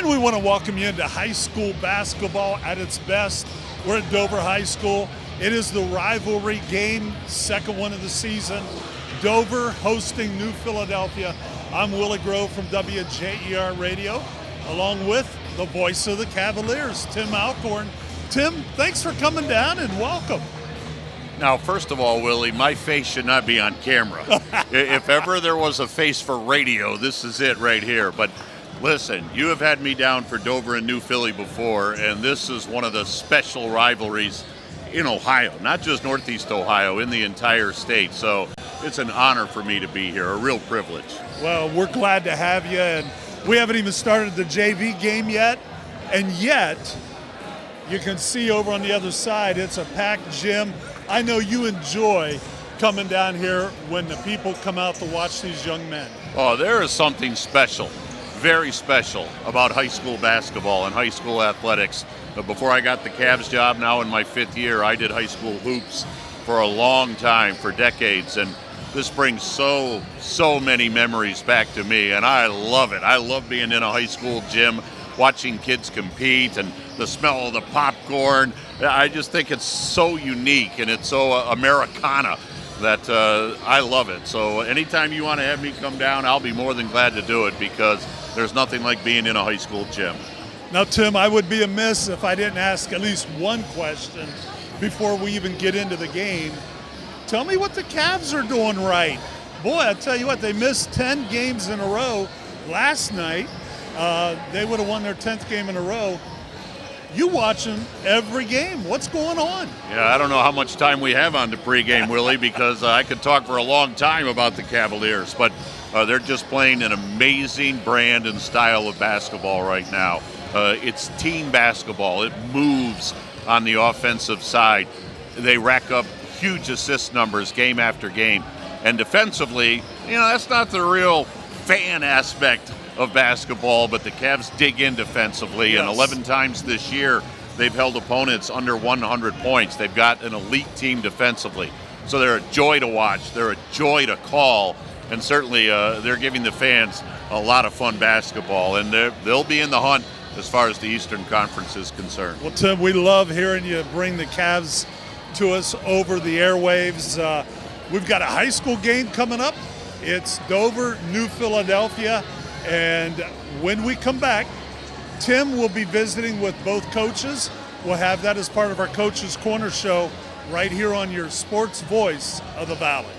And we want to welcome you into high school basketball at its best. We're at Dober High School. It is the rivalry game, second one of the season. Dober hosting New Philadelphia. I'm Willie Grove from WJER Radio, along with the voice of the Cavaliers, Tim Alcorn. Tim, thanks for coming down and welcome. Now, first of all, Willie, my face should not be on camera. If ever there was a face for radio, this is it right here. But listen, you have had me down for Dober and New Philly before, and this is one of the special rivalries in Ohio, not just Northeast Ohio, in the entire state. So it's an honor for me to be here, a real privilege. Well, we're glad to have you, and we haven't even started the JV game yet, and yet you can see over on the other side, it's a packed gym. I know you enjoy coming down here when the people come out to watch these young men. Oh, there is something special, very special about high school basketball and high school athletics. But before I got the Cavs job, now in my 5th year, I did high school hoops for a long time, for decades, and this brings so many memories back to me, and I love it. I love being in a high school gym, watching kids compete, and the smell of the popcorn. I just think it's so unique, and it's so Americana that I love it. So anytime you want to have me come down, I'll be more than glad to do it, because there's nothing like being in a high school gym. Now, Tim, I would be amiss if I didn't ask at least one question before we even get into the game. Tell me what the Cavs are doing right. Boy, I tell you what, they missed 10 games in a row last night. They would have won their 10th game in a row. You watch them every game. What's going on? Yeah, I don't know how much time we have on the pregame, Willie, because I could talk for a long time about the Cavaliers, but they're just playing an amazing brand and style of basketball right now. It's team basketball. It moves on the offensive side. They rack up huge assist numbers game after game. And defensively, that's not the real fan aspect of basketball, but the Cavs dig in defensively. Yes. And 11 times this year, they've held opponents under 100 points. They've got an elite team defensively. So they're a joy to watch. They're a joy to call. And certainly they're giving the fans a lot of fun basketball. And they'll be in the hunt as far as the Eastern Conference is concerned. Well, Tim, we love hearing you bring the Cavs to us over the airwaves. We've got a high school game coming up. It's Dober, New Philadelphia. And when we come back, Tim will be visiting with both coaches. We'll have that as part of our Coach's Corner show right here on your sports voice of the Valley.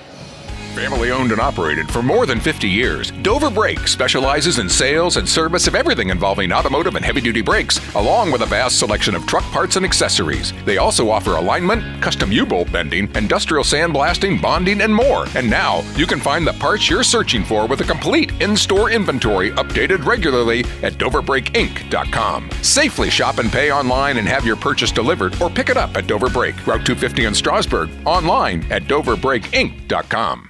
Family owned and operated for more than 50 years, Dover Brake specializes in sales and service of everything involving automotive and heavy-duty brakes, along with a vast selection of truck parts and accessories. They also offer alignment, custom U-bolt bending, industrial sandblasting, bonding, and more. And now, you can find the parts you're searching for with a complete in-store inventory updated regularly at DoverBrakeInc.com. Safely shop and pay online and have your purchase delivered, or pick it up at Dover Brake, Route 250 in Strasburg, online at DoverBrakeInc.com.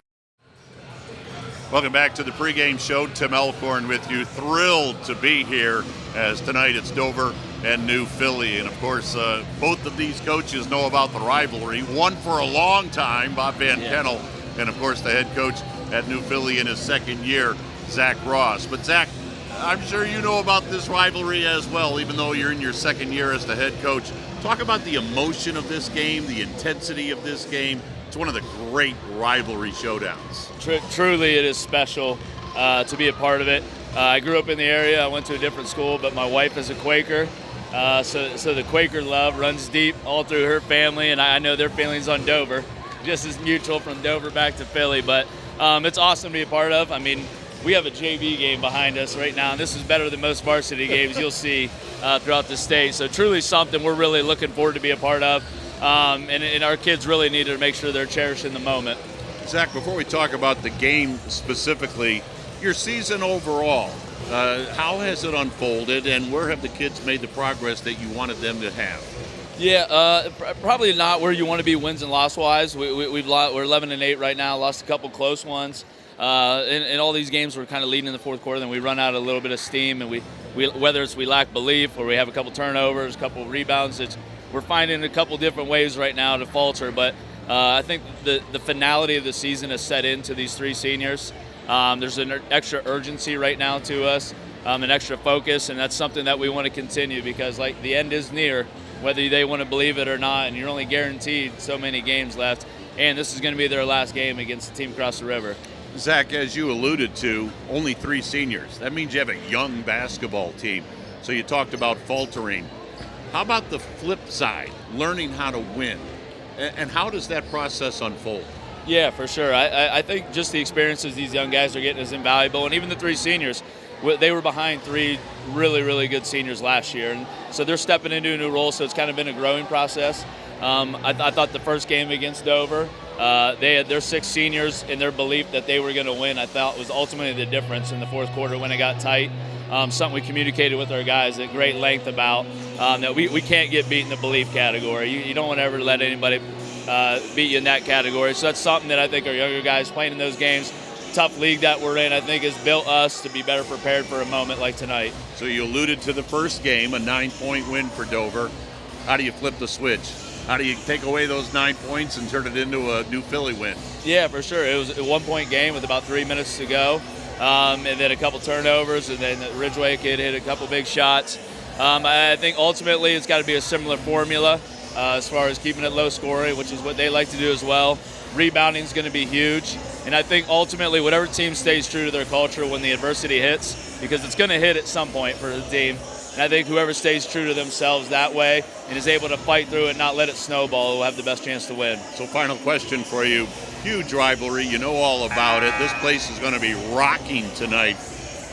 Welcome back to the pregame show. Tim Alcorn with you. Thrilled to be here, as tonight it's Dober and New Philly. And, of course, both of these coaches know about the rivalry. One for a long time, Bob Van Kennel, and, of course, the head coach at New Philly in his 2nd year, Zach Ross. But, Zach, I'm sure you know about this rivalry as well, even though you're in your 2nd year as the head coach. Talk about the emotion of this game, the intensity of this game. It's one of the great rivalry showdowns. Truly, it is special to be a part of it. I grew up in the area. I went to a different school, but my wife is a Quaker. So the Quaker love runs deep all through her family, and I know their feelings on Dover, just as mutual from Dover back to Philly. But it's awesome to be a part of. I mean, we have a JV game behind us right now, and this is better than most varsity games you'll see throughout the state. So truly something we're really looking forward to be a part of. And our kids really need to make sure they're cherishing the moment. Zach, before we talk about the game specifically, your season overall, how has it unfolded, and where have the kids made the progress that you wanted them to have? Yeah, probably not where you want to be wins and loss wise. We're 11-8 right now. Lost a couple close ones. In all these games, we're kind of leading in the fourth quarter, then we run out a little bit of steam, and we whether it's we lack belief or we have a couple turnovers, a couple rebounds, we're finding a couple different ways right now to falter. But I think the finality of the season has set into these three seniors. There's an extra urgency right now to us. an extra focus, and that's something that we want to continue because, like, the end is near, whether they want to believe it or not, and you're only guaranteed so many games left, and this is going to be their last game against the team across the river. Zach, as you alluded to, only 3 seniors. That means you have a young basketball team. So you talked about faltering. How about the flip side, learning how to win? And how does that process unfold? Yeah, for sure. I think just the experiences these young guys are getting is invaluable. And even the 3 seniors, they were behind 3 really, really good seniors last year. And so they're stepping into a new role, so it's kind of been a growing process. I thought the first game against Dober, they had their 6 seniors in their belief that they were going to win. I thought was ultimately the difference in the fourth quarter when it got tight. Something we communicated with our guys at great length about, that we can't get beat in the belief category. You don't want to ever let anybody beat you in that category. So that's something that I think our younger guys playing in those games, tough league that we're in, I think has built us to be better prepared for a moment like tonight. So you alluded to the first game, a 9-point win for Dover. How do you flip the switch? How do you take away those 9 points and turn it into a New Philly win? Yeah, for sure. It was a 1-point game with about 3 minutes to go, and then a couple turnovers, and then the Ridgeway kid hit a couple big shots. I think ultimately it's got to be a similar formula as far as keeping it low scoring, which is what they like to do as well. Rebounding is going to be huge, and I think ultimately whatever team stays true to their culture when the adversity hits, because it's going to hit at some point for the team. And I think whoever stays true to themselves that way and is able to fight through it and not let it snowball will have the best chance to win. So final question for you. Huge rivalry. You know all about it. This place is going to be rocking tonight.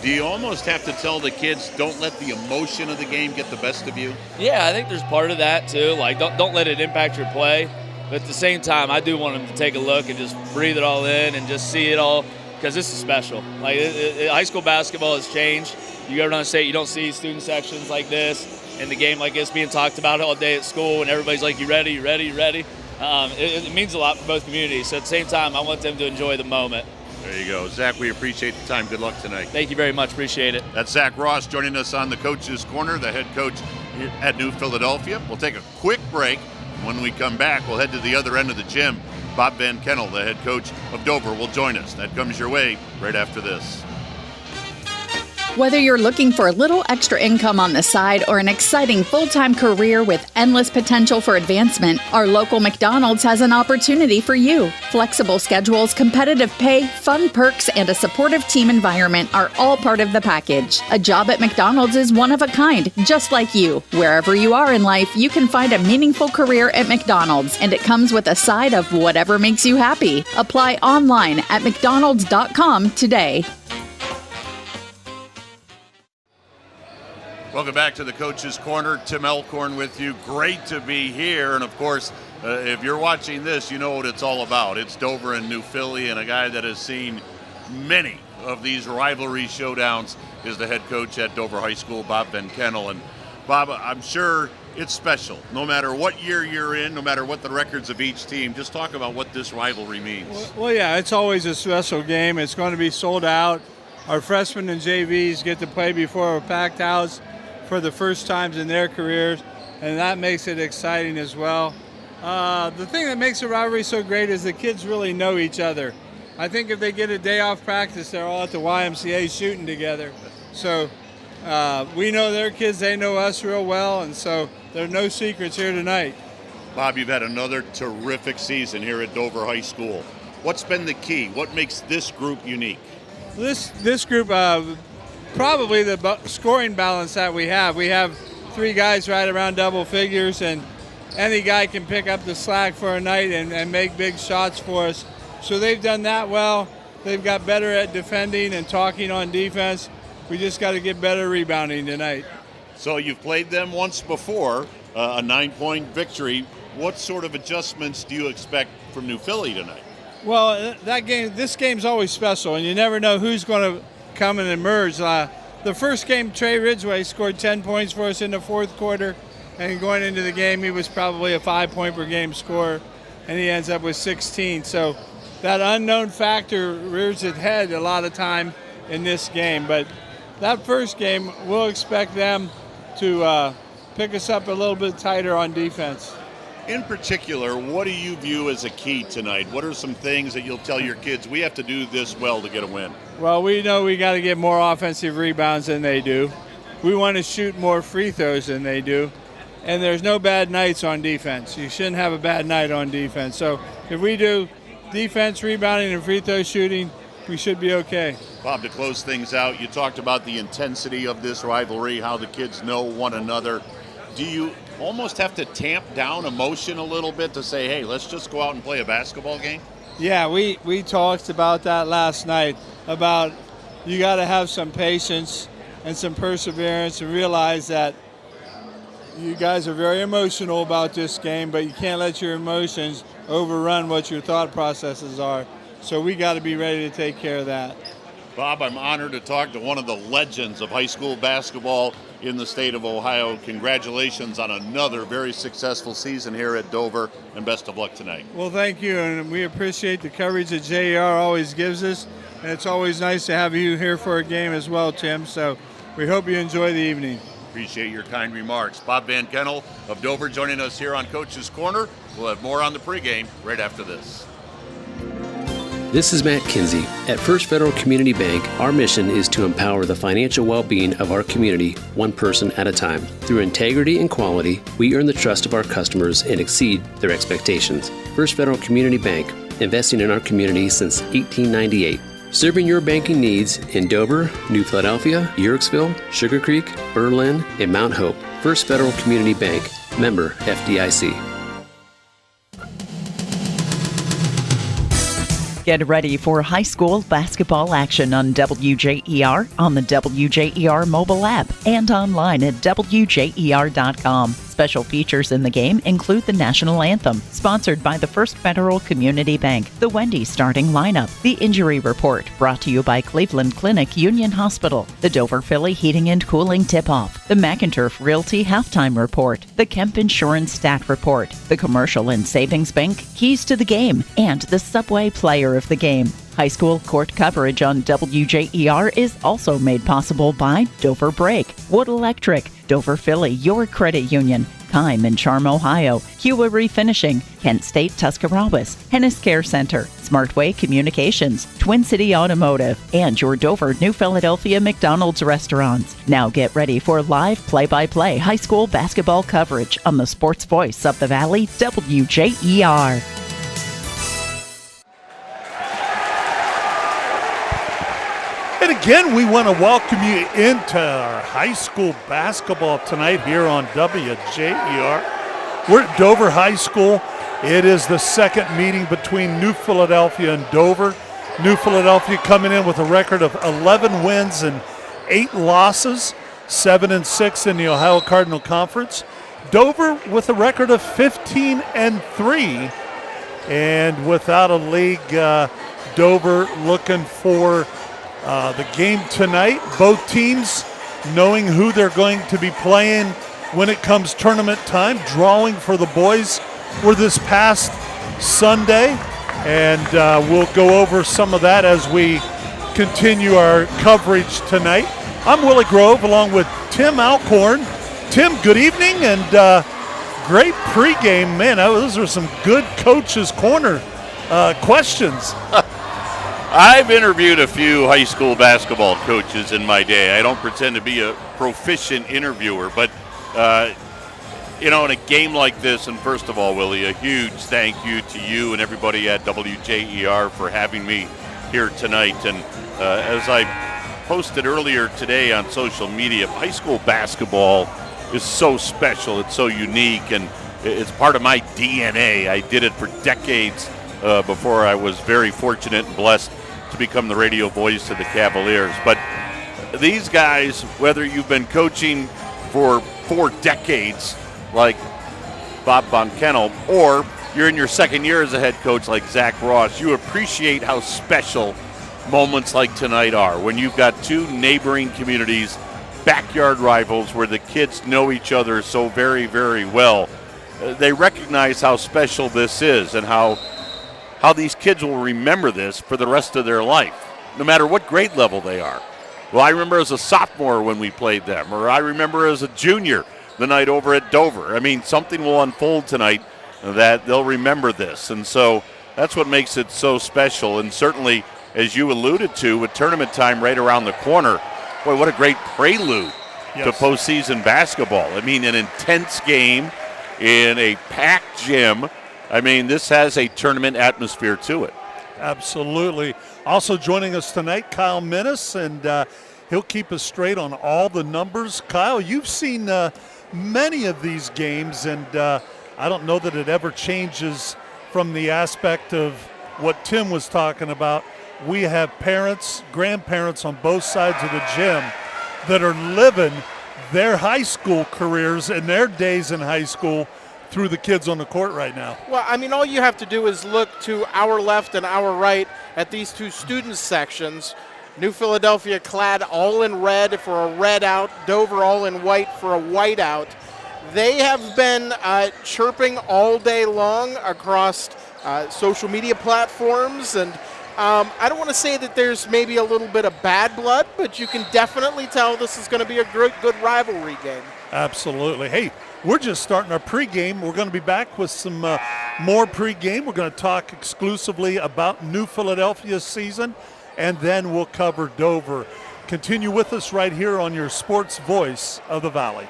Do you almost have to tell the kids, don't let the emotion of the game get the best of you? Yeah, I think there's part of that too. Like, don't let it impact your play. But at the same time, I do want them to take a look and just breathe it all in and just see it all, because this is special. Like, high school basketball has changed. You go around the state, you don't see student sections like this and the game like this being talked about all day at school, and everybody's like, you ready, you ready, you ready? It means a lot for both communities. So at the same time, I want them to enjoy the moment. There you go. Zach, we appreciate the time. Good luck tonight. Thank you very much. Appreciate it. That's Zach Ross joining us on the Coach's Corner, the head coach here at New Philadelphia. We'll take a quick break. When we come back, we'll head to the other end of the gym. Bob Van Kennel, the head coach of Dober, will join us. That comes your way right after this. Whether you're looking for a little extra income on the side or an exciting full-time career with endless potential for advancement, our local McDonald's has an opportunity for you. Flexible schedules, competitive pay, fun perks, and a supportive team environment are all part of the package. A job at McDonald's is one of a kind, just like you. Wherever you are in life, you can find a meaningful career at McDonald's, and it comes with a side of whatever makes you happy. Apply online at mcdonalds.com today. Welcome back to the Coach's Corner. Tim Alcorn with you. Great to be here. And, of course, if you're watching this, you know what it's all about. It's Dover and New Philly, and a guy that has seen many of these rivalry showdowns is the head coach at Dover High School, Bob Van Kennel. And, Bob, I'm sure it's special. No matter what year you're in, no matter what the records of each team, just talk about what this rivalry means. Well, yeah, it's always a special game. It's going to be sold out. Our freshmen and JVs get to play before a packed house for the first times in their careers, and that makes it exciting as well. The thing that makes the rivalry so great is the kids really know each other. I think if they get a day off practice, they're all at the YMCA shooting together. So we know their kids, they know us real well, and so there are no secrets here tonight. Bob, you've had another terrific season here at Dover High School. What's been the key? What makes this group unique? This group, probably the scoring balance that we have. We have 3 guys right around double figures, and any guy can pick up the slack for a night and make big shots for us. So they've done that well. They've got better at defending and talking on defense. We just got to get better rebounding tonight. So you've played them once before, a 9-point victory. What sort of adjustments do you expect from New Philly tonight? Well, this game's always special, and you never know who's going to come and emerge. The first game, Trey Ridgeway scored 10 points for us in the fourth quarter, and going into the game, he was probably a 5-point per game scorer, and he ends up with 16. So that unknown factor rears its head a lot of time in this game. But that first game, we'll expect them to pick us up a little bit tighter on defense. In particular, what do you view as a key tonight? What are some things that you'll tell your kids, we have to do this well to get a win? Well, we know we got to get more offensive rebounds than they do. We want to shoot more free throws than they do. And there's no bad nights on defense. You shouldn't have a bad night on defense. So if we do defense, rebounding, and free throw shooting, we should be okay. Bob, to close things out, you talked about the intensity of this rivalry, how the kids know one another. Do you almost have to tamp down emotion a little bit to say, hey, let's just go out and play a basketball game? Yeah, we talked about that last night, about you got to have some patience and some perseverance and realize that you guys are very emotional about this game, but you can't let your emotions overrun what your thought processes are. So we got to be ready to take care of that. Bob, I'm honored to talk to one of the legends of high school basketball in the state of Ohio. Congratulations on another very successful season here at Dover, and best of luck tonight. Well, thank you, and we appreciate the coverage that JER always gives us, and it's always nice to have you here for a game as well, Tim, so we hope you enjoy the evening. Appreciate your kind remarks. Bob Van Kennel of Dover joining us here on Coach's Corner. We'll have more on the pregame right after this. This is Matt Kinsey. At First Federal Community Bank, our mission is to empower the financial well-being of our community, one person at a time. Through integrity and quality, we earn the trust of our customers and exceed their expectations. First Federal Community Bank, investing in our community since 1898. Serving your banking needs in Dover, New Philadelphia, Yerkesville, Sugar Creek, Berlin, and Mount Hope. First Federal Community Bank, member FDIC. Get ready for high school basketball action on WJER, on the WJER mobile app, and online at WJER.com. Special features in the game include the national anthem, sponsored by the First Federal Community Bank, the Wendy's starting lineup, the injury report, brought to you by Cleveland Clinic Union Hospital, the Dover Philly Heating and Cooling tip-off, the McInturf Realty halftime report, the Kemp Insurance stat report, the Commercial and Savings Bank keys to the game, and the Subway player of the game. High school court coverage on WJER is also made possible by Dover Brake, Wood Electric, Dover Philly, your credit union, Kime in Charm, Ohio, Hewa Refinishing, Kent State Tuscarawas, Hennis Care Center, Smartway Communications, Twin City Automotive, and your Dover New Philadelphia McDonald's restaurants. Now get ready for live play-by-play high school basketball coverage on the sports voice of the Valley, WJER. And again, we want to welcome you into our high school basketball tonight here on WJER. We're at Dover High School. It is the second meeting between New Philadelphia and Dover. New Philadelphia coming in with a record of 11 wins and 8 losses, 7-6 in the Ohio Cardinal Conference. Dover with a record of 15-3, and without a league, Dover looking for the game tonight. Both teams knowing who they're going to be playing when it comes tournament time. Drawing for the boys were this past Sunday, and we'll go over some of that as we continue our coverage tonight. I'm Willie Grove along with Tim Alcorn. Tim, good evening, and great pregame. Man, those are some good Coach's Corner questions. I've interviewed a few high school basketball coaches in my day. I don't pretend to be a proficient interviewer, but, in a game like this, and first of all, Willie, a huge thank you to you and everybody at WJER for having me here tonight. And as I posted earlier today on social media, high school basketball is so special. It's so unique, and it's part of my DNA. I did it for decades before I was very fortunate and blessed to become the radio voice of the Cavaliers. But these guys, whether you've been coaching for 4 decades like Bob Van Kennel, or you're in your second year as a head coach like Zach Ross, you appreciate how special moments like tonight are, when you've got 2 neighboring communities, backyard rivals, where the kids know each other so very, very well. They recognize how special this is and how these kids will remember this for the rest of their life, no matter what grade level they are. Well, I remember as a sophomore when we played them, or I remember as a junior the night over at Dover. I mean, something will unfold tonight that they'll remember this. And so that's what makes it so special. And certainly, as you alluded to, with tournament time right around the corner, boy, what a great prelude to postseason basketball. I mean, an intense game in a packed gym. I mean, this has a tournament atmosphere to it. Absolutely. Also joining us tonight, Kyle Minnis, and he'll keep us straight on all the numbers. Kyle, you've seen many of these games, and I don't know that it ever changes from the aspect of what Tim was talking about. We have parents, grandparents on both sides of the gym that are living their high school careers and their days in high school through the kids on the court right now. Well, I mean, all you have to do is look to our left and our right at these two student sections. New Philadelphia clad all in red for a red out, Dover all in white for a white out. They have been chirping all day long across social media platforms, and I don't want to say that there's maybe a little bit of bad blood, but you can definitely tell this is going to be a good rivalry game. Absolutely. Hey, we're just starting our pregame. We're going to be back with some more pregame. We're going to talk exclusively about New Philadelphia's season, and then we'll cover Dover. Continue with us right here on your sports voice of the Valley.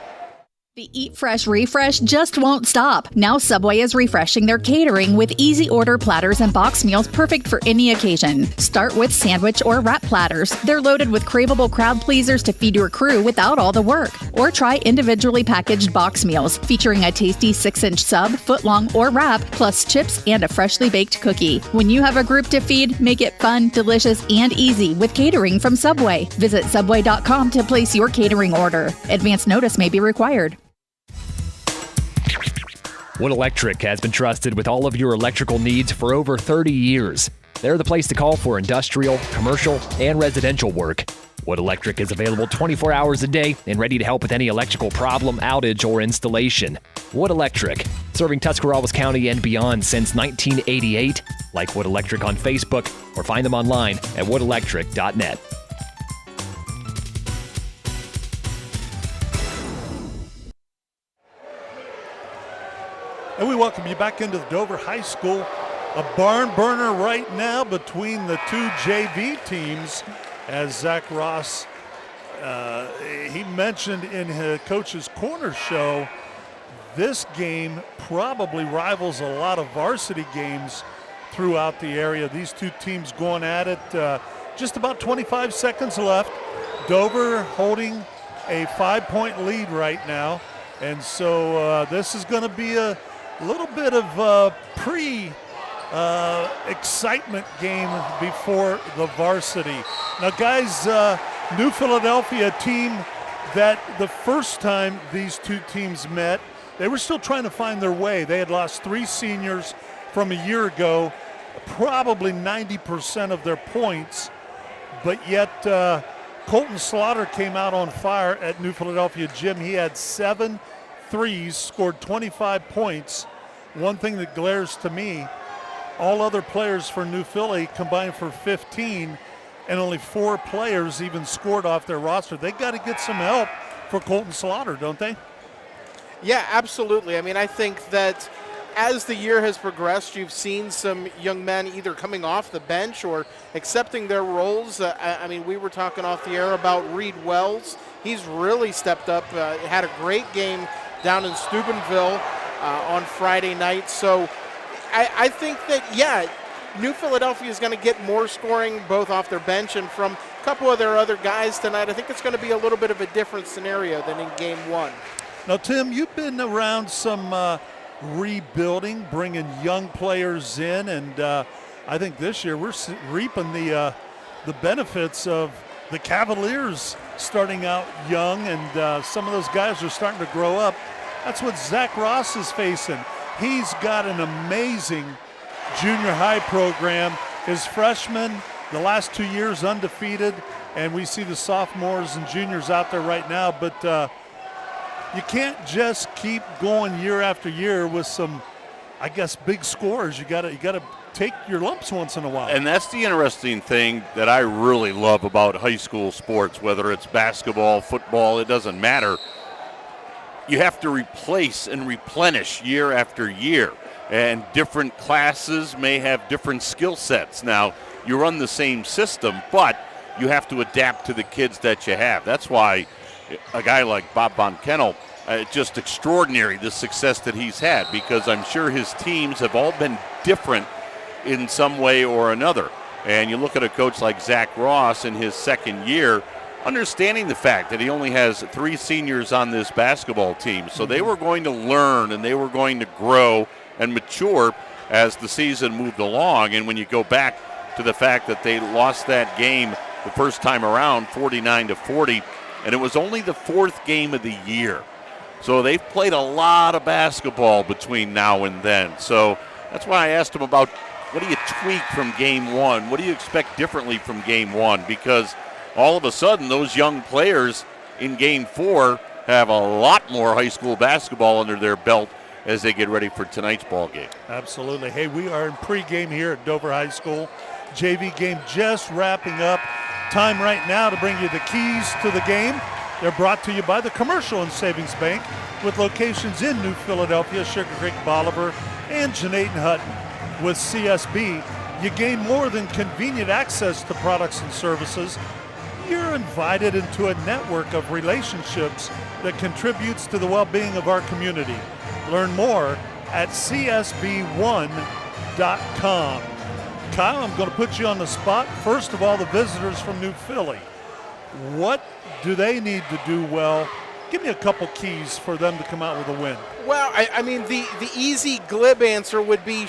The Eat Fresh refresh just won't stop. Now Subway is refreshing their catering with easy order platters and box meals perfect for any occasion. Start with sandwich or wrap platters. They're loaded with craveable crowd pleasers to feed your crew without all the work. Or try individually packaged box meals featuring a tasty 6-inch sub, footlong, or wrap, plus chips and a freshly baked cookie. When you have a group to feed, make it fun, delicious, and easy with catering from Subway. Visit Subway.com to place your catering order. Advance notice may be required. Wood Electric has been trusted with all of your electrical needs for over 30 years. They're the place to call for industrial, commercial, and residential work. Wood Electric is available 24 hours a day and ready to help with any electrical problem, outage, or installation. Wood Electric, serving Tuscarawas County and beyond since 1988. Like Wood Electric on Facebook or find them online at woodelectric.net. And we welcome you back into the Dover High School. A barn burner right now between the two JV teams, as Zach Ross, he mentioned in his Coach's Corner show, this game probably rivals a lot of varsity games throughout the area. These two teams going at it. Just about 25 seconds left. Dover holding a 5-point lead right now. And so this is going to be a little bit of excitement game before the varsity. Now, guys, New Philadelphia team that the first time these two teams met, they were still trying to find their way. They had lost 3 seniors from a year ago, probably 90% of their points, but yet Colton Slaughter came out on fire at New Philadelphia Gym. He had 7 threes, scored 25 points. One thing that glares to me, all other players for New Philly combined for 15, and only 4 players even scored off their roster. They got to get some help for Colton Slaughter, don't they? Yeah, absolutely. I mean, I think that as the year has progressed, you've seen some young men either coming off the bench or accepting their roles. I mean, we were talking off the air about Reed Wells. He's really stepped up, had a great game down in Steubenville on Friday night. So I think that, yeah, New Philadelphia is going to get more scoring both off their bench and from a couple of their other guys tonight. I think it's going to be a little bit of a different scenario than in game 1. Now, Tim, you've been around some rebuilding, bringing young players in, and I think this year we're reaping the benefits of the Cavaliers starting out young, and some of those guys are starting to grow up. That's what Zach Ross is facing. He's got an amazing junior high program. His freshmen, the last 2 years undefeated, and we see the sophomores and juniors out there right now, but you can't just keep going year after year with some, I guess, big scores. You gotta take your lumps once in a while. And that's the interesting thing that I really love about high school sports, whether it's basketball, football, it doesn't matter. You have to replace and replenish year after year. and different classes may have different skill sets. Now, you run the same system, but you have to adapt to the kids that you have. That's why a guy like Bob Von Kennel, just extraordinary, the success that he's had, because I'm sure his teams have all been different in some way or another. And you look at a coach like Zach Ross in his second year, understanding the fact that he only has 3 seniors on this basketball team. So they were going to learn and they were going to grow and mature as the season moved along. And when you go back to the fact that they lost that game the first time around, 49-40, and it was only the 4th game of the year. So they've played a lot of basketball between now and then. So that's why I asked him about, what do you tweak from game 1? What do you expect differently from game 1? Because all of a sudden, those young players in game 4 have a lot more high school basketball under their belt as they get ready for tonight's ball game. Absolutely. Hey, we are in pregame here at Dober High School. JV game just wrapping up. Time right now to bring you the keys to the game. They're brought to you by the Commercial and Savings Bank with locations in New Philadelphia, Sugar Creek, Bolivar, and Janate and Hutton. With CSB, you gain more than convenient access to products and services. You're invited into a network of relationships that contributes to the well-being of our community. Learn more at csb1.com. Kyle, I'm going to put you on the spot. First of all, the visitors from New Philly. What do they need to do well? Give me a couple keys for them to come out with a win. Well, I mean, the easy glib answer would be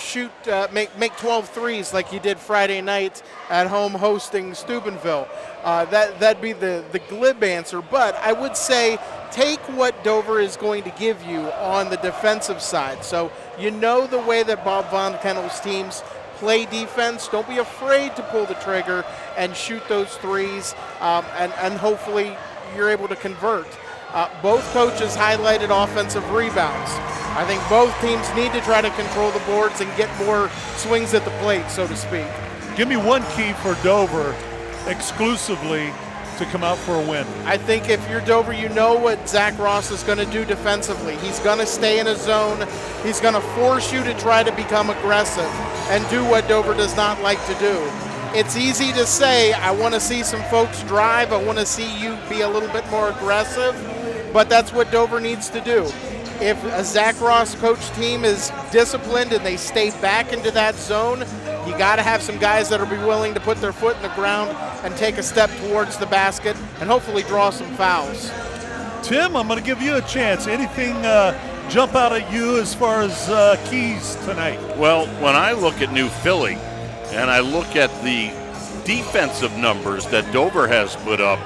make 12 threes like you did Friday night at home hosting Steubenville. That'd be the glib answer. But I would say take what Dover is going to give you on the defensive side. So you know the way that Bob Von Kennel's teams play defense. Don't be afraid to pull the trigger and shoot those threes, and hopefully you're able to convert. Both coaches highlighted offensive rebounds. I think both teams need to try to control the boards and get more swings at the plate, so to speak. Give me one key for Dover exclusively to come out for a win. I think if you're Dover, you know what Zach Ross is going to do defensively. He's going to stay in a zone. He's going to force you to try to become aggressive and do what Dover does not like to do. It's easy to say, I want to see some folks drive. I want to see you be a little bit more aggressive. But that's what Dover needs to do. If a Zach Ross coach team is disciplined and they stay back into that zone, you got to have some guys that will be willing to put their foot in the ground and take a step towards the basket and hopefully draw some fouls. Tim, I'm going to give you a chance. Anything jump out at you as far as keys tonight? Well, when I look at New Philly and I look at the defensive numbers that Dover has put up,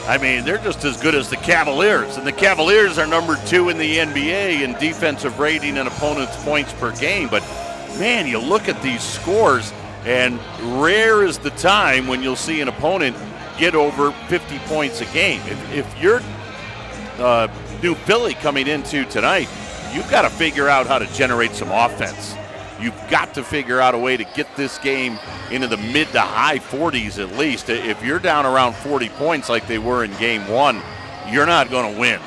I mean, they're just as good as the Cavaliers. And the Cavaliers are number 2 in the NBA in defensive rating and opponents' points per game. But, man, you look at these scores, and rare is the time when you'll see an opponent get over 50 points a game. If you're New Philly coming into tonight, you've got to figure out how to generate some offense. You've got to figure out a way to get this game into the mid to high 40s at least. If you're down around 40 points like they were in game 1, you're not going to win.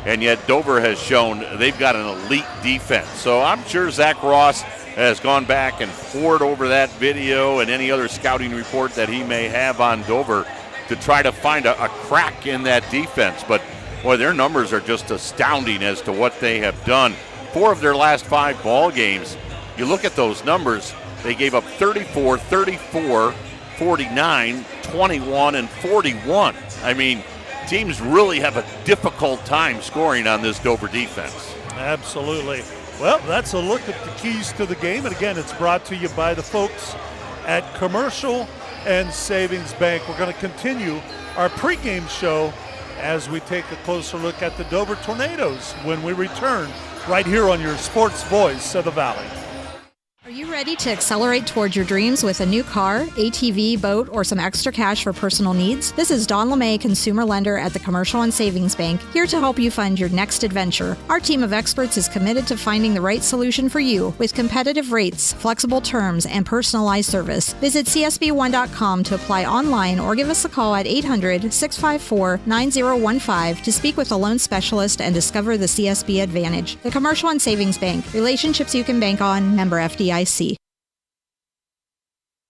And yet Dover has shown they've got an elite defense. So I'm sure Zach Ross has gone back and pored over that video and any other scouting report that he may have on Dover to try to find a crack in that defense. But, boy, their numbers are just astounding as to what they have done. 4 of their last 5 ball games, you look at those numbers, they gave up 34, 34, 49, 21, and 41. I mean, teams really have a difficult time scoring on this Dover defense. Absolutely. Well, that's a look at the keys to the game. And again, it's brought to you by the folks at Commercial and Savings Bank. We're going to continue our pregame show as we take a closer look at the Dover Tornadoes when we return right here on your sports voice of the Valley. Are you ready ready to accelerate towards your dreams with a new car, ATV, boat, or some extra cash for personal needs? This is Don LeMay, consumer lender at the Commercial and Savings Bank, here to help you fund your next adventure. Our team of experts is committed to finding the right solution for you with competitive rates, flexible terms, and personalized service. Visit csb1.com to apply online or give us a call at 800-654-9015 to speak with a loan specialist and discover the CSB Advantage. The Commercial and Savings Bank. Relationships you can bank on. Member FDIC.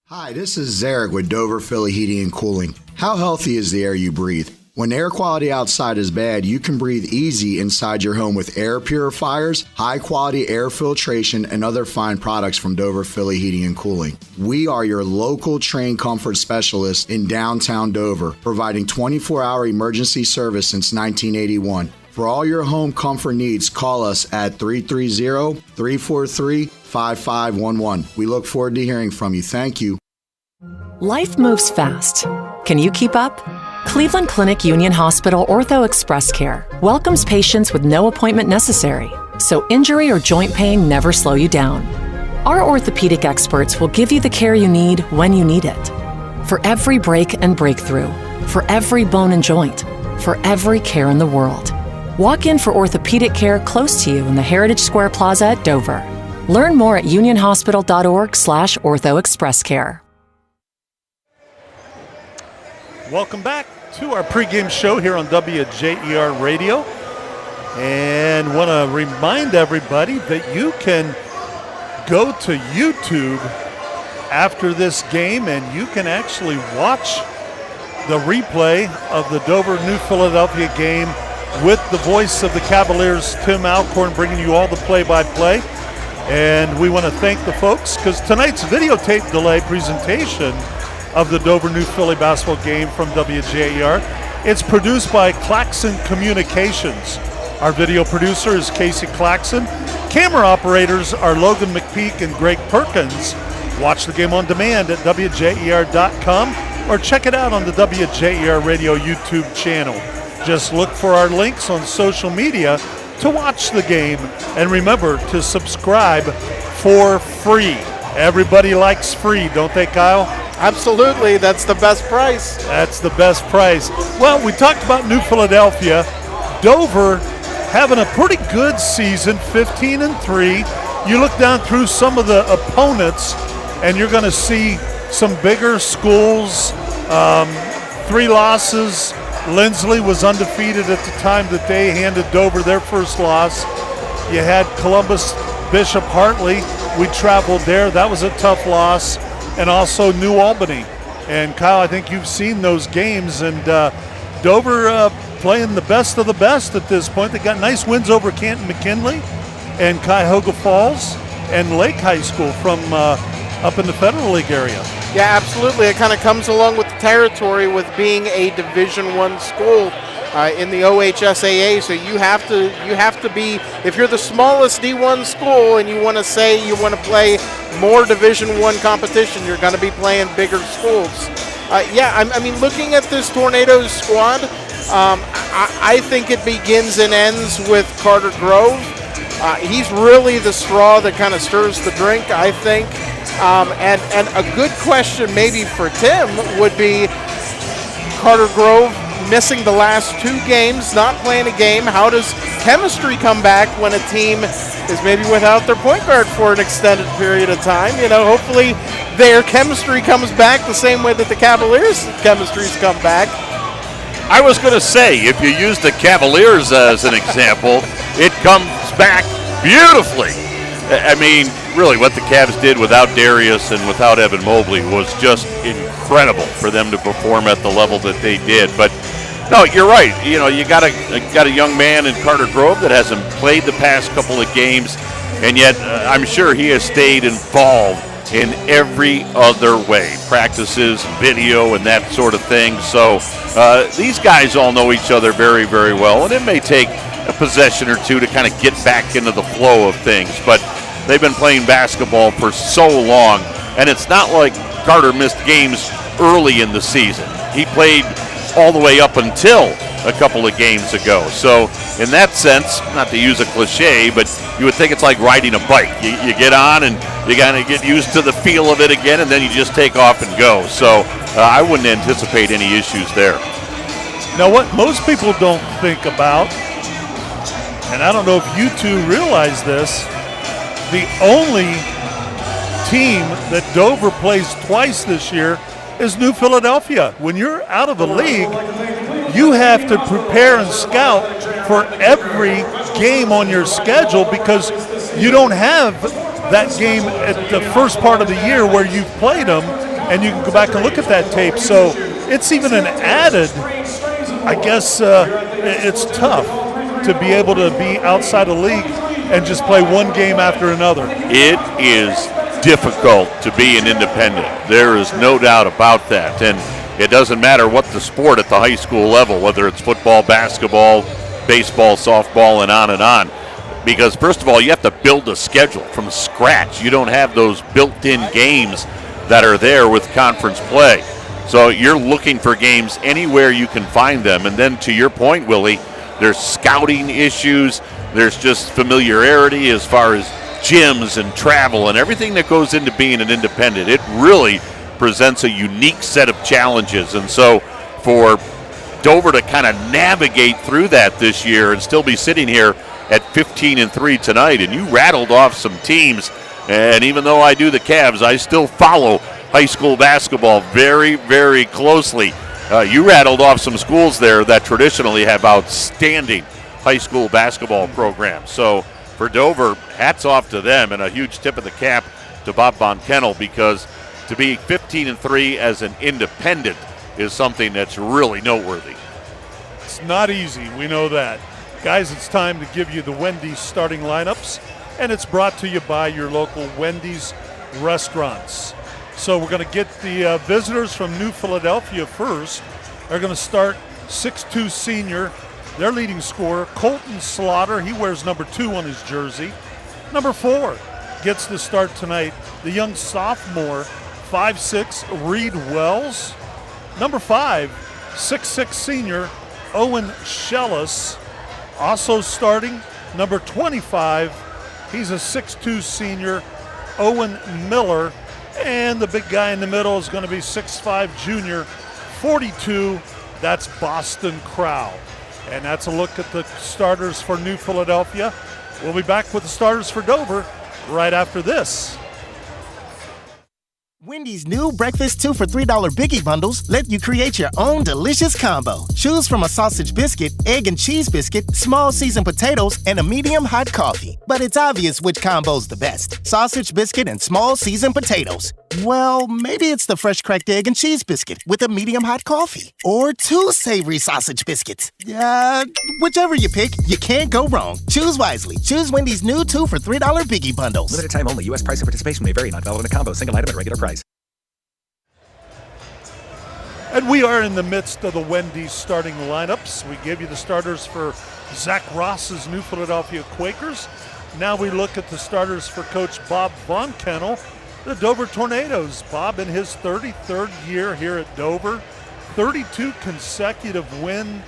Hi, this is Zarek with Dober Philly Heating and Cooling. How healthy is the air you breathe? When air quality outside is bad, you can breathe easy inside your home with air purifiers, high-quality air filtration, and other fine products from Dover Philly Heating and Cooling. We are your local trained comfort specialist in downtown Dover, providing 24-hour emergency service since 1981. For all your home comfort needs, call us at 330-343-5511. We look forward to hearing from you. Thank you. Life moves fast. Can you keep up? Cleveland Clinic Union Hospital Ortho Express Care welcomes patients with no appointment necessary, so injury or joint pain never slow you down. Our orthopedic experts will give you the care you need when you need it. For every break and breakthrough, for every bone and joint, for every care in the world. Walk in for orthopedic care close to you in the Heritage Square Plaza at Dover. Learn more at unionhospital.org/orthoexpresscare. Welcome back to our pregame show here on WJER Radio. And want to remind everybody that you can go to YouTube after this game and you can actually watch the replay of the Dober New Philadelphia game with the voice of the Cavaliers, Tim Alcorn, bringing you all the play-by-play. And we want to thank the folks because tonight's videotape delay presentation of the Dober New Philly basketball game from WJER. It's produced by Claxon Communications. Our video producer is Casey Claxon. Camera operators are Logan McPeek and Greg Perkins. Watch the game on demand at WJER.com or check it out on the WJER Radio YouTube channel. Just look for our links on social media to watch the game. And remember to subscribe for free. Everybody likes free, don't they, Kyle? Absolutely. That's the best price. That's the best price. Well, we talked about New Philadelphia. Dover having a pretty good season, 15-3. You look down through some of the opponents, and you're going to see some bigger schools, 3 losses. Lindsley was undefeated at the time that they handed Dover their first loss. You had Columbus Bishop Hartley. We traveled there. That was a tough loss. And also New Albany. And Kyle, I think you've seen those games. And Dover playing the best of the best at this point. They got nice wins over Canton McKinley and Cuyahoga Falls and Lake High School from up in the Federal League area. Yeah, absolutely. It kind of comes along with the territory with being a Division I school in the OHSAA. So you have to be, if you're the smallest D1 school and you want to say you want to play more Division I competition, you're going to be playing bigger schools. I mean, looking at this Tornadoes squad, I think it begins and ends with Carter Grove. He's really the straw that kind of stirs the drink, I think. And a good question maybe for Tim would be Carter Grove missing the last 2 games, not playing a game. How does chemistry come back when a team is maybe without their point guard for an extended period of time? You know, hopefully their chemistry comes back the same way that the Cavaliers' chemistry's come back. I was going to say, if you use the Cavaliers as an example, it comes back beautifully. I mean, really, what the Cavs did without Darius and without Evan Mobley was just incredible for them to perform at the level that they did. But no, you're right. You know, you got a young man in Carter Grove that hasn't played the past couple of games, and yet I'm sure he has stayed involved in every other way, practices, video, and that sort of thing. So these guys all know each other very, very well, and it may take a possession or two to kind of get back into the flow of things. But they've been playing basketball for so long, and it's not like Carter missed games early in the season. He played all the way up until a couple of games ago. So in that sense, not to use a cliche, but you would think it's like riding a bike. You get on and you kind of get used to the feel of it again, and then you just take off and go. So I wouldn't anticipate any issues there. Now, what most people don't think about, and I don't know if you two realize this, the only team that Dover plays twice this year is New Philadelphia. When you're out of the league, you have to prepare and scout for every game on your schedule because you don't have that game at the first part of the year where you've played them, and you can go back and look at that tape. So it's even an added, I guess it's tough to be able to be outside the league and just play one game after another. It is difficult to be an independent. There is no doubt about that. And it doesn't matter what the sport at the high school level, whether it's football, basketball, baseball, softball, and on, because first of all, you have to build a schedule from scratch. You don't have those built-in games that are there with conference play. So you're looking for games anywhere you can find them. And then to your point, Willie, there's scouting issues. There's just familiarity as far as gyms and travel and everything that goes into being an independent. It really presents a unique set of challenges. And so for Dover to kind of navigate through that this year and still be sitting here at 15-3 tonight, and you rattled off some teams, and even though I do the Cavs, I still follow high school basketball very, very closely. You rattled off some schools there that traditionally have outstanding high school basketball programs. So for Dover, hats off to them, and a huge tip of the cap to Bob Von Kennel, because to be 15-3 as an independent is something that's really noteworthy. It's not easy, we know that. Guys, it's time to give you the Wendy's starting lineups, and it's brought to you by your local Wendy's restaurants. So we're going to get the visitors from New Philadelphia first. They're going to start 6'2" senior, their leading scorer, Colton Slaughter. He wears number 2 on his jersey. Number 4 gets the start tonight, the young sophomore, 5'6", Reed Wells. Number 5, 6'6" senior, Owen Shellis. Also starting, number 25, he's a 6'2" senior, Owen Miller. And the big guy in the middle is going to be 6'5" junior, 42, that's Boston Crow. And that's a look at the starters for New Philadelphia. We'll be back with the starters for Dover right after this. Wendy's new breakfast 2 for $3 Biggie Bundles let you create your own delicious combo. Choose from a sausage biscuit, egg and cheese biscuit, small seasoned potatoes, and a medium hot coffee. But it's obvious which combo's the best. Sausage biscuit and small seasoned potatoes. Well, maybe it's the fresh cracked egg and cheese biscuit with a medium hot coffee. Or 2 savory sausage biscuits. Whichever you pick, you can't go wrong. Choose wisely. Choose Wendy's new 2 for $3 Biggie Bundles. Limited time only. U.S. price and participation may vary. Not valid in a combo. Single item at regular price. And we are in the midst of the Wendy's starting lineups. We gave you the starters for Zach Ross's New Philadelphia Quakers. Now we look at the starters for Coach Bob Von Kennel, the Dover Tornadoes. Bob in his 33rd year here at Dover, 32 consecutive win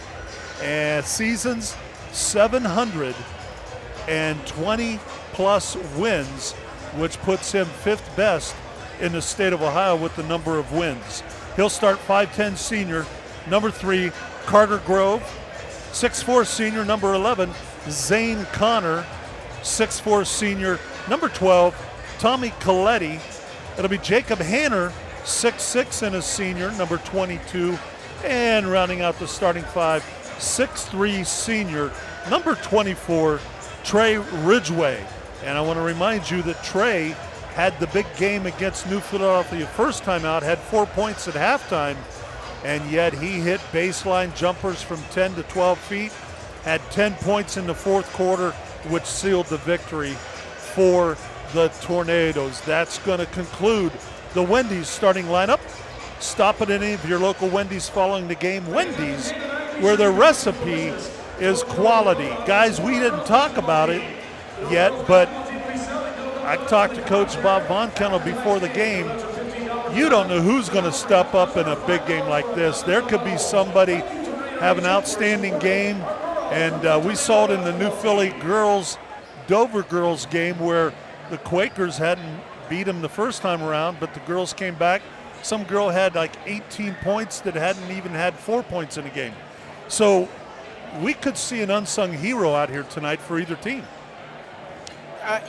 seasons, 720 plus wins, which puts him 5th best in the state of Ohio with the number of wins. He'll start 5'10" senior, number 3, Carter Grove. 6'4" senior, number 11, Zane Connor. 6'4" senior, number 12, Tommy Coletti. It'll be Jacob Hanner, 6'6" and a senior, number 22. And rounding out the starting 5, 6'3" senior, number 24, Trey Ridgway. And I want to remind you that Trey had the big game against New Philadelphia first time out, had 4 points at halftime, and yet he hit baseline jumpers from 10 to 12 feet, had 10 points in the fourth quarter, which sealed the victory for the Tornadoes. That's going to conclude the Wendy's starting lineup. Stop at any of your local Wendy's following the game. Wendy's, where their recipe is quality. Guys, we didn't talk about it yet, but I talked to Coach Bob Von Kennel before the game. You don't know who's going to step up in a big game like this. There could be somebody have an outstanding game, and we saw it in the New Philly girls, Dober girls game where the Quakers hadn't beat them the first time around, but the girls came back. Some girl had like 18 points that hadn't even had 4 points in a game. So we could see an unsung hero out here tonight for either team.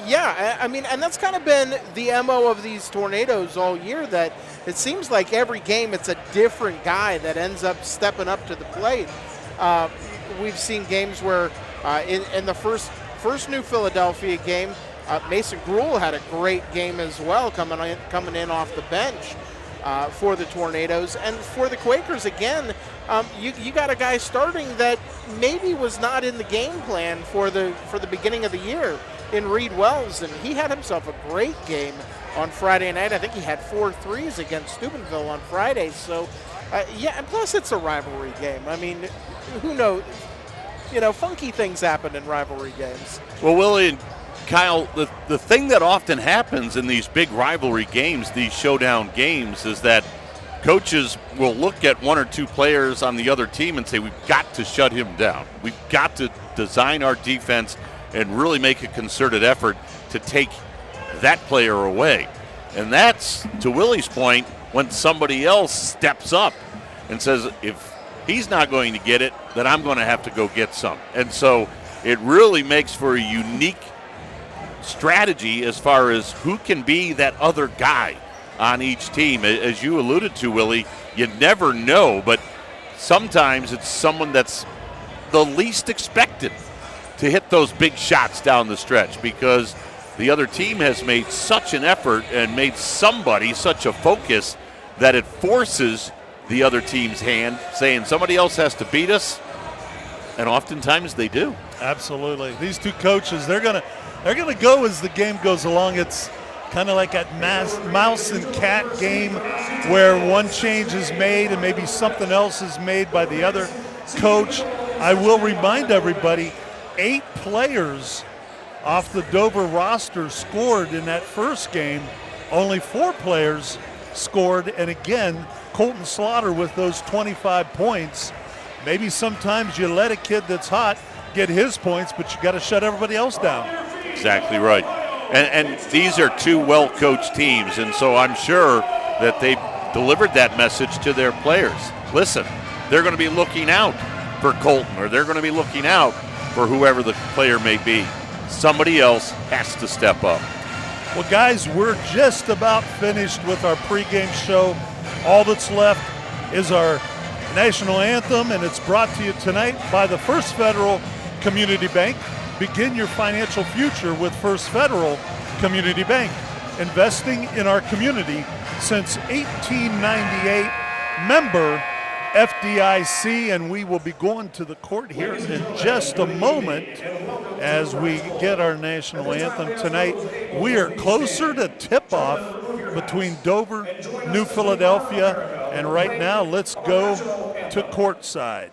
Yeah, I mean, and that's kind of been the MO of these Tornadoes all year, that it seems like every game it's a different guy that ends up stepping up to the plate. We've seen games where in the first New Philadelphia game, Mason Gruhl had a great game as well, coming in off the bench for the Tornadoes. And for the Quakers, again, you got a guy starting that maybe was not in the game plan for the beginning of the year in Reed Wells, and he had himself a great game on Friday night. I think he had 4 threes against Steubenville on Friday. So, yeah, and plus it's a rivalry game. I mean, who knows? You know, funky things happen in rivalry games. Well, Willie and Kyle, the thing that often happens in these big rivalry games, these showdown games, is that coaches will look at 1 or 2 players on the other team and say, we've got to shut him down. We've got to design our defense and really make a concerted effort to take that player away. And that's, to Willie's point, when somebody else steps up and says, if he's not going to get it, then I'm going to have to go get some. And so it really makes for a unique strategy as far as who can be that other guy on each team. As you alluded to, Willie, you never know, but sometimes it's someone that's the least expected to hit those big shots down the stretch, because the other team has made such an effort and made somebody such a focus that it forces the other team's hand, saying somebody else has to beat us, and oftentimes they do. Absolutely. These two coaches, they're gonna go as the game goes along. It's kind of like that mouse and cat game where one change is made and maybe something else is made by the other coach. I will remind everybody, 8 players off the Dober roster scored in that first game. Only 4 players scored, and again, Colton Slaughter with those 25 points. Maybe sometimes you let a kid that's hot get his points, but you got to shut everybody else down. Exactly right. And these are 2 well-coached teams, and so I'm sure that they delivered that message to their players. Listen, they're going to be looking out for Colton, or they're going to be looking out for whoever the player may be. Somebody else has to step up. Well, guys, we're just about finished with our pregame show. All that's left is our national anthem, and it's brought to you tonight by the First Federal Community Bank. Begin your financial future with First Federal Community Bank, investing in our community since 1898. Member FDIC, and we will be going to the court here in just a moment as we get our national anthem tonight. We are closer to tip-off between Dover, New Philadelphia, and right now let's go to courtside.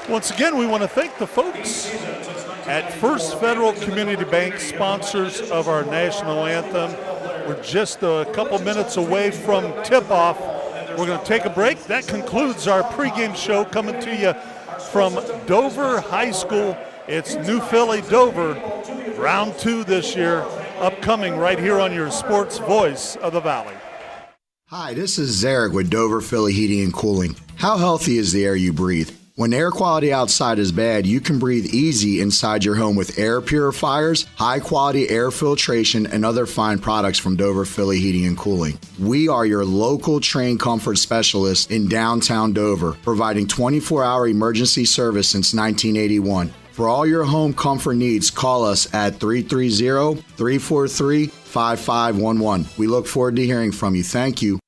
Once again, we want to thank the folks at First Federal Community Bank, sponsors of our national anthem. We're just a couple minutes away from tip-off. We're going to take a break. That concludes our pregame show coming to you from Dover High School. It's New Philly Dover, round 2 this year upcoming right here on your sports voice of the Valley. Hi, this is Zarek with Dober Philly Heating and Cooling. How healthy is the air you breathe? When air quality outside is bad, you can breathe easy inside your home with air purifiers, high-quality air filtration, and other fine products from Dover Philly Heating and Cooling. We are your local trained comfort specialist in downtown Dover, providing 24-hour emergency service since 1981. For all your home comfort needs, call us at 330-343-5511. We look forward to hearing from you. Thank you.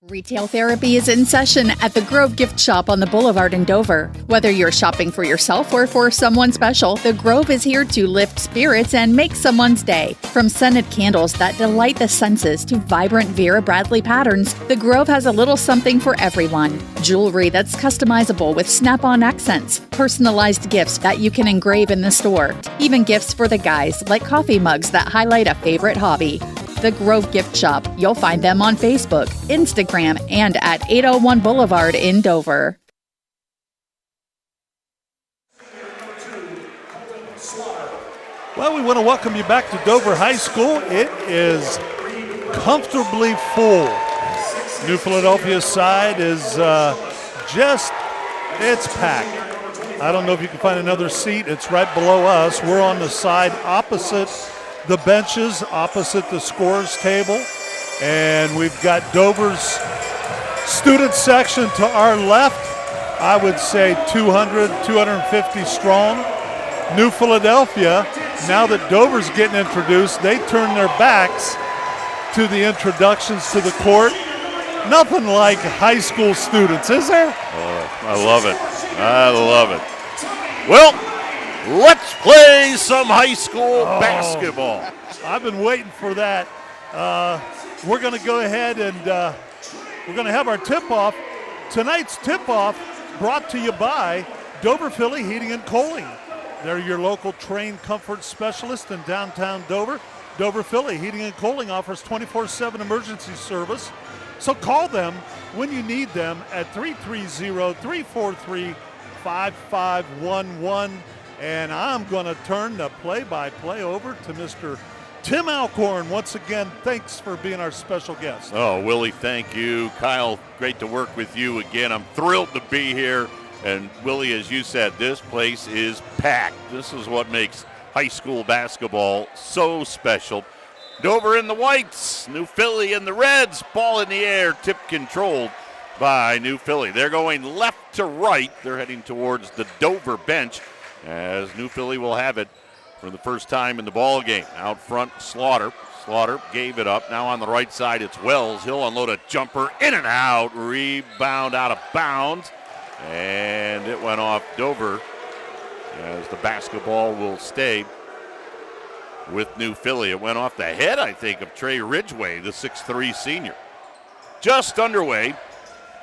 Retail therapy is in session at the Grove Gift Shop on the Boulevard in Dover. Whether you're shopping for yourself or for someone special, the Grove is here to lift spirits and make someone's day. From scented candles that delight the senses to vibrant Vera Bradley patterns, the Grove has a little something for everyone. Jewelry that's customizable with snap-on accents, personalized gifts that you can engrave in the store, even gifts for the guys like coffee mugs that highlight a favorite hobby. The Grove Gift Shop. You'll find them on Facebook, Instagram, and at 801 Boulevard in Dover. Well, we want to welcome you back to Dover High School. It is comfortably full. New Philadelphia's side is it's packed. I don't know if you can find another seat. It's right below us. We're on the side opposite the benches, opposite the scores table. And we've got Dover's student section to our left. I would say 200, 250 strong. New Philadelphia, now that Dover's getting introduced, they turn their backs to the introductions to the court. Nothing like high school students, is there? I love it. I love it. Well, let's play some high school basketball. I've been waiting for that. We're going to go ahead and we're going to have our tip-off. Tonight's tip-off brought to you by Dover Philly Heating and Cooling. They're your local trained comfort specialist in downtown Dover. Dover Philly Heating and Cooling offers 24/7 emergency service. So call them when you need them at 330-343-5511. And I'm going to turn the play-by-play over to Mr. Tim Alcorn. Once again, thanks for being our special guest. Oh, Willie, thank you. Kyle, great to work with you again. I'm thrilled to be here. And Willie, as you said, this place is packed. This is what makes high school basketball so special. Dover in the whites, New Philly in the reds, ball in the air, tip controlled by New Philly. They're going left to right. They're heading towards the Dover bench as New Philly will have it for the first time in the ball game. Out front, Slaughter. Slaughter gave it up. Now on the right side, it's Wells. He'll unload a jumper, in and out, rebound out of bounds, and it went off Dover as the basketball will stay with New Philly. It went off the head, I think, of Trey Ridgway, the 6'3 senior. Just underway,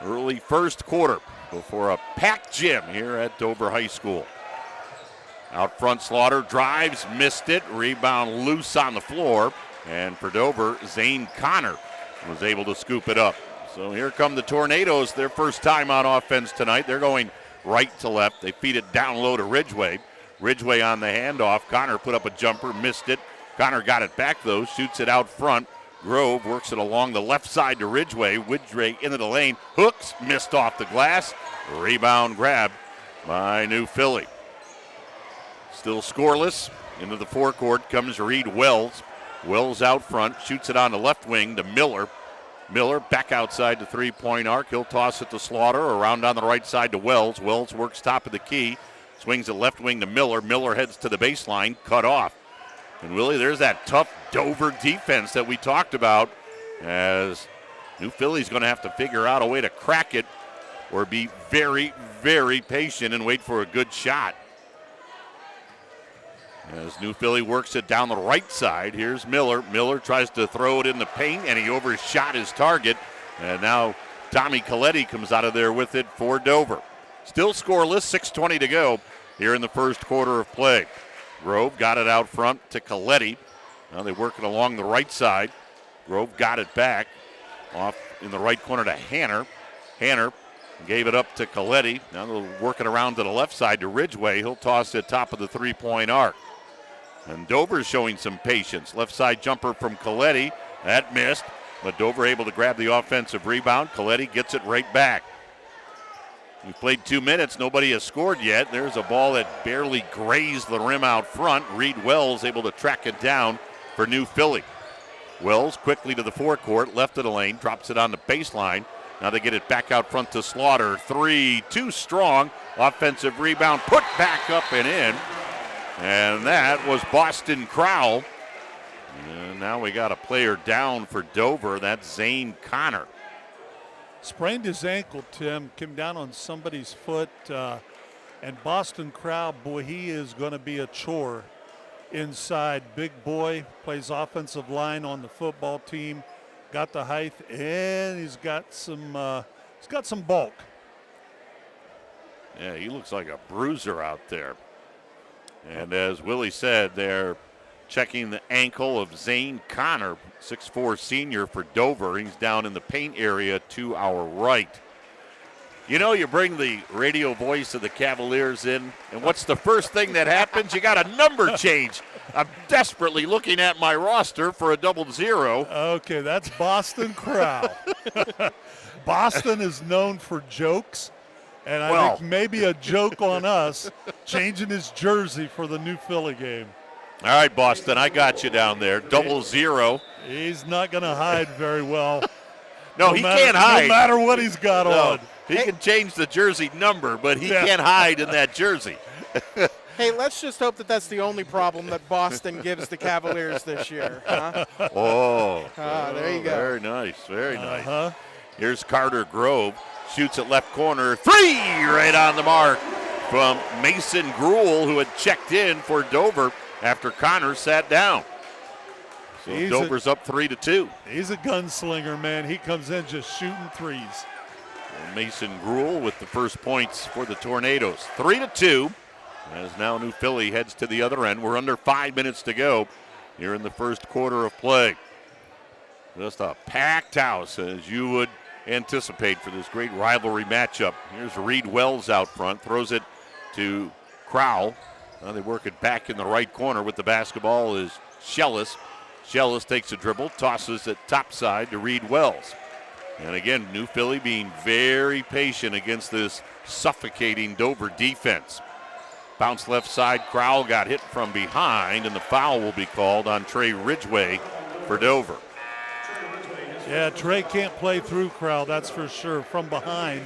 early first quarter before a packed gym here at Dover High School. Out front, Slaughter drives, missed it, rebound loose on the floor, and for Dover, Zane Connor was able to scoop it up. So here come the Tornadoes, their first time on offense tonight. They're going right to left. They feed it down low to Ridgway. Ridgway on the handoff. Connor put up a jumper, missed it. Connor got it back, though, shoots it out front. Grove works it along the left side to Ridgway. Ridgway into the lane, hooks, missed off the glass. Rebound grab by New Philly. Still scoreless. Into the forecourt comes Reed Wells. Wells out front, shoots it on the left wing to Miller. Miller back outside the three-point arc. He'll toss it to Slaughter, around on the right side to Wells. Wells works top of the key. Swings it left wing to Miller. Miller heads to the baseline, cut off. And Willie, there's that tough Dover defense that we talked about, as New Philly's going to have to figure out a way to crack it or be very, very patient and wait for a good shot. As New Philly works it down the right side, here's Miller. Miller tries to throw it in the paint, and he overshot his target. And now Tommy Coletti comes out of there with it for Dover. Still scoreless, 6:20 to go here in the first quarter of play. Grove got it out front to Coletti. Now they work it along the right side. Grove got it back off in the right corner to Hanner. Hanner gave it up to Coletti. Now they'll work it around to the left side to Ridgway. He'll toss it top of the three-point arc. And Dober's showing some patience. Left side jumper from Coletti. That missed, but Dober able to grab the offensive rebound. Coletti gets it right back. We've played 2 minutes. Nobody has scored yet. There's a ball that barely grazed the rim out front. Reed Wells able to track it down for New Philly. Wells quickly to the forecourt, left of the lane, drops it on the baseline. Now they get it back out front to Slaughter. 3, too strong. Offensive rebound, put back up and in. And that was Boston Crowell. And now we got a player down for Dover. That's Zane Connor. Sprained his ankle, Tim. Came down on somebody's foot. And Boston Crowell, boy, he is going to be a chore inside. Big boy, plays offensive line on the football team. Got the height, and he's got some bulk. Yeah, he looks like a bruiser out there. And as Willie said, they're checking the ankle of Zane Connor, 6'4" senior for Dover. He's down in the paint area to our right. You know, you bring the radio voice of the Cavaliers in, and what's the first thing that happens? You got a number change. I'm desperately looking at my roster for a 00. Okay, that's Boston Crowell. Boston is known for jokes, and I think maybe a joke on us changing his jersey for the New Philly game. All right, Boston, I got you down there. 00. He's not going to hide very well. No, he can't hide. No matter what he's got on. He can change the jersey number, but he can't hide in that jersey. Hey, let's just hope that that's the only problem that Boston gives the Cavaliers this year. Huh? There you go. Very nice, very nice. Here's Carter Grove. Shoots at left corner. 3 right on the mark from Mason Gruel, who had checked in for Dover after Connor sat down. So Dover's up 3-2. He's a gunslinger, man. He comes in just shooting threes. And Mason Gruel with the first points for the Tornadoes. 3-2. As now New Philly heads to the other end. We're under 5 minutes to go here in the first quarter of play. Just a packed house, as you would anticipate for this great rivalry matchup. Here's Reed Wells out front, throws it to Crowell. Now they work it back in the right corner with the basketball is Shellis. Shellis takes a dribble, tosses it topside to Reed Wells. And again, New Philly being very patient against this suffocating Dover defense. Bounce left side, Crowell got hit from behind, and the foul will be called on Trey Ridgway for Dover. Yeah, Trey can't play through Crowell, that's for sure. From behind,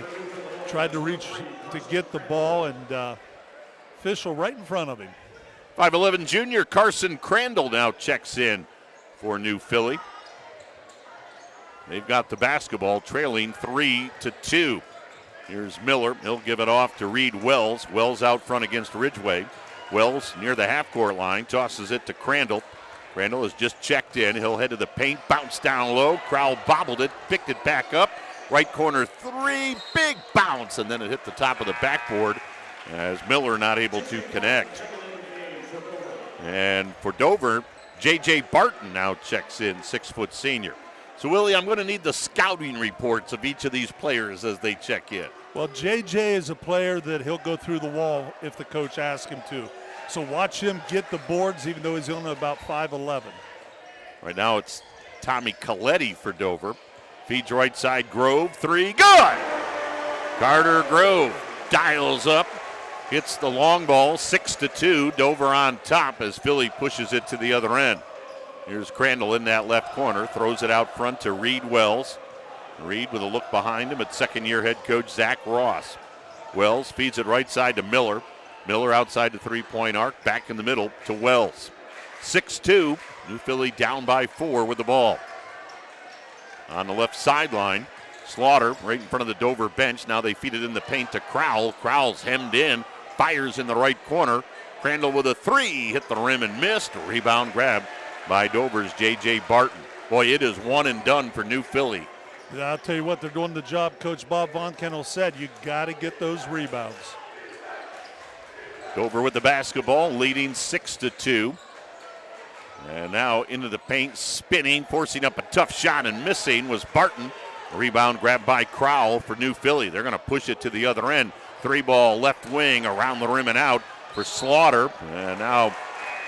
tried to reach to get the ball, and official right in front of him. 5'11" junior Carson Crandall now checks in for New Philly. They've got the basketball trailing 3-2. Here's Miller. He'll give it off to Reed Wells. Wells out front against Ridgway. Wells near the half-court line. Tosses it to Crandall. Crandall has just checked in. He'll head to the paint. Bounce down low. Crowell bobbled it. Picked it back up. Right corner 3. Big bounce. And then it hit the top of the backboard as Miller not able to connect. And for Dover, J.J. Barton now checks in, 6' senior. So, Willie, I'm going to need the scouting reports of each of these players as they check in. Well, J.J. is a player that he'll go through the wall if the coach asks him to. So watch him get the boards, even though he's only about 5'11". Right now it's Tommy Coletti for Dover. Feeds right side, Grove, 3, good! Carter Grove dials up, hits the long ball, 6-2. Dover on top as Philly pushes it to the other end. Here's Crandall in that left corner, throws it out front to Reed Wells. Reed with a look behind him at second-year head coach Zach Ross. Wells feeds it right side to Miller. Miller outside the three-point arc, back in the middle to Wells. 6-2, New Philly down by 4 with the ball. On the left sideline, Slaughter right in front of the Dover bench. Now they feed it in the paint to Crowell. Crowell's hemmed in, fires in the right corner. Crandall with a 3, hit the rim and missed. Rebound grab by Dover's J.J. Barton. Boy, it is one and done for New Philly. Yeah, I'll tell you what, they're doing the job Coach Bob Von Kennel said. You got to get those rebounds. Dover with the basketball, leading 6-2. And now into the paint, spinning, forcing up a tough shot and missing was Barton. Rebound grabbed by Crowell for New Philly. They're going to push it to the other end. 3-ball left wing around the rim and out for Slaughter. And now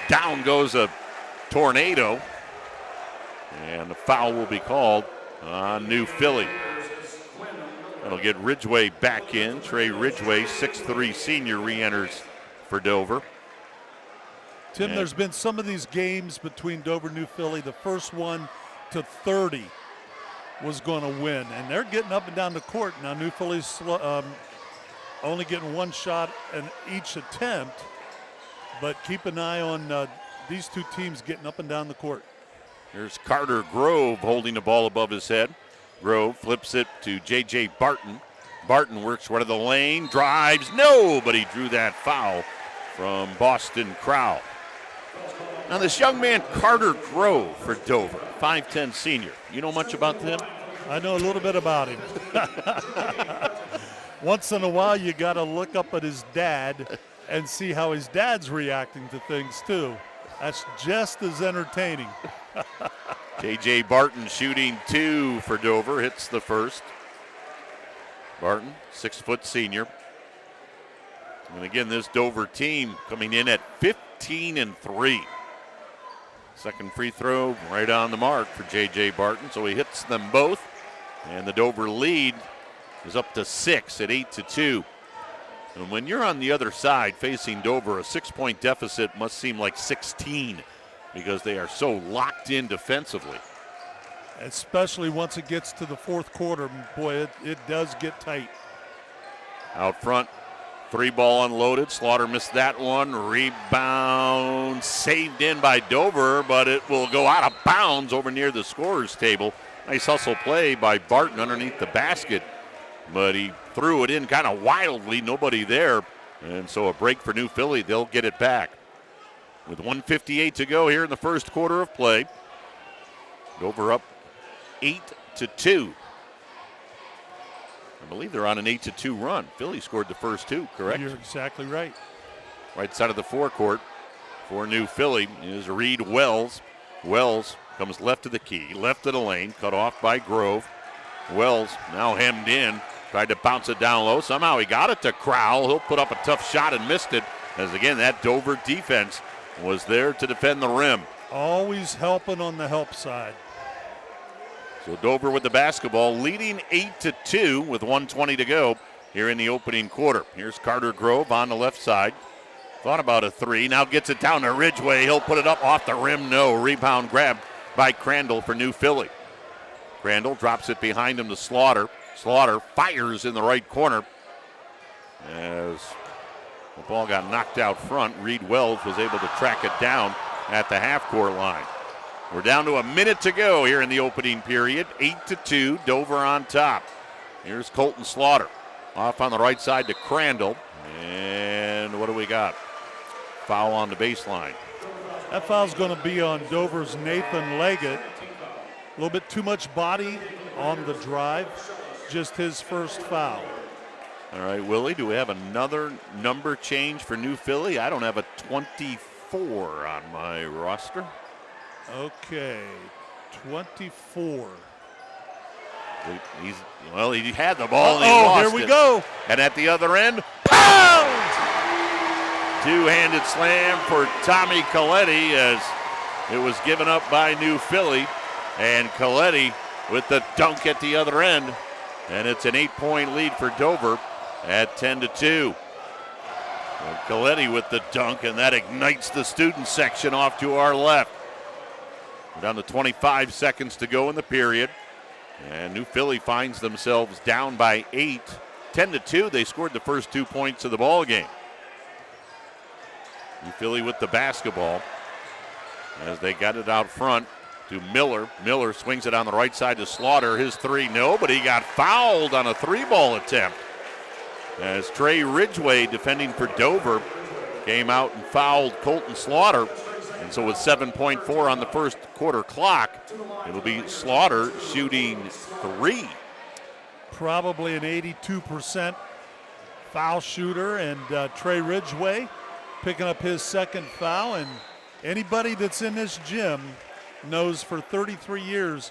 down goes a tornado. And the foul will be called on New Philly. That'll get Ridgway back in. Trey Ridgway, 6'3" senior, re-enters for Dover. Tim, there's been some of these games between Dover and New Philly. The first one to 30 was going to win, and they're getting up and down the court. Now, New Philly's only getting one shot in each attempt, but keep an eye on these two teams getting up and down the court. Here's Carter Grove holding the ball above his head. Grove flips it to J.J. Barton. Barton works right of the lane, drives, no, but he drew that foul from Boston Crowell. Now this young man, Carter Grove for Dover, 5'10" senior. You know much about him? I know a little bit about him. Once in a while, you got to look up at his dad and see how his dad's reacting to things, too. That's just as entertaining. J.J. Barton shooting 2 for Dover, hits the first. Barton, 6' senior. And again, this Dover team coming in at 15-3. Second free throw right on the mark for J.J. Barton, so he hits them both. And the Dover lead is up to 6 at 8-2. And when you're on the other side facing Dover, a 6-point deficit must seem like 16 because they are so locked in defensively. Especially once it gets to the fourth quarter, boy, it does get tight. Out front, 3-ball unloaded. Slaughter missed that one. Rebound saved in by Dover, but it will go out of bounds over near the scorer's table. Nice hustle play by Barton underneath the basket, but he threw it in kind of wildly, nobody there. And so a break for New Philly. They'll get it back. With 1:58 to go here in the first quarter of play. Dover up 8-2. I believe they're on an 8-2 run. Philly scored the first 2, correct? You're exactly right. Right side of the forecourt for New Philly is Reed Wells. Wells comes left of the key, left of the lane, cut off by Grove. Wells now hemmed in, tried to bounce it down low. Somehow he got it to Crowell. He'll put up a tough shot and missed it, as again, that Dover defense was there to defend the rim. Always helping on the help side. So Dover with the basketball, leading 8-2 with 1:20 to go here in the opening quarter. Here's Carter Grove on the left side. Thought about a 3, now gets it down to Ridgway. He'll put it up off the rim, no. Rebound grab by Crandall for New Philly. Crandall drops it behind him to Slaughter. Slaughter fires in the right corner. As the ball got knocked out front, Reed Wells was able to track it down at the half-court line. We're down to a minute to go here in the opening period. 8-2, Dover on top. Here's Colton Slaughter. Off on the right side to Crandall. And what do we got? Foul on the baseline. That foul's going to be on Dover's Nathan Leggett. A little bit too much body on the drive. Just his first foul. All right, Willie, do we have another number change for New Philly? I don't have a 24 on my roster. Okay, 24. He had the ball and he lost here we go. And at the other end, pound! Two-handed slam for Tommy Coletti as it was given up by New Philly. And Coletti with the dunk at the other end. And it's an 8-point lead for Dover at 10-2. And Coletti with the dunk, and that ignites the student section off to our left. We're down to 25 seconds to go in the period. And New Philly finds themselves down by 8. 10-2, they scored the first 2 points of the ball game. New Philly with the basketball as they got it out front to Miller. Miller swings it on the right side to Slaughter. His 3, no, but he got fouled on a 3-ball attempt. As Trey Ridgway, defending for Dover, came out and fouled Colton Slaughter. And so with 7.4 on the first quarter clock, it'll be Slaughter shooting 3. Probably an 82% foul shooter, and Trey Ridgway picking up his second foul. And anybody that's in this gym knows for 33 years,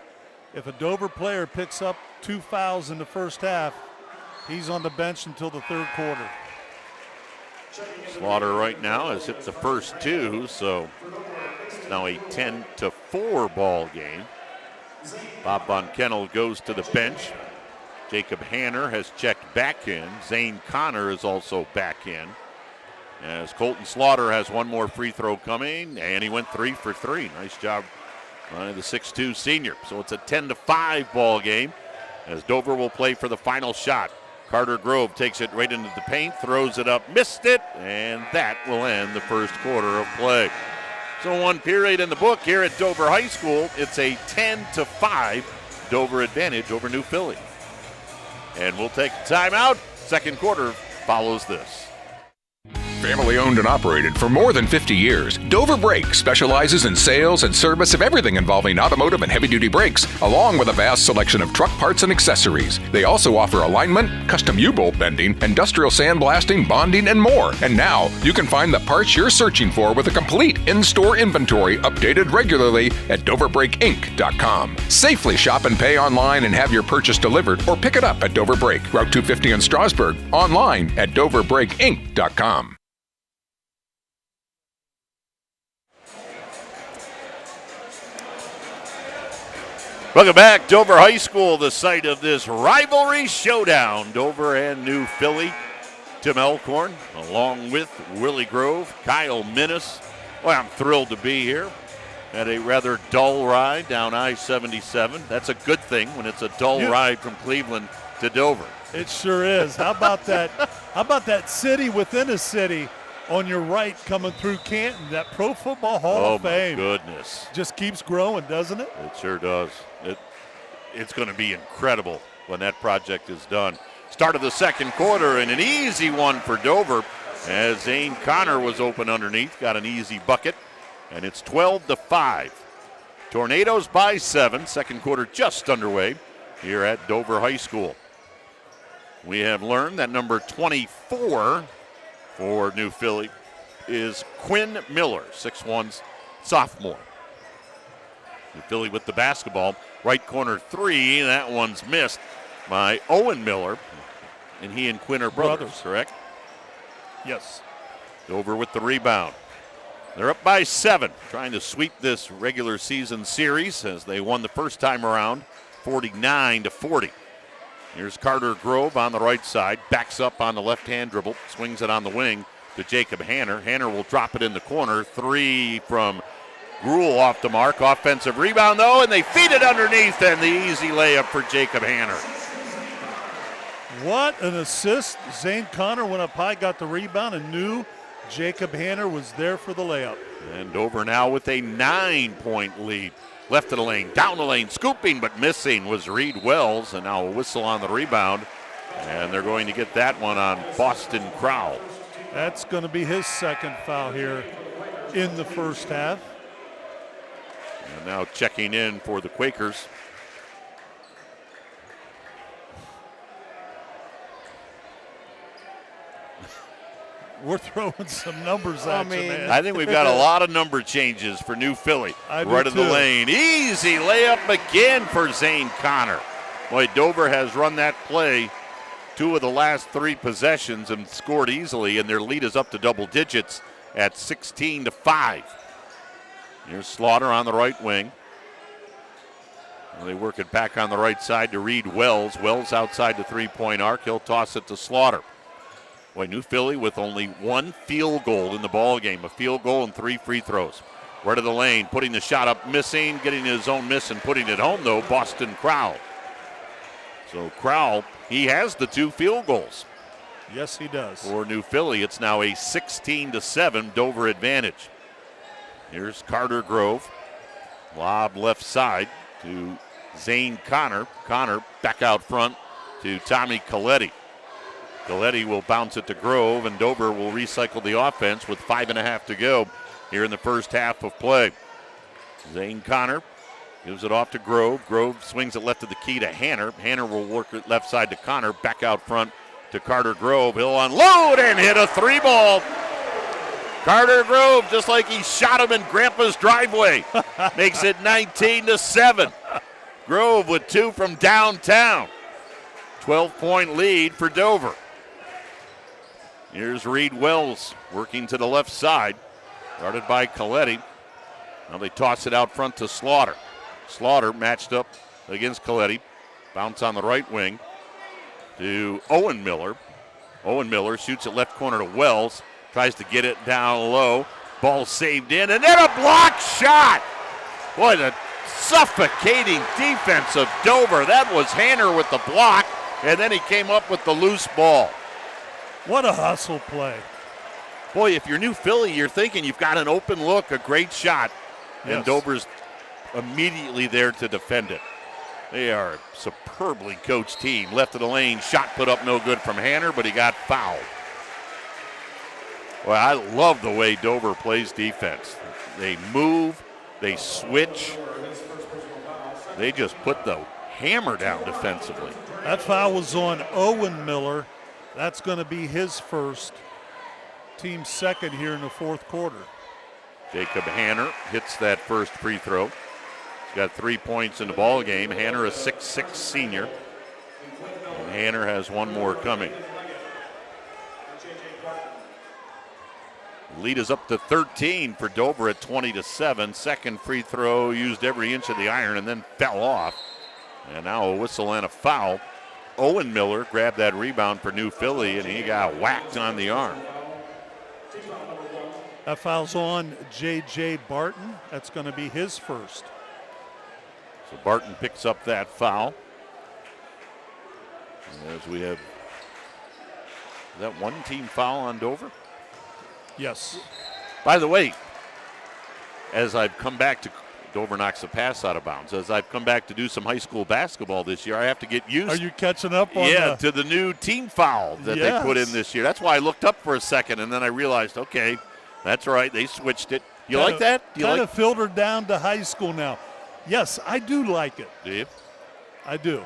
if a Dover player picks up 2 fouls in the first half, he's on the bench until the third quarter. Slaughter right now has hit the first 2, so It's now a 10-4 ball game. Bob Von Kennel goes to the bench. Jacob Hanner has checked back in. Zane Connor is also back in. As Colton Slaughter has one more free throw coming, and he went 3 for 3. Nice job by the 6'2 senior. So it's a 10-5 ball game as Dover will play for the final shot. Carter Grove takes it right into the paint, throws it up, missed it, and that will end the first quarter of play. So one period in the book here at Dover High School. It's a 10-5 Dover advantage over New Philly. And we'll take a timeout. Second quarter follows this. Family owned and operated for more than 50 years, Dover Brake specializes in sales and service of everything involving automotive and heavy-duty brakes, along with a vast selection of truck parts and accessories. They also offer alignment, custom U-bolt bending, industrial sandblasting, bonding, and more. And now, you can find the parts you're searching for with a complete in-store inventory updated regularly at DoverBrakeInc.com. Safely shop and pay online and have your purchase delivered, or pick it up at Dover Brake, Route 250 in Strasburg, online at DoverBrakeInc.com. Welcome back. Dover High School, the site of this rivalry showdown. Dover and New Philly. Tim Alcorn, along with Willie Grove, Kyle Minnis. Well, I'm thrilled to be here. Had a rather dull ride down I-77. That's a good thing when it's a dull ride from Cleveland to Dover. It sure is. How about that? How about that city within a city on your right coming through Canton? That Pro Football Hall of Fame. Oh, my goodness. Just keeps growing, doesn't it? It sure does. It's going to be incredible when that project is done. Start of the second quarter, and an easy one for Dover as Zane Connor was open underneath, got an easy bucket, and it's 12-5. Tornadoes by 7. Second quarter just underway here at Dover High School. We have learned that number 24 for New Philly is Quinn Miller, 6'1", sophomore. New Philly with the basketball. Right corner three, that one's missed by Owen Miller. And he and Quinn are brothers, correct? Yes. Dover with the rebound. They're up by 7, trying to sweep this regular season series as they won the first time around, 49-40. Here's Carter Grove on the right side, backs up on the left-hand dribble, swings it on the wing to Jacob Hanner. Hanner will drop it in the corner. 3 from Gruhl off the mark. Offensive rebound, though, and they feed it underneath, and the easy layup for Jacob Hanner. What an assist. Zane Connor went up high, got the rebound, and knew Jacob Hanner was there for the layup. And Dover now with a 9-point lead. Left of the lane, down the lane, scooping but missing was Reed Wells, and now a whistle on the rebound. And they're going to get that one on Boston Crowell. That's going to be his second foul here in the first half. And now checking in for the Quakers. We're throwing some numbers at you, man. I think we've got a lot of number changes for New Philly. Right of the lane. Easy layup again for Zane Connor. Boy, Dover has run that play 2 of the last 3 possessions and scored easily, and their lead is up to double digits at 16-5. Here's Slaughter on the right wing. Well, they work it back on the right side to Reed Wells. Wells outside the three-point arc. He'll toss it to Slaughter. Boy, New Philly with only 1 field goal in the ball game. A field goal and 3 free throws. Right of the lane, putting the shot up, missing, getting his own miss and putting it home, though, Boston Crowell. So Crowell, he has the 2 field goals. Yes, he does. For New Philly, it's now a 16-7 Dover advantage. Here's Carter Grove. Lob left side to Zane Connor. Connor back out front to Tommy Coletti. Coletti will bounce it to Grove, and Dover will recycle the offense with 5.5 to go here in the first half of play. Zane Connor gives it off to Grove. Grove swings it left of the key to Hanner. Hanner will work it left side to Connor. Back out front to Carter Grove. He'll unload and hit a 3-ball. Carter Grove, just like he shot him in Grandpa's driveway, makes it 19-7. Grove with 2 from downtown. 12-point lead for Dover. Here's Reed Wells working to the left side. Guarded by Coletti. Now they toss it out front to Slaughter. Slaughter matched up against Coletti. Bounce on the right wing to Owen Miller. Owen Miller shoots it left corner to Wells. Tries to get it down low. Ball saved in, and then a block shot. Boy, the suffocating defense of Dober. That was Hanner with the block, and then he came up with the loose ball. What a hustle play. Boy, if you're New Philly, you're thinking you've got an open look, a great shot, and Yes. Dober's immediately there to defend it. They are a superbly coached team. Left of the lane, shot put up no good from Hanner, but he got fouled. Well, I love the way Dober plays defense. They move, they switch. They just put the hammer down defensively. That foul was on Owen Miller. That's going to be his first, team second here in the fourth quarter. Jacob Hanner hits that first free throw. He's got 3 points in the ball game. Hanner, a 6'6" senior. And Hanner has one more coming. Lead is up to 13 for Dober at 20-7. Second free throw used every inch of the iron and then fell off. And now a whistle and a foul. Owen Miller grabbed that rebound for New Philly, and he got whacked on the arm. That foul's on J.J. Barton. That's going to be his first. So Barton picks up that foul. As we have, is that one team foul on Dover? Yes. By the way, as I've come back to, Dover knocks a pass out of bounds. As I've come back to do some high school basketball this year, I have to get used. Are you catching up on to the new team foul that they put in this year. That's why I looked up for a second, and then I realized, okay, that's right, they switched it. You like that? Kind of filtered down to high school now. Yes, I do like it. Do you? I do.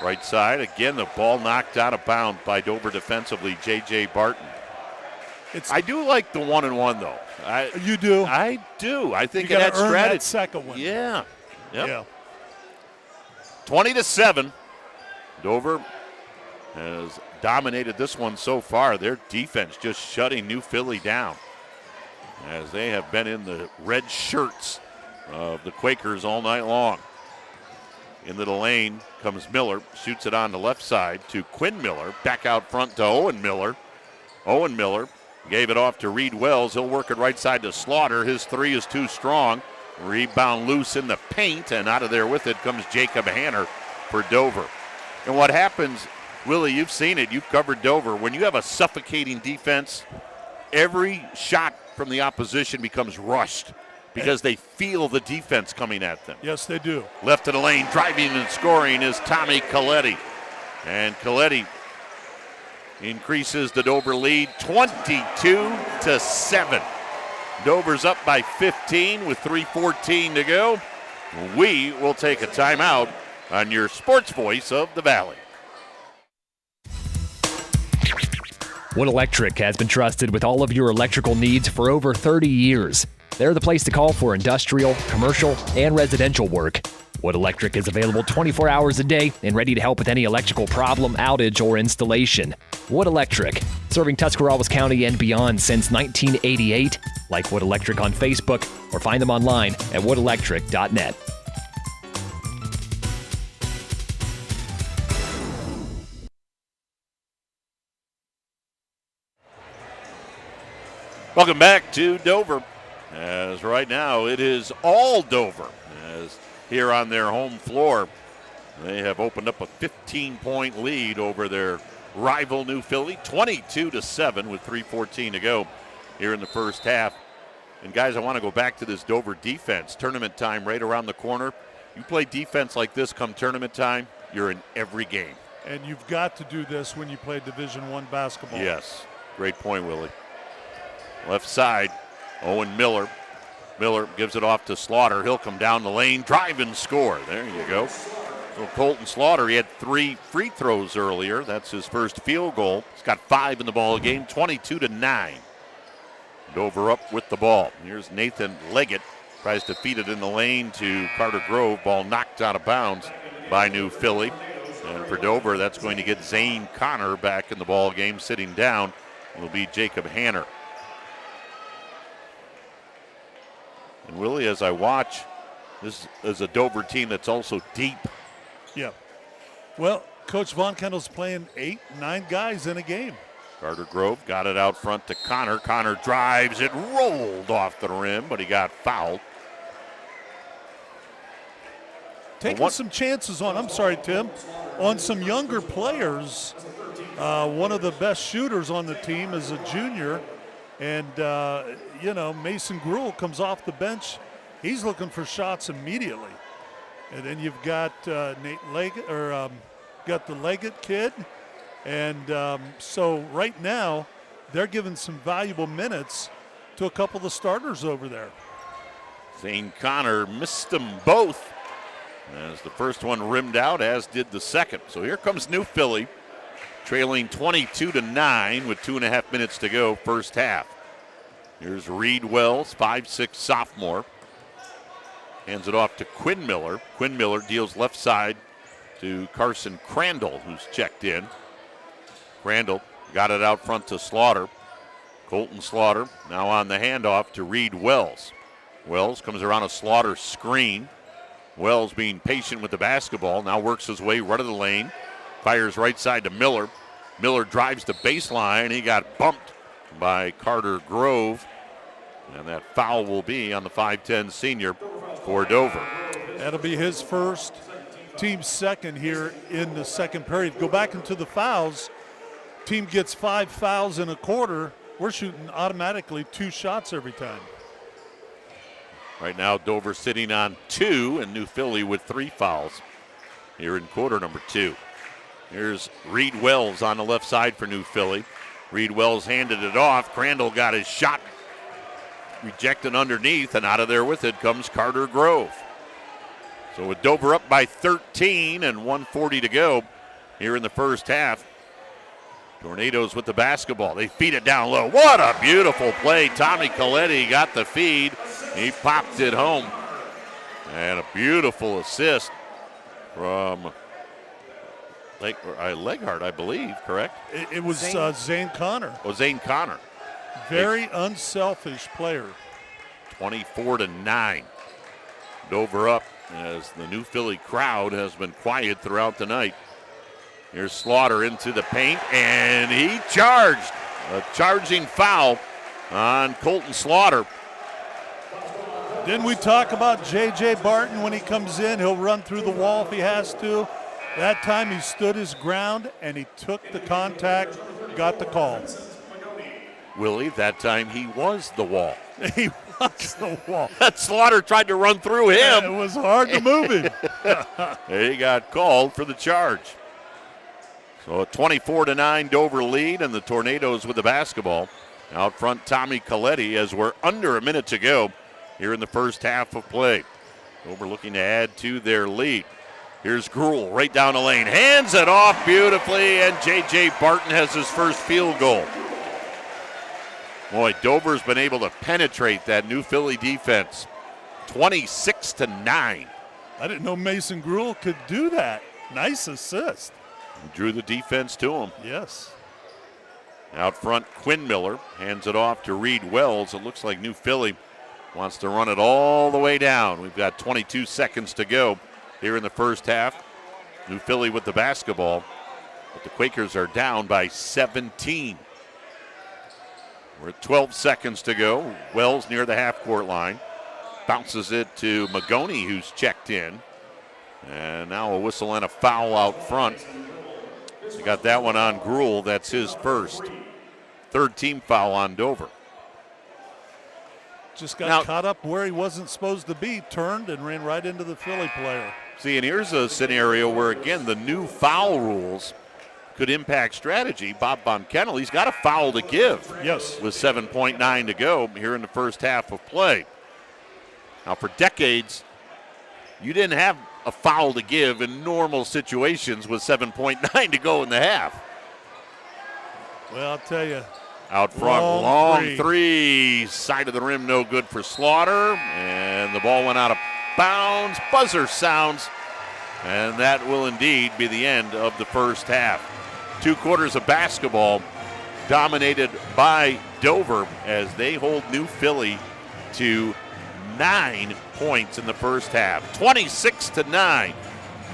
Right side, again, the ball knocked out of bounds by Dover defensively, J.J. Barton. I do like the 1-and-1 though. You do? I do. I think you it adds earn strategy. that second one. Yeah. Yep. Yeah. 20-7. Dover has dominated this one so far. Their defense just shutting New Philly down, as they have been in the red shirts of the Quakers all night long. Into the lane comes Miller, shoots it on the left side to Quinn Miller. Back out front to Owen Miller. Owen Miller gave it off to Reed Wells. He'll work it right side to Slaughter. His three is too strong. Rebound loose in the paint, and out of there with it comes Jacob Hanner for Dover. And what happens, Willie, you've seen it. You've covered Dover. When you have a suffocating defense, every shot from the opposition becomes rushed because they feel the defense coming at them. Yes, they do. Left of the lane, driving and scoring is Tommy Coletti. And Coletti increases the Dover lead 22-7. Dover's up by 15 with 3:14 to go. We will take a timeout on your sports voice of the Valley. Wood Electric has been trusted with all of your electrical needs for over 30 years. They're the place to call for industrial, commercial, and residential work. Wood Electric is available 24 hours a day and ready to help with any electrical problem, outage, or installation. Wood Electric, serving Tuscarawas County and beyond since 1988. Like Wood Electric on Facebook or find them online at woodelectric.net. Welcome back to Dover. As right now it is all Dover. As here on their home floor, they have opened up a 15-point lead over their rival New Philly, 22-7 with 3:14 to go here in the first half. And guys, I want to go back to this Dover defense. Tournament time right around the corner. You play defense like this come tournament time, you're in every game. And you've got to do this when you play Division I basketball. Yes, great point, Willie. Left side, Owen Miller. Miller gives it off to Slaughter. He'll come down the lane, drive and score. There you go. So Colton Slaughter, he had 3 free throws earlier. That's his first field goal. He's got 5 in the ball game, 22-9. Dover up with the ball. Here's Nathan Leggett. Tries to feed it in the lane to Carter Grove. Ball knocked out of bounds by New Philly. And for Dover, that's going to get Zane Connor back in the ball game. Sitting down will be Jacob Hanner. And Willie, as I watch, this is a Dober team that's also deep. Yeah. Well, Coach Von Kendall's playing 8, 9 guys in a game. Carter Grove got it out front to Connor. Connor drives. It rolled off the rim, but he got fouled. Taking some chances on, I'm sorry, Tim, on some younger players. One of the best shooters on the team is a junior. And, Mason Gruel comes off the bench. He's looking for shots immediately. And then you've got Nate Leggett, got the Leggett kid. And so right now, they're giving some valuable minutes to a couple of the starters over there. Zane Connor missed them both as the first one rimmed out, as did the second. So here comes New Philly, trailing 22-9 with 2.5 minutes to go, first half. Here's Reed Wells, 5'6" sophomore. Hands it off to Quinn Miller. Quinn Miller deals left side to Carson Crandall, who's checked in. Crandall got it out front to Slaughter. Colton Slaughter now on the handoff to Reed Wells. Wells comes around a Slaughter screen. Wells being patient with the basketball, now works his way right of the lane. Fires right side to Miller. Miller drives to baseline. He got bumped by Carter Grove. And that foul will be on the 5'10" senior for Dover. That'll be his first, team second here in the second period. Go back into the fouls. Team gets 5 fouls in a quarter. We're shooting automatically 2 shots every time. Right now, Dover sitting on 2, and New Philly with 3 fouls here in quarter number 2. Here's Reed Wells on the left side for New Philly. Reed Wells handed it off. Crandall got his shot rejected underneath, and out of there with it comes Carter Grove. So with Dover up by 13 and 1:40 to go here in the first half, Tornadoes with the basketball. They feed it down low. What a beautiful play. Tommy Coletti got the feed. He popped it home. And a beautiful assist from Leghart, I believe, correct? It was Zane Connor. Oh, Zane Connor. Very unselfish player. 24-9. Dover up as the New Philly crowd has been quiet throughout the night. Here's Slaughter into the paint, and he charged. A charging foul on Colton Slaughter. Didn't we talk about J.J. Barton when he comes in? He'll run through the wall if he has to. That time he stood his ground, and he took the contact, got the call. Willie, that time he was the wall. He was the wall. That Slaughter tried to run through him. It was hard to move him. He got called for the charge. So a 24-9 Dover lead, and the Tornadoes with the basketball. Out front, Tommy Coletti, as we're under a minute to go here in the first half of play. Dover looking to add to their lead. Here's Gruel right down the lane. Hands it off beautifully, and J.J. Barton has his first field goal. Boy, Dover's been able to penetrate that New Philly defense. 26-9. I didn't know Mason Gruel could do that. Nice assist. Drew the defense to him. Yes. Out front, Quinn Miller hands it off to Reed Wells. It looks like New Philly wants to run it all the way down. We've got 22 seconds to go here in the first half. New Philly with the basketball, but the Quakers are down by 17. We're at 12 seconds to go. Wells near the half-court line. Bounces it to Magoni, who's checked in. And now a whistle and a foul out front. He got that one on Gruel. That's his first. Third team foul on Dover. Just got caught up where he wasn't supposed to be, turned and ran right into the Philly player. See, and here's a scenario where, again, the new foul rules could impact strategy. Bob Von Kennel, he's got a foul to give. Yes. With 7.9 to go here in the first half of play. Now, for decades, you didn't have a foul to give in normal situations with 7.9 to go in the half. Well, I'll tell you. Out front, long three. Side of the rim, no good for Slaughter. And the ball went out of bounds. Buzzer sounds. And that will indeed be the end of the first half. 2 quarters of basketball dominated by Dover as they hold New Philly to 9 points in the first half. 26-9.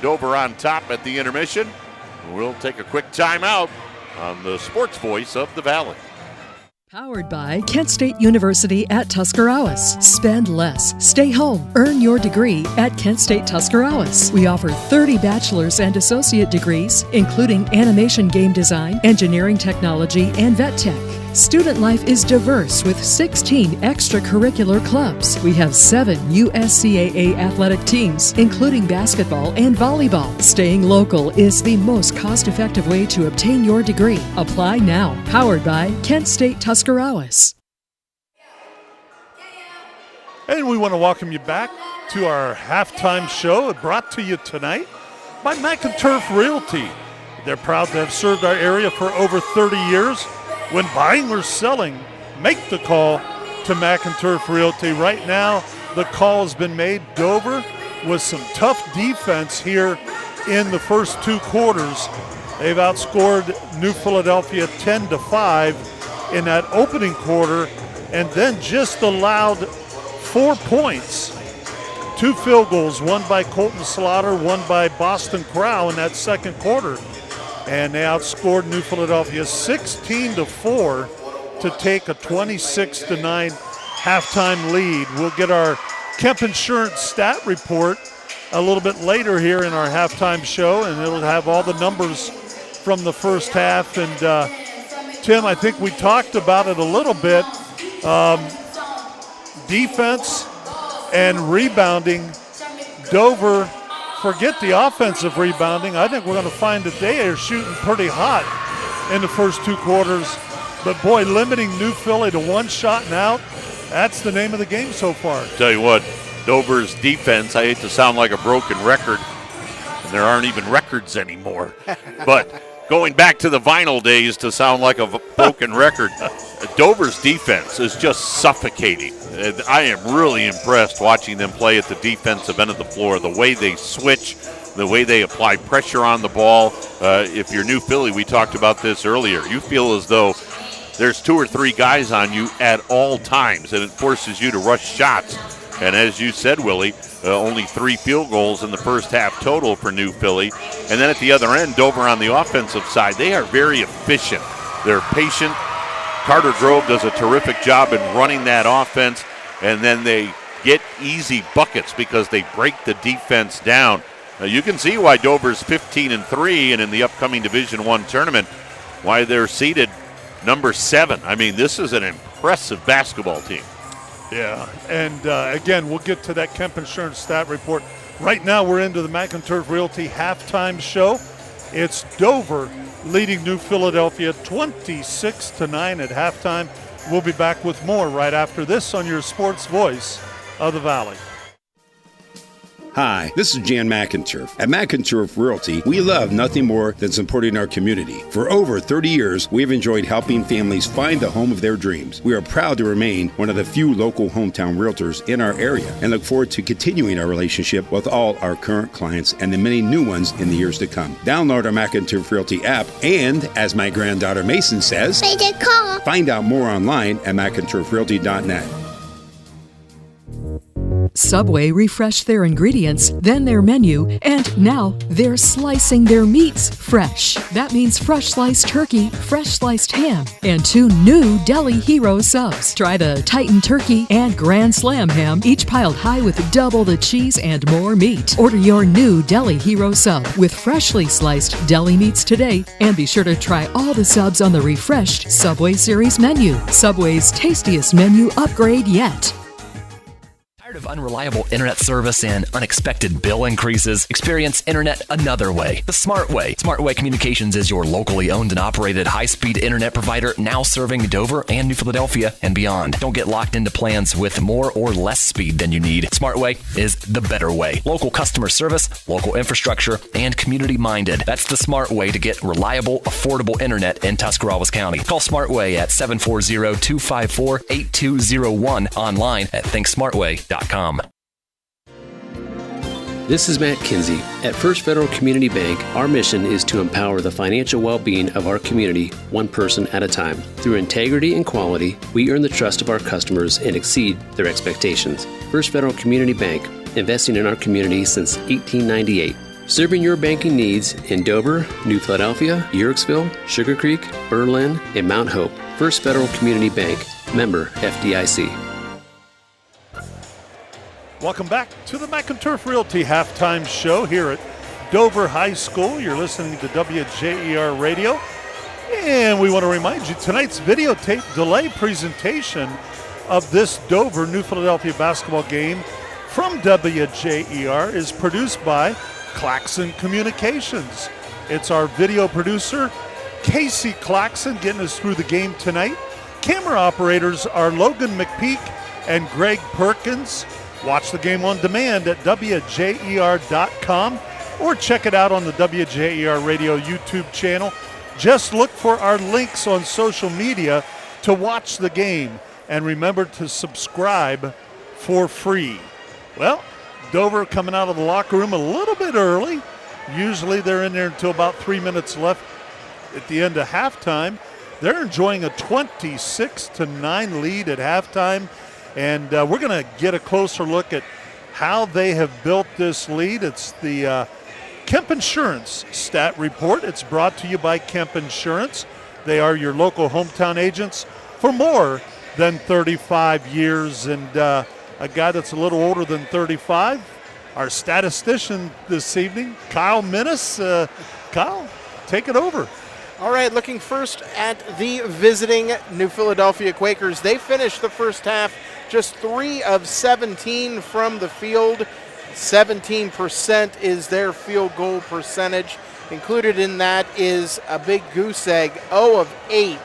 Dober on top at the intermission. We'll take a quick timeout on the sports voice of the Valley. Powered by Kent State University at Tuscarawas. Spend less. Stay home. Earn your degree at Kent State Tuscarawas. We offer 30 bachelor's and associate degrees, including animation game design, engineering technology, and vet tech. Student life is diverse with 16 extracurricular clubs. We have 7 USCAA athletic teams, including basketball and volleyball. Staying local is the most cost-effective way to obtain your degree. Apply now. Powered by Kent State Tuscarawas. And we want to welcome you back to our halftime show, brought to you tonight by McInturf Realty. They're proud to have served our area for over 30 years. When buying or selling, make the call to McInturf Realty. Right now, the call has been made. Dober with some tough defense here in the first 2 quarters. They've outscored New Philadelphia 10-5 in that opening quarter, and then just allowed 4 points. 2 field goals, one by Colton Slaughter, one by Boston Crow in that second quarter. And they outscored New Philadelphia 16-4 to take a 26-9 halftime lead. We'll get our Kemp Insurance stat report a little bit later here in our halftime show, and it'll have all the numbers from the first half. And Tim, I think we talked about it a little bit. Defense and rebounding. Dover, forget the offensive rebounding. I think we're going to find that they are shooting pretty hot in the first 2 quarters. But, boy, limiting New Philly to 1 shot and out, that's the name of the game so far. Tell you what, Dover's defense, I hate to sound like a broken record, and there aren't even records anymore. But going back to the vinyl days to sound like a broken record, Dover's defense is just suffocating. I am really impressed watching them play at the defensive end of the floor, the way they switch, the way they apply pressure on the ball. If you're New Philly, we talked about this earlier, you feel as though there's 2 or 3 guys on you at all times, and it forces you to rush shots. And as you said, Willie, only 3 field goals in the first half total for New Philly. And then at the other end, Dover on the offensive side, they are very efficient. They're patient. Carter Grove does a terrific job in running that offense, and then they get easy buckets because they break the defense down. You can see why Dover's 15-3, and in the upcoming Division I tournament, why they're seeded number 7. I mean, this is an impressive basketball team. Yeah, and again, we'll get to that Kemp Insurance stat report. Right now, we're into the McInturf Realty halftime show. It's Dover leading New Philadelphia 26-9 at halftime. We'll be back with more right after this on your sports voice of the Valley. Hi, this is Jan McInturf. At McInturf Realty, we love nothing more than supporting our community. For over 30 years, we've enjoyed helping families find the home of their dreams. We are proud to remain one of the few local hometown realtors in our area and look forward to continuing our relationship with all our current clients and the many new ones in the years to come. Download our McInturf Realty app and, as my granddaughter Mason says, make a call. Find out more online at McInturfRealty.net. Subway refreshed their ingredients, then their menu, and now they're slicing their meats fresh. That means fresh sliced turkey, fresh sliced ham, and 2 new Deli Hero subs. Try the Titan Turkey and Grand Slam ham, each piled high with double the cheese and more meat. Order your new Deli Hero sub with freshly sliced deli meats today, and be sure to try all the subs on the refreshed Subway Series menu. Subway's tastiest menu upgrade yet. Tired of unreliable internet service and unexpected bill increases? Experience internet another way, the Smart Way. Smart Way Communications is your locally owned and operated high-speed internet provider, now serving Dover and New Philadelphia and beyond. Don't get locked into plans with more or less speed than you need. Smart Way is the better way. Local customer service, local infrastructure, and community-minded. That's the Smart Way to get reliable, affordable internet in Tuscarawas County. Call Smart Way at 740-254-8201, online at thinksmartway.com. This is Matt Kinsey. At First Federal Community Bank, our mission is to empower the financial well-being of our community, one person at a time. Through integrity and quality, we earn the trust of our customers and exceed their expectations. First Federal Community Bank, investing in our community since 1898. Serving your banking needs in Dober, New Philadelphia, Yerkesville, Sugar Creek, Berlin, and Mount Hope. First Federal Community Bank, member FDIC. Welcome back to the McInturf Realty halftime show here at Dover High School. You're listening to WJER Radio. And we want to remind you, tonight's videotape delay presentation of this Dover New Philadelphia basketball game from WJER is produced by Claxon Communications. It's our video producer, Casey Claxon, getting us through the game tonight. Camera operators are Logan McPeek and Greg Perkins. Watch the game on demand at WJER.com or check it out on the WJER Radio YouTube channel. Just look for our links on social media to watch the game. And remember to subscribe for free. Well, Dover coming out of the locker room a little bit early. Usually they're in there until about 3 minutes left at the end of halftime. They're enjoying a 26-9 lead at halftime. And we're going to get a closer look at how they have built this lead. It's the Kemp Insurance Stat Report. It's brought to you by Kemp Insurance. They are your local hometown agents for more than 35 years. And a guy that's a little older than 35, our statistician this evening, Kyle Minnis. Kyle, take it over. All right, looking first at the visiting New Philadelphia Quakers. They finished the first half just 3 of 17 from the field. 17% is their field goal percentage. Included in that is a big goose egg, 0 of 8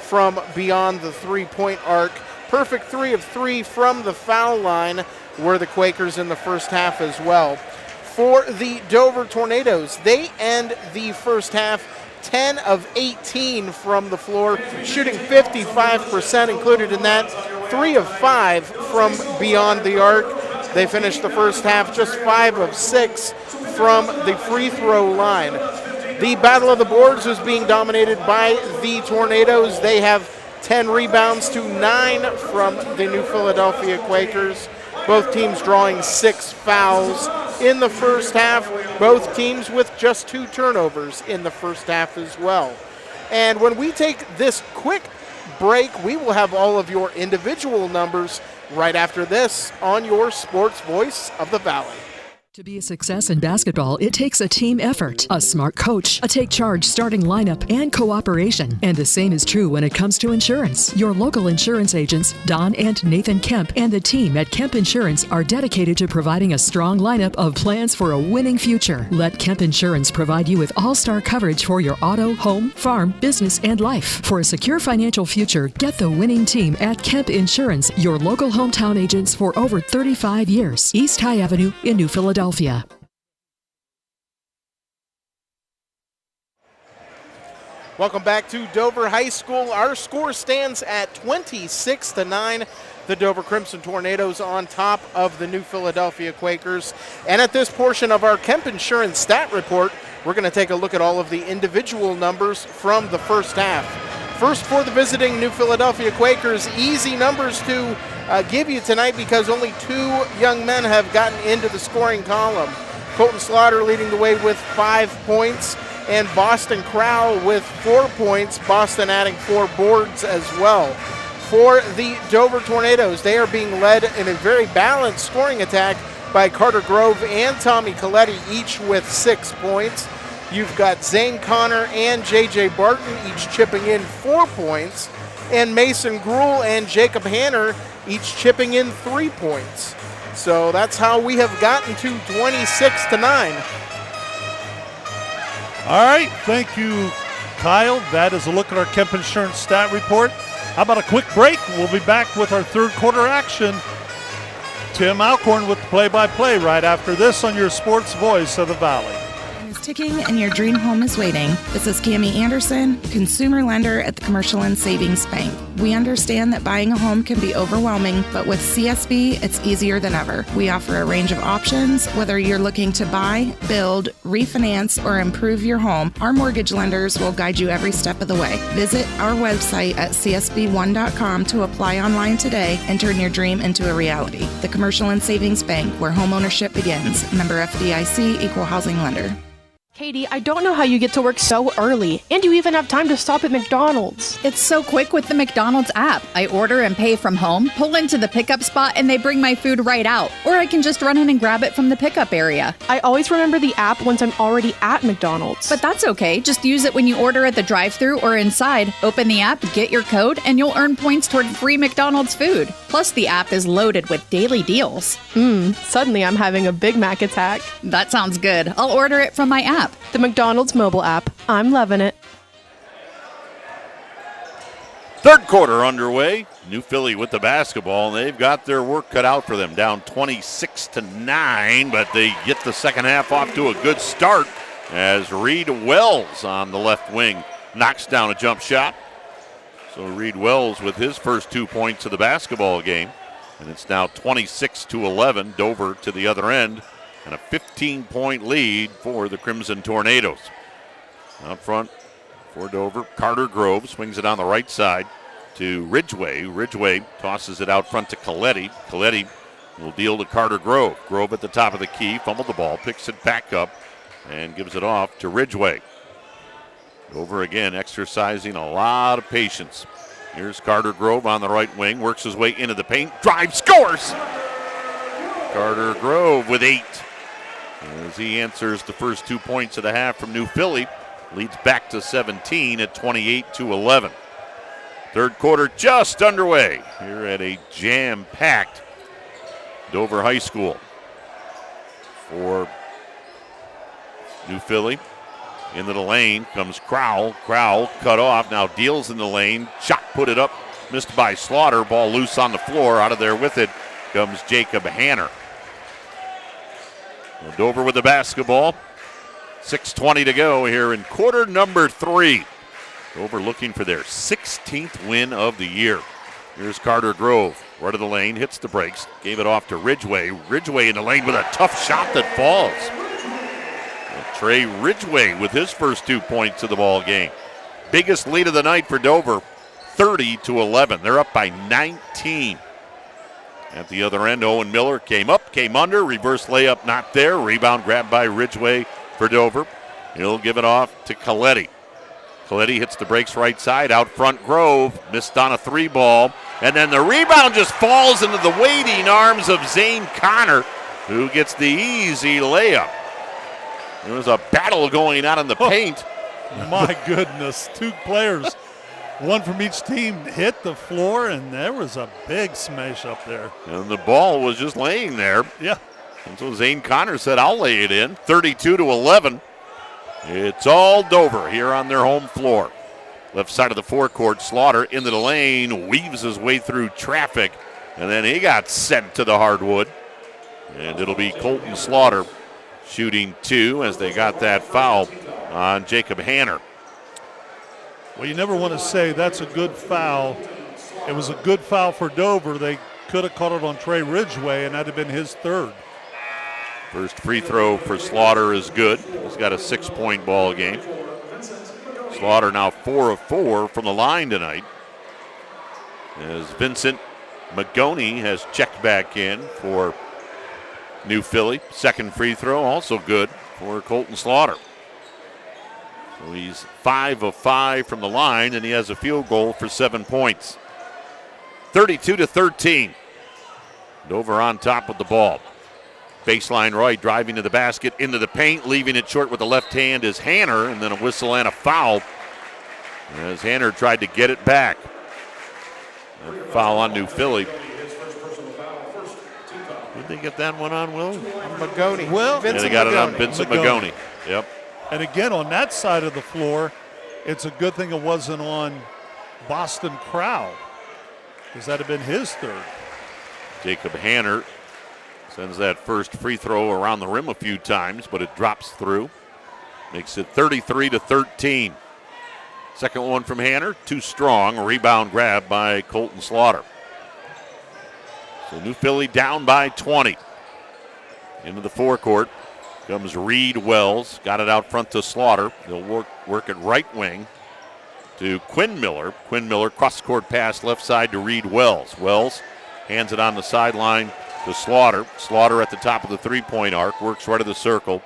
from beyond the three-point arc. Perfect 3 of 3 from the foul line were the Quakers in the first half as well. For the Dover Tornadoes, they end the first half 10 of 18 from the floor, shooting 55%. Included in that 3 of 5 from beyond the arc. They finished the first half just 5 of 6 from the free throw line. The battle of the boards was being dominated by the Tornadoes. They have 10 rebounds to 9 from the New Philadelphia Quakers. Both teams drawing 6 fouls in the first half. Both teams with just 2 turnovers in the first half as well. And when we take this quick break, we will have all of your individual numbers right after this on your Sports Voice of the Valley. To be a success in basketball, it takes a team effort, a smart coach, a take-charge starting lineup, and cooperation. And the same is true when it comes to insurance. Your local insurance agents, Don and Nathan Kemp, and the team at Kemp Insurance are dedicated to providing a strong lineup of plans for a winning future. Let Kemp Insurance provide you with all-star coverage for your auto, home, farm, business, and life. For a secure financial future, get the winning team at Kemp Insurance, your local hometown agents for over 35 years. East High Avenue in New Philadelphia. Welcome back to Dover High School. Our score stands at 26-9. The Dover Crimson Tornadoes on top of the New Philadelphia Quakers. And at this portion of our Kemp Insurance Stat Report, we're going to take a look at all of the individual numbers from the first half. First, for the visiting New Philadelphia Quakers, easy numbers to give you tonight because only 2 young men have gotten into the scoring column. Colton Slaughter leading the way with 5 points, and Boston Crowell with 4 points, Boston adding 4 boards as well. For the Dover Tornadoes, they are being led in a very balanced scoring attack by Carter Grove and Tommy Coletti, each with 6 points. You've got Zane Connor and J.J. Barton each chipping in 4 points, and Mason Gruhl and Jacob Hanner each chipping in 3 points. So that's how we have gotten to 26-9. All right, thank you, Kyle. That is a look at our Kemp Insurance Stat Report. How about a quick break? We'll be back with our third quarter action. Tim Alcorn with the play-by-play right after this on your Sports Voice of the Valley. ticking and your dream home is waiting. This is Cammie Anderson, consumer lender at the Commercial and Savings Bank. We understand that buying a home can be overwhelming, but with CSB, it's easier than ever. We offer a range of options, whether you're looking to buy, build, refinance, or improve your home. Our mortgage lenders will guide you every step of the way. Visit our website at csb1.com to apply online today and turn your dream into a reality. The Commercial and Savings Bank, where home ownership begins. Member FDIC, Equal Housing Lender. Katie, I don't know how you get to work so early, and you even have time to stop at McDonald's. It's so quick with the McDonald's app. I order and pay from home, pull into the pickup spot, and they bring my food right out. Or I can just run in and grab it from the pickup area. I always remember the app once I'm already at McDonald's. But that's okay. Just use it when you order at the drive-thru or inside. Open the app, get your code, and you'll earn points toward free McDonald's food. Plus, the app is loaded with daily deals. Suddenly I'm having a Big Mac attack. That sounds good. I'll order it from my app. The McDonald's mobile app. I'm loving it. Third quarter underway. New Philly with the basketball, and they've got their work cut out for them. Down 26-9, but they get the second half off to a good start as Reed Wells on the left wing knocks down a jump shot. So Reed Wells with his first 2 points of the basketball game. And it's now 26-11, Dover to the other end. And a 15-point lead for the Crimson Tornadoes. Out front for Dover, Carter Grove swings it on the right side to Ridgway. Ridgway tosses it out front to Coletti. Coletti will deal to Carter Grove. Grove at the top of the key, fumbled the ball, picks it back up, and gives it off to Ridgway. Dover again exercising a lot of patience. Here's Carter Grove on the right wing, works his way into the paint, drives, scores! Carter Grove with 8. As he answers the first 2 points of the half from New Philly, leads back to 17 at 28-11. Third quarter just underway here at a jam-packed Dover High School. For New Philly, into the lane comes Crowell. Crowell cut off, now deals in the lane. Shot put it up, missed by Slaughter. Ball loose on the floor. Out of there with it comes Jacob Hanner. Dover with the basketball. 6:20 to go here in quarter number 3. Dover looking for their 16th win of the year. Here's Carter Grove, right of the lane, hits the brakes, gave it off to Ridgway. Ridgway in the lane with a tough shot that falls. Trey Ridgway with his first 2 points of the ball game. Biggest lead of the night for Dover, 30-11. They're up by 19. At the other end, Owen Miller came up, came under, reverse layup not there. Rebound grabbed by Ridgway for Dover. He'll give it off to Coletti. Coletti hits the brakes right side, out front Grove, missed on a 3 ball. And then the rebound just falls into the waiting arms of Zane Connor, who gets the easy layup. There was a battle going on in the paint. My goodness, 2 players, one from each team, hit the floor, and there was a big smash up there. And the ball was just laying there. Yeah. And so Zane Connor said, I'll lay it in. 32-11. It's all Dover here on their home floor. Left side of the forecourt, Slaughter into the lane, weaves his way through traffic, and then he got sent to the hardwood. And it'll be Colton Slaughter shooting 2 as they got that foul on Jacob Hanner. Well, you never want to say that's a good foul. It was a good foul for Dover. They could have caught it on Trey Ridgway, and that'd have been his 3rd. First free throw for Slaughter is good. He's got a 6-point ball game. Slaughter now 4 of 4 from the line tonight. As Vincent Magoni has checked back in for New Philly. Second free throw also good for Colton Slaughter. So he's 5 of 5 from the line, and he has a field goal for 7 points. 32-13. Dover on top of the ball. Baseline right, driving to the basket, into the paint, leaving it short with the left hand is Hanner, and then a whistle and a foul as Hanner tried to get it back. A foul on New Philly. Did they get that one on, Will? Magoni. Well, and they got it on Vincent Magoni. Yep. And again, on that side of the floor, it's a good thing it wasn't on Boston Crowell, because that would have been his 3rd. Jacob Hanner sends that first free throw around the rim a few times, but it drops through. Makes it 33-13. Second one from Hanner, too strong. Rebound grab by Colton Slaughter. So New Philly down by 20. Into the forecourt comes Reed Wells. Got it out front to Slaughter. They'll work at right wing to Quinn Miller. Quinn Miller cross-court pass left side to Reed Wells. Wells hands it on the sideline to Slaughter. Slaughter at the top of the three-point arc. Works right of the circle.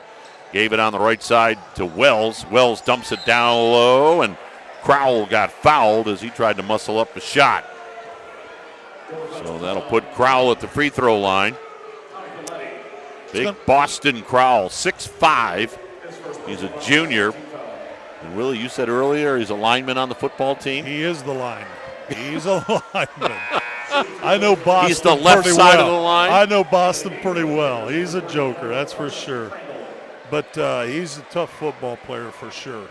Gave it on the right side to Wells. Wells dumps it down low, and Crowell got fouled as he tried to muscle up a shot. So that'll put Crowell at the free throw line. Big Boston Crowell, 6'5". He's a junior. And Willie, you said earlier he's a lineman on the football team? He is the lineman. He's a lineman. I know Boston. He's the left side of the line? I know Boston pretty well. He's a joker, that's for sure. But he's a tough football player for sure.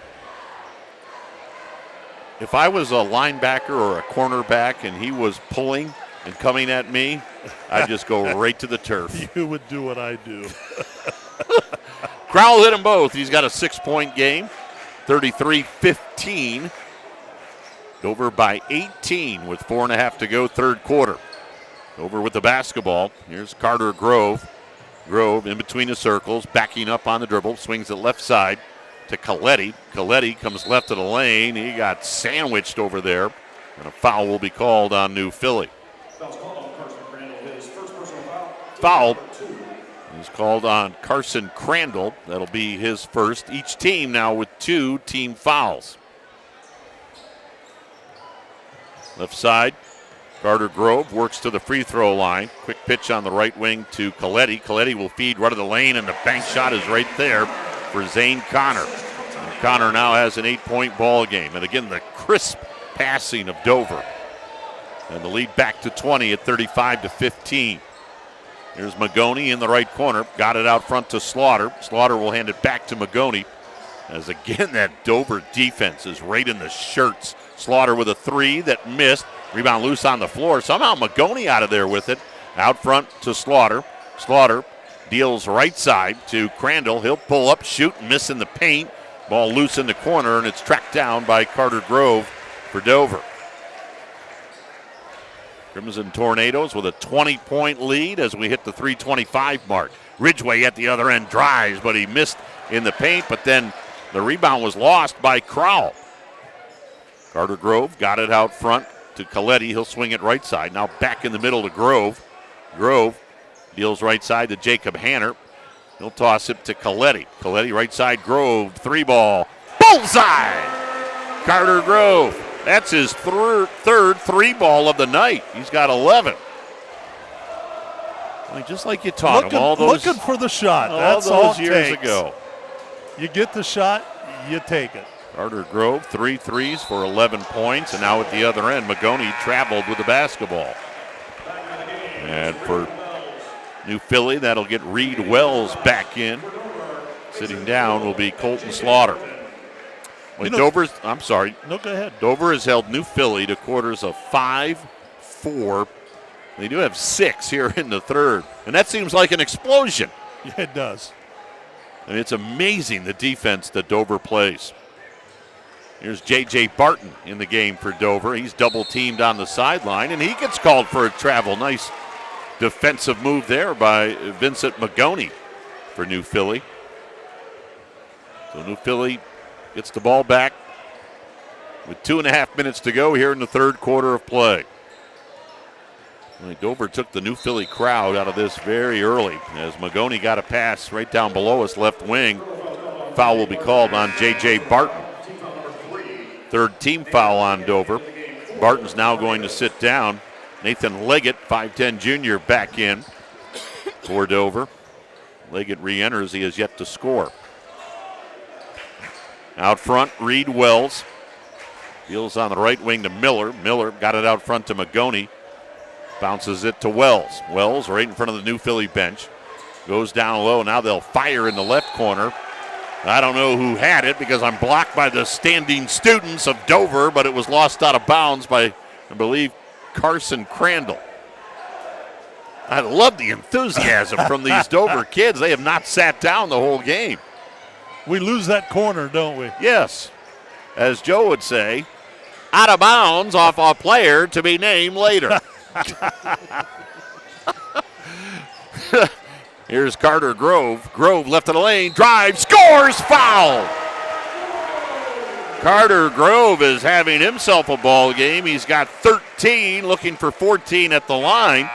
If I was a linebacker or a cornerback and he was pulling and coming at me, I'd just go right to the turf. You would do what I do. Crowell hit them both. He's got a 6-point game, 33-15. Dover by 18 with 4.5 to go, third quarter. Dover with the basketball. Here's Carter Grove. Grove in between the circles, backing up on the dribble, swings it left side to Coletti. Coletti comes left of the lane. He got sandwiched over there, and a foul will be called on New Philly. Foul is called on Carson Crandall. That'll be his first. Each team now with 2 team fouls. Left side, Carter Grove works to the free throw line. Quick pitch on the right wing to Coletti. Coletti will feed right of the lane, and the bank shot is right there for Zane Connor. And Connor now has an 8-point ball game. And again, the crisp passing of Dover. And the lead back to 20 at 35-15. Here's Magoni in the right corner. Got it out front to Slaughter. Slaughter will hand it back to Magoni. As again, that Dover defense is right in the shirts. Slaughter with a 3 that missed. Rebound loose on the floor. Somehow Magoni out of there with it. Out front to Slaughter. Slaughter deals right side to Crandall. He'll pull up, shoot, miss in the paint. Ball loose in the corner, and it's tracked down by Carter Grove for Dover. Crimson Tornadoes with a 20-point lead as we hit the 3:25 mark. Ridgway at the other end drives, but he missed in the paint, but then the rebound was lost by Crowell. Carter Grove got it out front to Coletti. He'll swing it right side. Now back in the middle to Grove. Grove deals right side to Jacob Hanner. He'll toss it to Coletti. Coletti right side, Grove, 3-ball. Bullseye! Carter Grove. That's his third 3-ball of the night. He's got 11. I mean, just like you taught him all those. Looking for the shot. That's all those years ago. You get the shot, you take it. Carter Grove, 3 threes for 11 points. And now at the other end, Magoni traveled with the basketball. And for New Philly, that'll get Reed Wells back in. Sitting down will be Colton Slaughter. Wait, Dover's, I'm sorry. No, go ahead. Dover has held New Philly to quarters of 5-4. They do have 6 here in the third. And that seems like an explosion. Yeah, it does. I mean, it's amazing the defense that Dover plays. Here's J.J. Barton in the game for Dover. He's double-teamed on the sideline, and he gets called for a travel. Nice defensive move there by Vincent Magoni for New Philly. So New Philly gets the ball back with 2.5 minutes to go here in the third quarter of play. Dover took the New Philly crowd out of this very early as Magoni got a pass right down below us, left wing. Foul will be called on J.J. Barton. Third team foul on Dover. Barton's now going to sit down. Nathan Leggett, 5'10 junior, back in for Dover. Leggett re-enters. He has yet to score. Out front, Reed Wells. Deals on the right wing to Miller. Miller got it out front to Magoni. Bounces it to Wells. Wells right in front of the New Philly bench. Goes down low. Now they'll fire in the left corner. I don't know who had it because I'm blocked by the standing students of Dover, but it was lost out of bounds by, I believe, Carson Crandall. I love the enthusiasm from these Dover kids. They have not sat down the whole game. We lose that corner, don't we? Yes. As Joe would say, out of bounds off a player to be named later. Here's Carter Grove. Grove left of the lane, drives, scores, foul. Carter Grove is having himself a ball game. He's got 13, looking for 14 at the line.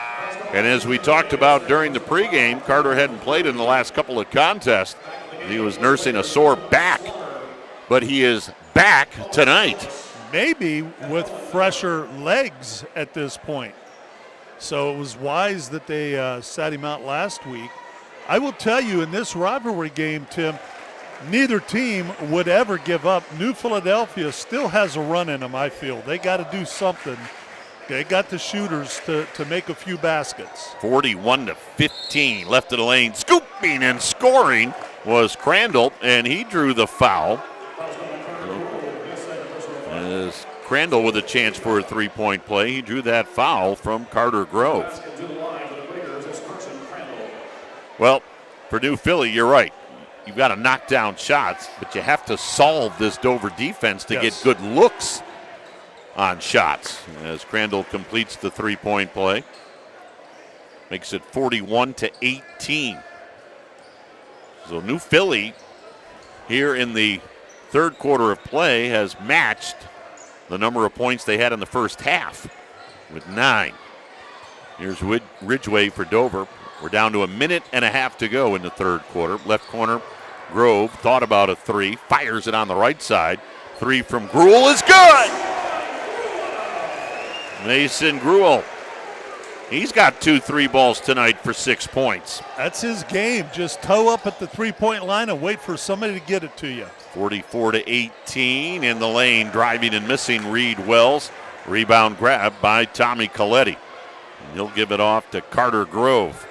And as we talked about during the pregame, Carter hadn't played in the last couple of contests. He was nursing a sore back, but he is back tonight. Maybe with fresher legs at this point. So it was wise that they sat him out last week. I will tell you, in this rivalry game, Tim, neither team would ever give up. New Philadelphia still has a run in them, I feel. They got to do something. They got the shooters to make a few baskets. 41-15, left of the lane. Scooping and scoring was Crandall, and he drew the foul. As Crandall with a chance for a three-point play, he drew that foul from Carter Grove. Well, for New Philly, you're right. You've got to knock down shots, but you have to solve this Dover defense to get good looks on shots. As Crandall completes the three-point play, makes it 41-18. So New Philly here in the third quarter of play has matched the number of points they had in the first half with 9. Here's Ridgway for Dover. We're down to a minute and a half to go in the third quarter. Left corner, Grove thought about a three, fires it on the right side. Three from Gruel is good. Mason Gruel. He's got 2 3 balls tonight for 6 points. That's his game. Just toe up at the three-point line and wait for somebody to get it to you. 44-18 in the lane, driving and missing Reed Wells. Rebound grab by Tommy Coletti. And he'll give it off to Carter Grove.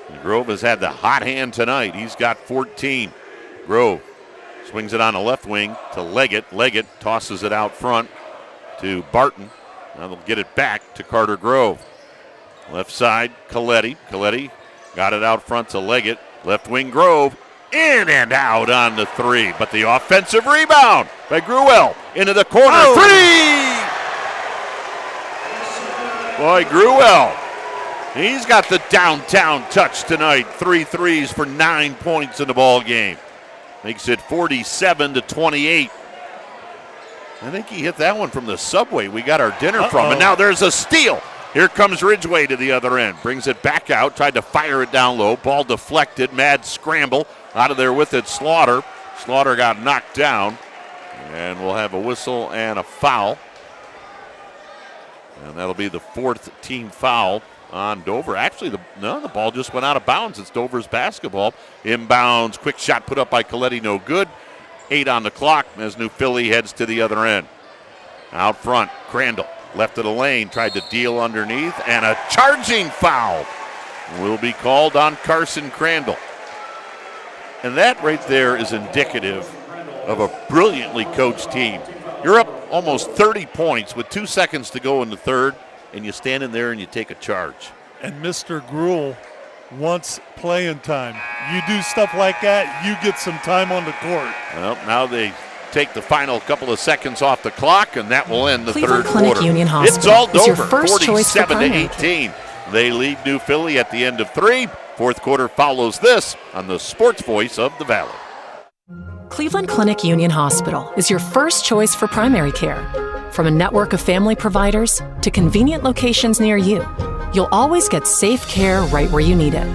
And Grove has had the hot hand tonight. He's got 14. Grove swings it on the left wing to Leggett. Leggett tosses it out front to Barton. Now they'll get it back to Carter Grove. Left side, Coletti. Coletti got it out front to Leggett. Left wing, Grove. In and out on the three. But the offensive rebound by Gruel into the corner. Three! Boy, Gruel. He's got the downtown touch tonight. 3 threes for 9 points in the ball game. Makes it 47-28. I think he hit that one from the subway we got our dinner from. And now there's a steal. Here comes Ridgway to the other end. Brings it back out. Tried to fire it down low. Ball deflected. Mad scramble. Out of there with it, Slaughter. Slaughter got knocked down. And we'll have a whistle and a foul. And that'll be the 4th team foul on Dover. Actually, the ball just went out of bounds. It's Dover's basketball. Inbounds. Quick shot put up by Coletti. No good. 8 on the clock as New Philly heads to the other end. Out front, Crandall. Left of the lane, tried to deal underneath, and a charging foul will be called on Carson Crandall. And that right there is indicative of a brilliantly coached team. You're up almost 30 points with 2 seconds to go in the third, and you stand in there and you take a charge. And Mr. Gruel wants playing time. You do stuff like that, you get some time on the court. Well, now they take the final couple of seconds off the clock, and that will end the Cleveland third Clinic quarter. Union It's Hospital all is your Dover, first choice for primary 47-18. They lead New Philly at the end of 3. Fourth quarter follows this on the Sports Voice of the Valley. Cleveland Clinic Union Hospital is your first choice for primary care. From a network of family providers to convenient locations near you, you'll always get safe care right where you need it.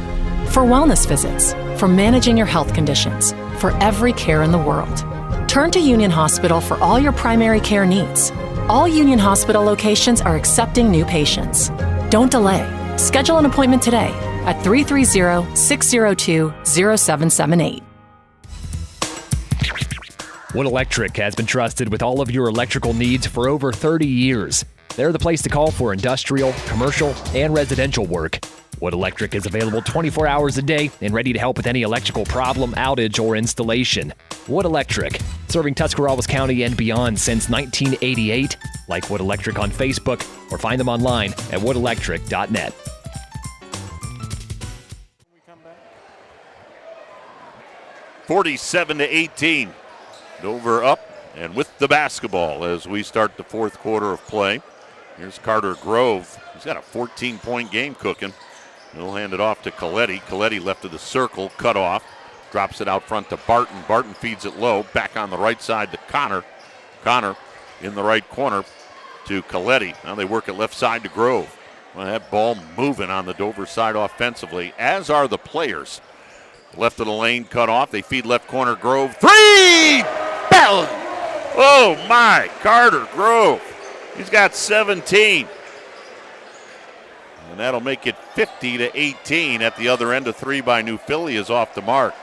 For wellness visits, for managing your health conditions, for every care in the world. Turn to Union Hospital for all your primary care needs. All Union Hospital locations are accepting new patients. Don't delay. Schedule an appointment today at 330-602-0778. Wood Electric has been trusted with all of your electrical needs for over 30 years. They're the place to call for industrial, commercial, and residential work. Wood Electric is available 24 hours a day and ready to help with any electrical problem, outage, or installation. Wood Electric, serving Tuscarawas County and beyond since 1988. Like Wood Electric on Facebook or find them online at woodelectric.net. 47-18. Dover up and with the basketball as we start the fourth quarter of play. Here's Carter Grove. He's got a 14-point game cooking. He'll hand it off to Coletti. Coletti left of the circle, cut off. Drops it out front to Barton. Barton feeds it low. Back on the right side to Connor. Connor in the right corner to Coletti. Now they work it left side to Grove. Well, that ball moving on the Dover side offensively, as are the players. Left of the lane, cut off. They feed left corner, Grove. Three! Bell! Oh, my. Carter Grove. He's got 17. And that'll make it 50-18 at the other end. A three by New Philly is off the mark.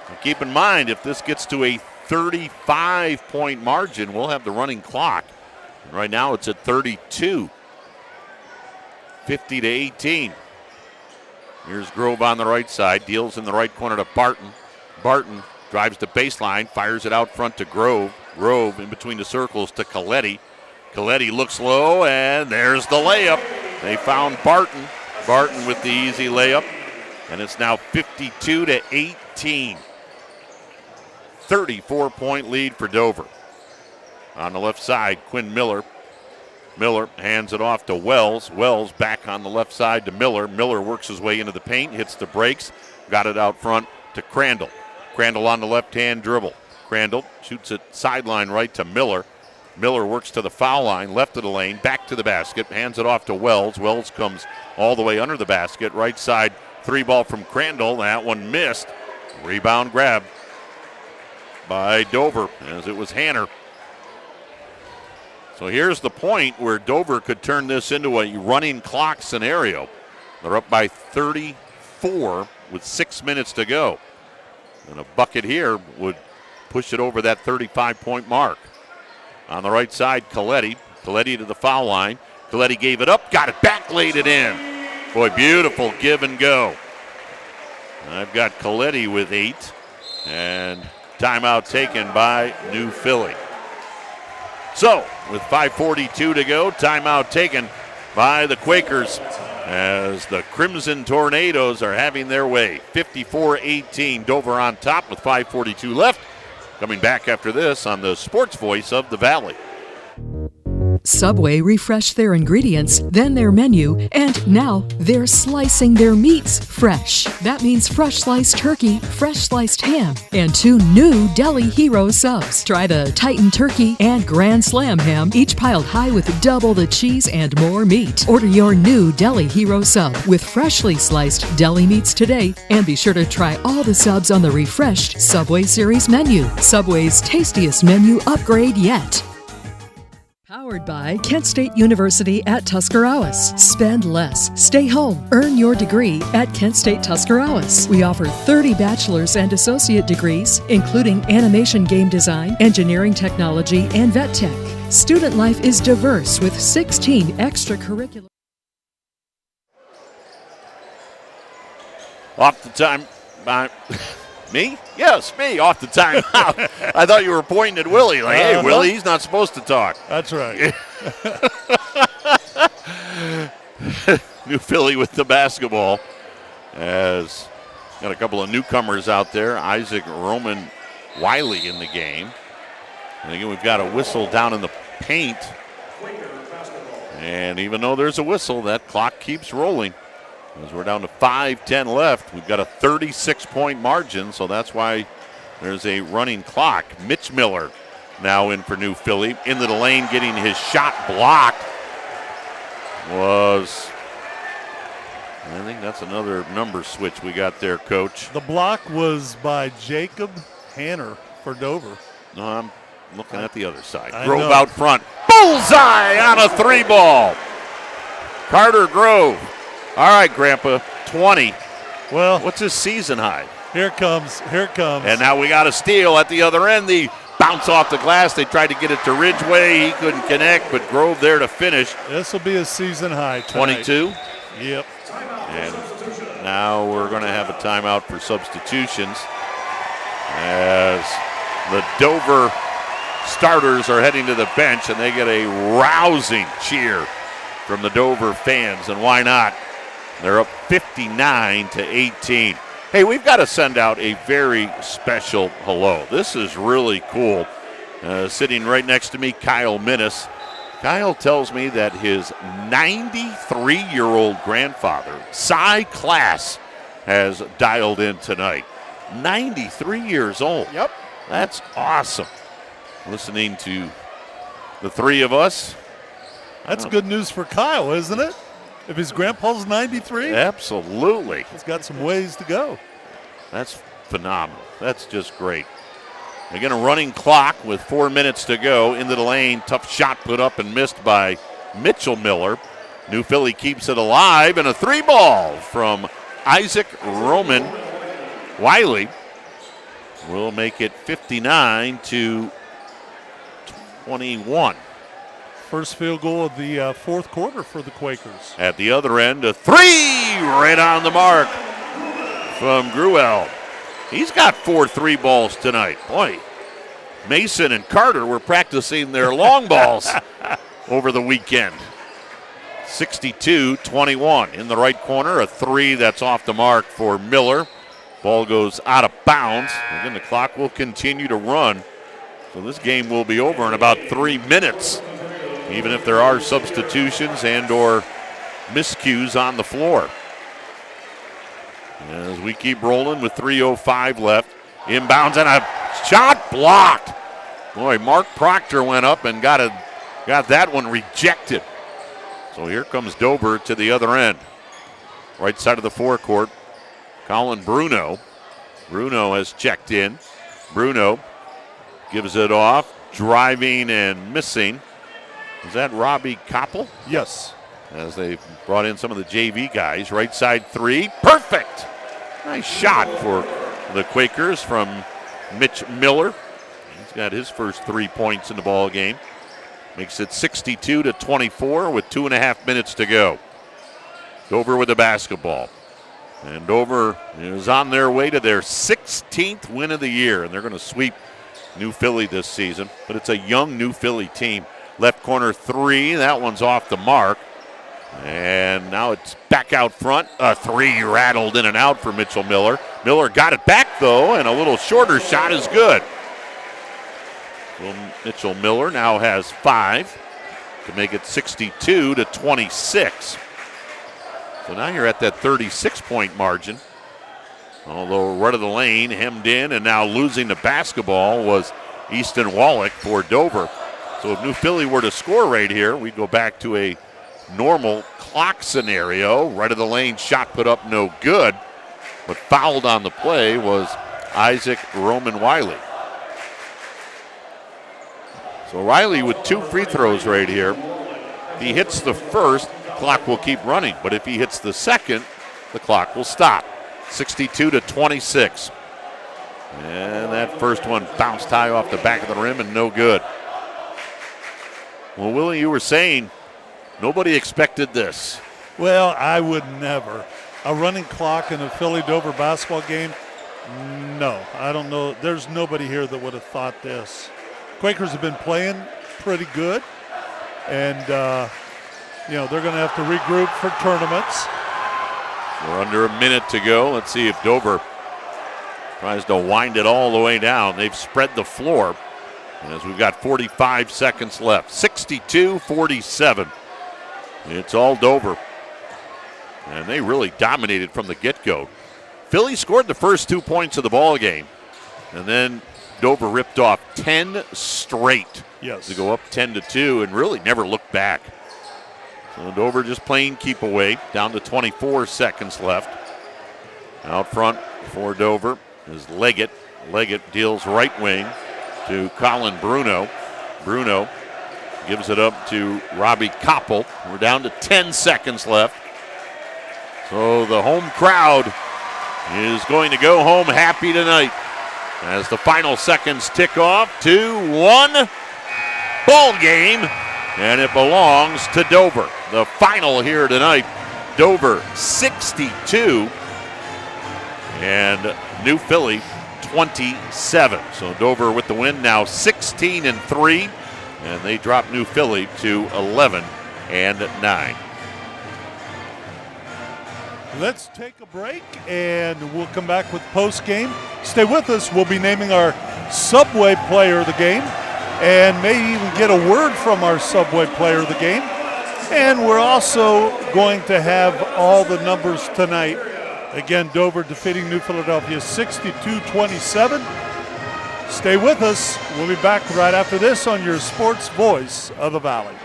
And keep in mind, if this gets to a 35-point margin, we'll have the running clock. And right now it's at 32. 50-18. Here's Grove on the right side. Deals in the right corner to Barton. Barton drives the baseline, fires it out front to Grove. Grove in between the circles to Coletti. Coletti looks low, and there's the layup. They found Barton. Barton with the easy layup. And it's now 52-18. 34-point lead for Dover. On the left side, Quinn Miller. Miller hands it off to Wells. Wells back on the left side to Miller. Miller works his way into the paint, hits the brakes. Got it out front to Crandall. Crandall on the left-hand dribble. Crandall shoots it sideline right to Miller. Miller works to the foul line, left of the lane, back to the basket, hands it off to Wells. Wells comes all the way under the basket. Right side, three ball from Crandall. That one missed. Rebound grab by Dover, as it was Hanner. So here's the point where Dover could turn this into a running clock scenario. They're up by 34 with 6 minutes to go. And a bucket here would push it over that 35-point mark. On the right side, Coletti. Coletti to the foul line. Coletti gave it up, got it back, laid it in. Boy, beautiful give and go. I've got Coletti with 8. And timeout taken by New Philly. So, with 5:42 to go, timeout taken by the Quakers as the Crimson Tornadoes are having their way. 54-18, Dover on top with 5:42 left. Coming back after this on the Sports Voice of the Valley. Subway refreshed their ingredients, then their menu, and now they're slicing their meats fresh. That means fresh sliced turkey, fresh sliced ham, and 2 new Deli Hero subs. Try the Titan Turkey and Grand Slam ham, each piled high with double the cheese and more meat. Order your new Deli Hero sub with freshly sliced deli meats today, and be sure to try all the subs on the refreshed Subway Series menu. Subway's tastiest menu upgrade yet. Powered by Kent State University at Tuscarawas. Spend less, stay home, earn your degree at Kent State Tuscarawas. We offer 30 bachelor's and associate degrees, including animation game design, engineering technology, and vet tech. Student life is diverse with 16 extracurricular. Off the time by me? Yes, me, off the timeout. I thought you were pointing at Willie, like, hey, Willie, he's not supposed to talk. That's right. New Philly with the basketball. As got a couple of newcomers out there. Isaac Roman Wiley in the game. And again, we've got a whistle down in the paint. And even though there's a whistle, that clock keeps rolling. As we're down to 5:10 left, we've got a 36-point margin, so that's why there's a running clock. Mitch Miller now in for New Philly. Into the lane, getting his shot blocked. I think that's another number switch we got there, Coach. The block was by Jacob Hanner for Dover. No, I'm looking at the other side. Grove out front. Bullseye on a 3-ball. Carter Grove. All right, Grandpa, 20. Well, what's his season high? Here it comes. And now we got a steal at the other end. The bounce off the glass. They tried to get it to Ridgeway. He couldn't connect, but Grove there to finish. This will be a season high tonight. 22? Yep. And now we're going to have a timeout for substitutions as the Dover starters are heading to the bench, and they get a rousing cheer from the Dover fans, and why not? They're up 59-18. Hey, we've got to send out a very special hello. This is really cool. Sitting right next to me, Kyle Minnis. Kyle tells me that his 93-year-old grandfather, Cy Class, has dialed in tonight. 93 years old. Yep. That's awesome. Listening to the three of us. That's good news for Kyle, isn't it? If his grandpa's 93? Absolutely. He's got some ways to go. That's phenomenal. That's just great. Again, a running clock with 4 minutes to go. Into the lane. Tough shot put up and missed by Mitchell Miller. New Philly keeps it alive, and a 3-ball from Isaac Roman Wiley will make it 59-21. First field goal of the fourth quarter for the Quakers. At the other end, a 3 right on the mark from Gruel. He's got 4 3-balls tonight. Boy, Mason and Carter were practicing their long balls over the weekend. 62-21. In the right corner, a 3 that's off the mark for Miller. Ball goes out of bounds. Again, the clock will continue to run. So this game will be over in about 3 minutes, even if there are substitutions and or miscues on the floor. As we keep rolling with 3:05 left. Inbounds and a shot blocked. Boy, Mark Proctor went up and got that one rejected. So here comes Dober to the other end. Right side of the forecourt. Colin Bruno. Bruno has checked in. Bruno gives it off. Driving and missing. Is that Robbie Koppel? Yes. As they brought in some of the JV guys. Right side 3. Perfect. Nice shot for the Quakers from Mitch Miller. He's got his first 3 points in the ball game. Makes it 62-24 with 2.5 minutes to go. Dover with the basketball. And Dover is on their way to their 16th win of the year. And they're going to sweep New Philly this season. But it's a young New Philly team. Left corner 3. That one's off the mark. And now it's back out front. A 3 rattled in and out for Mitchell Miller. Miller got it back, though, and a little shorter shot is good. Well, Mitchell Miller now has 5 to make it 62-26. So now you're at that 36-point margin. Although right of the lane, hemmed in, and now losing the basketball was Easton Wallach for Dover. So if New Philly were to score right here, we'd go back to a normal clock scenario. Right of the lane, shot put up, no good. But fouled on the play was Isaac Roman Wiley. So Riley with 2 free throws right here. If he hits the first, the clock will keep running. But if he hits the second, the clock will stop. 62-26. And that first one bounced high off the back of the rim and no good. Well, Willie, you were saying nobody expected this. Well, I would never. A running clock in a Philly-Dover basketball game? No, I don't know. There's nobody here that would have thought this. Quakers have been playing pretty good, and, they're going to have to regroup for tournaments. We're under a minute to go. Let's see if Dover tries to wind it all the way down. They've spread the floor as we've got 45 seconds left. 62-47. It's all Dover. And they really dominated from the get-go. Philly scored the first 2 points of the ball game. And then Dover ripped off 10 straight. Yes. To go up 10-2 and really never looked back. So Dover just playing keep away. Down to 24 seconds left. Out front for Dover is Leggett. Leggett deals right wing to Colin Bruno. Bruno gives it up to Robbie Koppel. We're down to 10 seconds left. So the home crowd is going to go home happy tonight as the final seconds tick off. 2-1 ball game, and it belongs to Dover. The final here tonight, Dover 62 and New Philly 27. So Dover with the win now 16-3, and they drop New Philly to 11-9. Let's take a break, and we'll come back with post-game. Stay with us. We'll be naming our Subway player of the game, and may even get a word from our Subway player of the game. And we're also going to have all the numbers tonight. Again, Dober defeating New Philadelphia 62-27. Stay with us. We'll be back right after this on your sports voice of the Valley.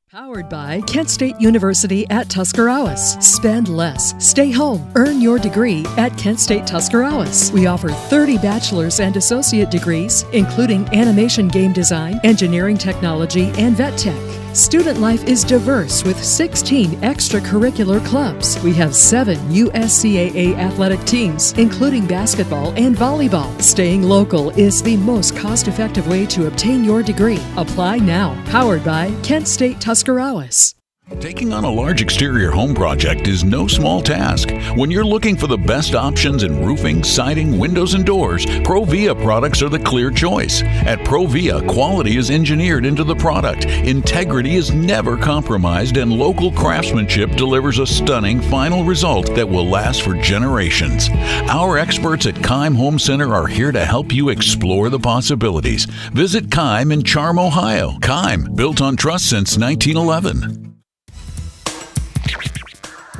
Powered by Kent State University at Tuscarawas. Spend less. Stay home. Earn your degree at Kent State Tuscarawas. We offer 30 bachelor's and associate degrees, including animation game design, engineering technology, and vet tech. Student life is diverse with 16 extracurricular clubs. We have 7 USCAA athletic teams, including basketball and volleyball. Staying local is the most cost-effective way to obtain your degree. Apply now. Powered by Kent State Tuscarawas. Taking on a large exterior home project is no small task. When you're looking for the best options in roofing, siding, windows, and doors, Provia products are the clear choice. At Provia, quality is engineered into the product, integrity is never compromised, and local craftsmanship delivers a stunning final result that will last for generations. Our experts at Keim Home Center are here to help you explore the possibilities. Visit Keim in Charm, Ohio. Keim, built on trust since 1911.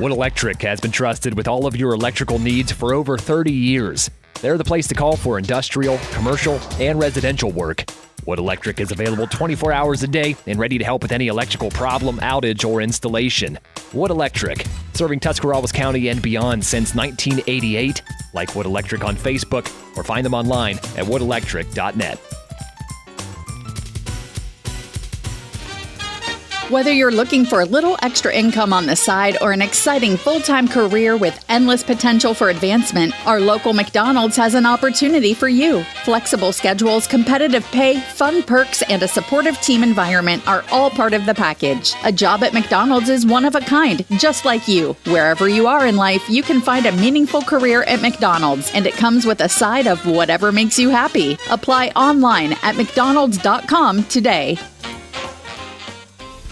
Wood Electric has been trusted with all of your electrical needs for over 30 years. They're the place to call for industrial, commercial, and residential work. Wood Electric is available 24 hours a day and ready to help with any electrical problem, outage, or installation. Wood Electric, serving Tuscarawas County and beyond since 1988. Like Wood Electric on Facebook or find them online at woodelectric.net. Whether you're looking for a little extra income on the side or an exciting full-time career with endless potential for advancement, our local McDonald's has an opportunity for you. Flexible schedules, competitive pay, fun perks, and a supportive team environment are all part of the package. A job at McDonald's is one of a kind, just like you. Wherever you are in life, you can find a meaningful career at McDonald's, and it comes with a side of whatever makes you happy. Apply online at mcdonalds.com today.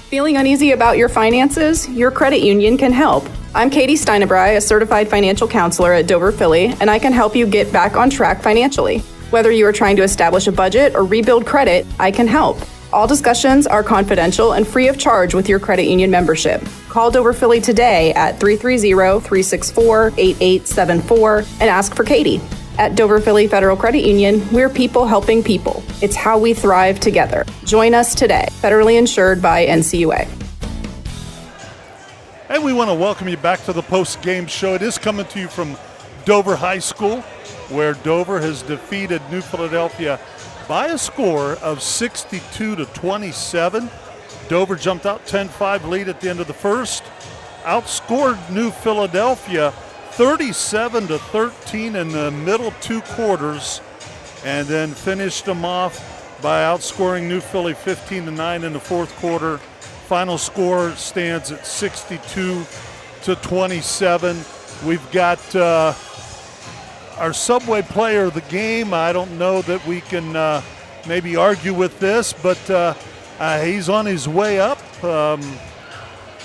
Feeling uneasy about your finances? Your credit union can help. I'm Katie Steinebry, a certified financial counselor at Dober Philly, and I can help you get back on track financially. Whether you are trying to establish a budget or rebuild credit, I can help. All discussions are confidential and free of charge with your credit union membership. Call Dober Philly today at 330-364-8874 and ask for Katie. At Dover Philly Federal Credit Union, we're people helping people. It's how we thrive together. Join us today. Federally insured by NCUA. And we want to welcome you back to the post-game show. It is coming to you from Dover High School, where Dover has defeated New Philadelphia by a score of 62-27. Dover jumped out 10-5 lead at the end of the first, outscored New Philadelphia 37-13 in the middle 2 quarters, and then finished them off by outscoring New Philly 15-9 in the 4th quarter. Final score stands at 62-27. We've got our Subway player of the game. I don't know that we can maybe argue with this, but he's on his way up.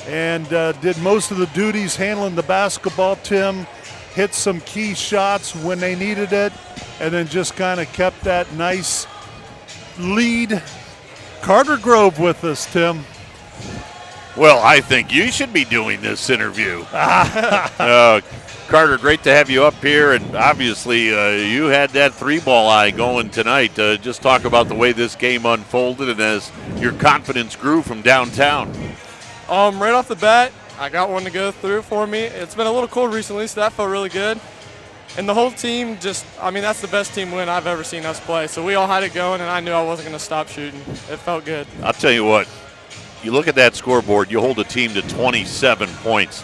And did most of the duties handling the basketball, Tim, hit some key shots when they needed it, and then just kind of kept that nice lead. Carter Grove with us, Tim. Well, I think you should be doing this interview. Carter, great to have you up here, and obviously you had that 3-ball eye going tonight. Just talk about the way this game unfolded and as your confidence grew from downtown. Right off the bat, I got one to go through for me. It's been a little cold recently, so that felt really good. And the whole team that's the best team win I've ever seen us play. So we all had it going, and I knew I wasn't going to stop shooting. It felt good. I'll tell you what, you look at that scoreboard, you hold a team to 27 points.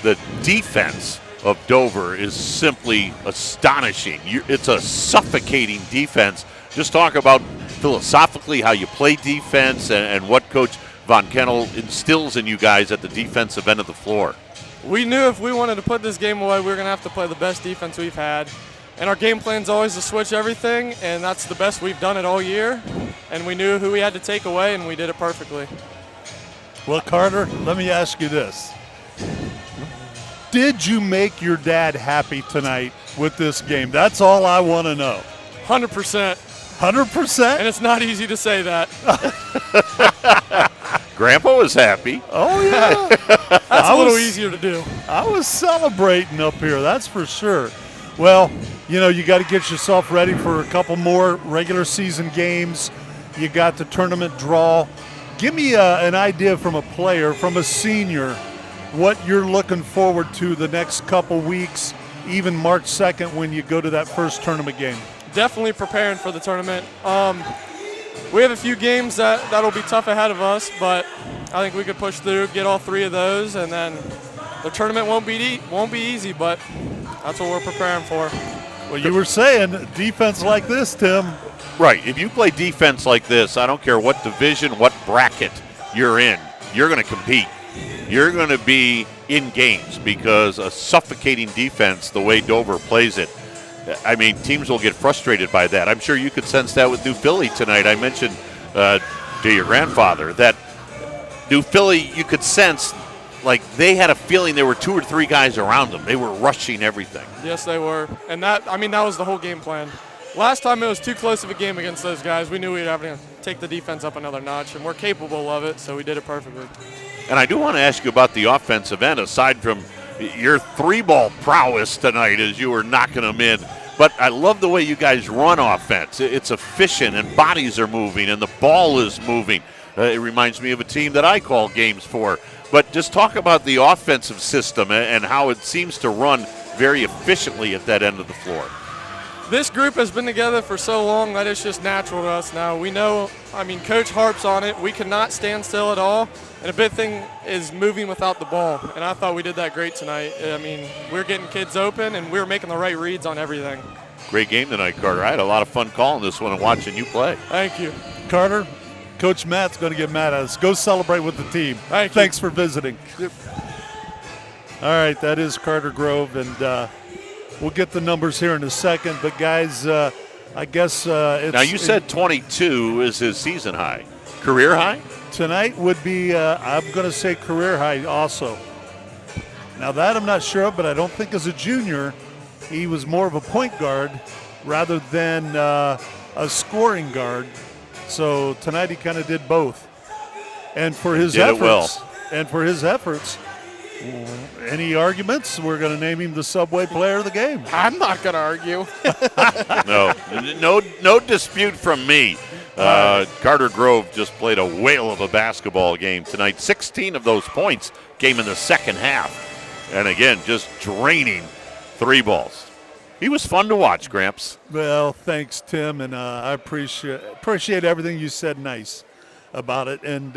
The defense of Dover is simply astonishing. It's a suffocating defense. Just talk about philosophically how you play defense and what Coach Von Kennel instills in you guys at the defensive end of the floor. We knew if we wanted to put this game away, we were going to have to play the best defense we've had. And our game plan's always to switch everything, and that's the best we've done it all year. And we knew who we had to take away, and we did it perfectly. Well, Carter, let me ask you this. Did you make your dad happy tonight with this game? That's all I want to know. 100%. 100%? And it's not easy to say that. Grandpa was happy. Oh, yeah. That's a little easier to do. I was celebrating up here, that's for sure. Well, you got to get yourself ready for a couple more regular season games. You got the tournament draw. Give me an idea from a player, from a senior, what you're looking forward to the next couple weeks, even March 2nd when you go to that first tournament game. Definitely preparing for the tournament. We have a few games that'll be tough ahead of us, but I think we could push through, get all 3 of those, and then the tournament won't be easy, but that's what we're preparing for. Well, you were saying defense like this, Tim. Right. If you play defense like this, I don't care what division, what bracket you're in, you're going to compete. You're going to be in games because a suffocating defense, the way Dober plays it, I mean, teams will get frustrated by that. I'm sure you could sense that with New Philly tonight. I mentioned to your grandfather that New Philly, you could sense like they had a feeling there were 2 or 3 guys around them. They were rushing everything. Yes, they were. And that was the whole game plan. Last time it was too close of a game against those guys. We knew we'd have to take the defense up another notch, and we're capable of it, so we did it perfectly. And I do want to ask you about the offensive end, aside from your 3-ball prowess tonight as you were knocking them in. But I love the way you guys run offense. It's efficient, and bodies are moving, and the ball is moving. It reminds me of a team that I call games for. But just talk about the offensive system and how it seems to run very efficiently at that end of the floor. This group has been together for so long that it's just natural to us now. We know, Coach harps on it. We cannot stand still at all. And a big thing is moving without the ball. And I thought we did that great tonight. We're getting kids open, and we're making the right reads on everything. Great game tonight, Carter. I had a lot of fun calling this one and watching you play. Thank you. Carter, Coach Matt's going to get mad at us. Go celebrate with the team. Thanks for visiting. Yep. All right, that is Carter Grove, and we'll get the numbers here in a second. But, guys, I guess it's – Now, you said 22 is his season high. Career high? Tonight would be, I'm going to say career high also. Now that I'm not sure of, but I don't think as a junior he was more of a point guard rather than a scoring guard. So tonight he kind of did both. And for his efforts, any arguments? We're going to name him the Subway Player of the Game. I'm not going to argue. No dispute from me. Carter Grove just played a whale of a basketball game tonight. 16 of those points came in the second half. And again, just draining 3 balls. He was fun to watch, Gramps. Well, thanks, Tim, and I appreciate everything you said nice about it. And,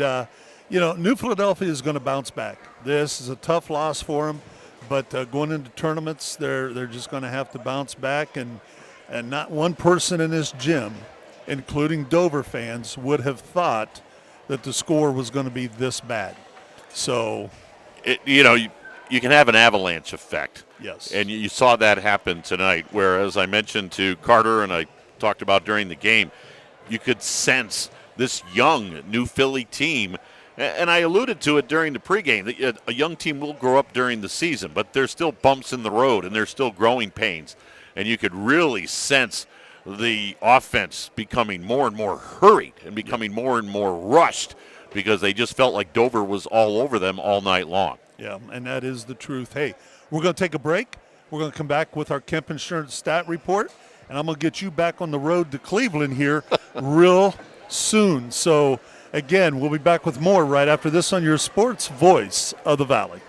New Philadelphia is going to bounce back. This is a tough loss for them, but going into tournaments, they're just going to have to bounce back. And not one person in this gym, including Dover fans, would have thought that the score was going to be this bad. So, you can have an avalanche effect. Yes. And you saw that happen tonight, where, as I mentioned to Carter and I talked about during the game, you could sense this young New Philly team. And I alluded to it during the pregame. A young team will grow up during the season, but there's still bumps in the road and there's still growing pains. And you could really sense the offense becoming more and more hurried and becoming more and more rushed because they just felt like Dover was all over them all night long. Yeah, and that is the truth. Hey, we're going to take a break. We're going to come back with our Kemp Insurance Stat Report, and I'm going to get you back on the road to Cleveland here real soon. So, again, we'll be back with more right after this on your Sports Voice of the Valley.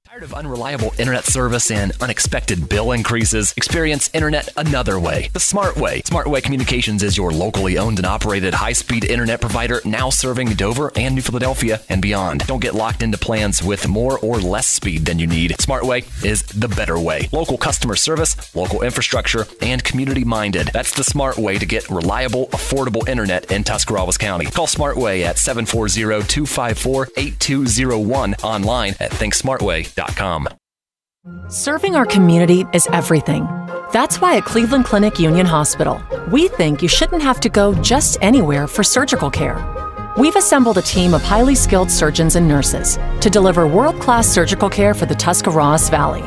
Tired of unreliable internet service and unexpected bill increases? Experience internet another way, the Smart Way. Smart Way Communications is your locally owned and operated high-speed internet provider, now serving Dover and New Philadelphia and beyond. Don't get locked into plans with more or less speed than you need. Smart Way is the better way. Local customer service, local infrastructure, and community-minded. That's the Smart Way to get reliable, affordable internet in Tuscarawas County. Call Smart Way at 740-254-8201, online at thinksmartway.com. Serving our community is everything. That's why at Cleveland Clinic Union Hospital, we think you shouldn't have to go just anywhere for surgical care. We've assembled a team of highly skilled surgeons and nurses to deliver world-class surgical care for the Tuscarawas Valley.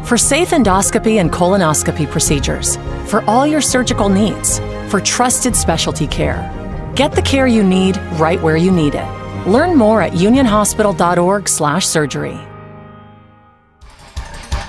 For safe endoscopy and colonoscopy procedures, for all your surgical needs, for trusted specialty care. Get the care you need right where you need it. Learn more at unionhospital.org/surgery.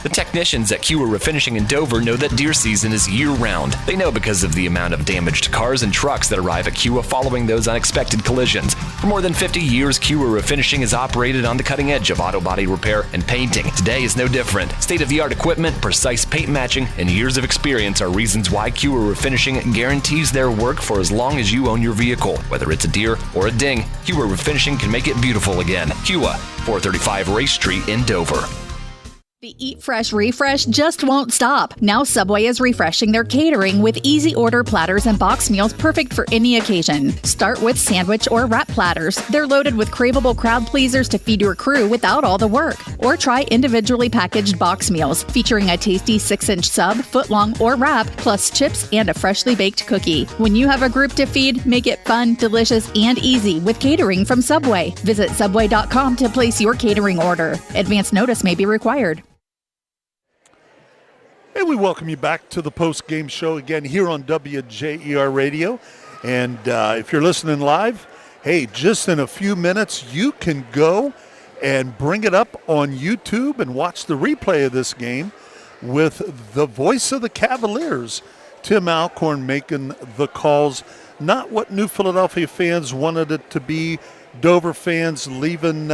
The technicians at WJER Refinishing in Dover know that deer season is year-round. They know because of the amount of damaged cars and trucks that arrive at WJER following those unexpected collisions. For more than 50 years, WJER Refinishing has operated on the cutting edge of auto body repair and painting. Today is no different. State-of-the-art equipment, precise paint matching, and years of experience are reasons why WJER Refinishing guarantees their work for as long as you own your vehicle. Whether it's a deer or a ding, WJER Refinishing can make it beautiful again. WJER, 435 Race Street in Dover. The Eat Fresh refresh just won't stop. Now Subway is refreshing their catering with easy order platters and box meals perfect for any occasion. Start with sandwich or wrap platters. They're loaded with craveable crowd pleasers to feed your crew without all the work. Or try individually packaged box meals featuring a tasty 6-inch sub, footlong, or wrap, plus chips and a freshly baked cookie. When you have a group to feed, make it fun, delicious, and easy with catering from Subway. Visit Subway.com to place your catering order. Advance notice may be required. Hey, we welcome you back to the post-game show again here on WJER Radio. And if you're listening live, hey, just in a few minutes, you can go and bring it up on YouTube and watch the replay of this game with the voice of the Cavaliers, Tim Alcorn, making the calls. Not what New Philadelphia fans wanted it to be. Dover fans leaving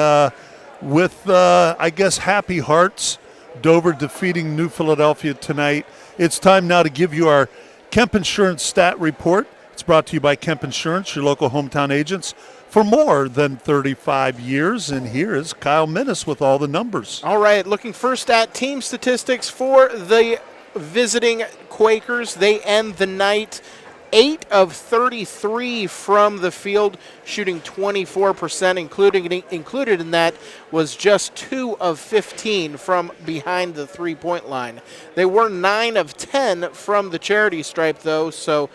with, I guess, happy hearts. Dover defeating New Philadelphia tonight. It's time now to give you our Kemp Insurance Stat Report. It's brought to you by Kemp Insurance, your local hometown agents for more than 35 years. And here is Kyle Minnis with all the numbers. All right, looking first at team statistics for the visiting Quakers. They end the night 8 of 33 from the field, shooting 24%, included in that was just 2 of 15 from behind the three-point line. They were 9 of 10 from the charity stripe, though, so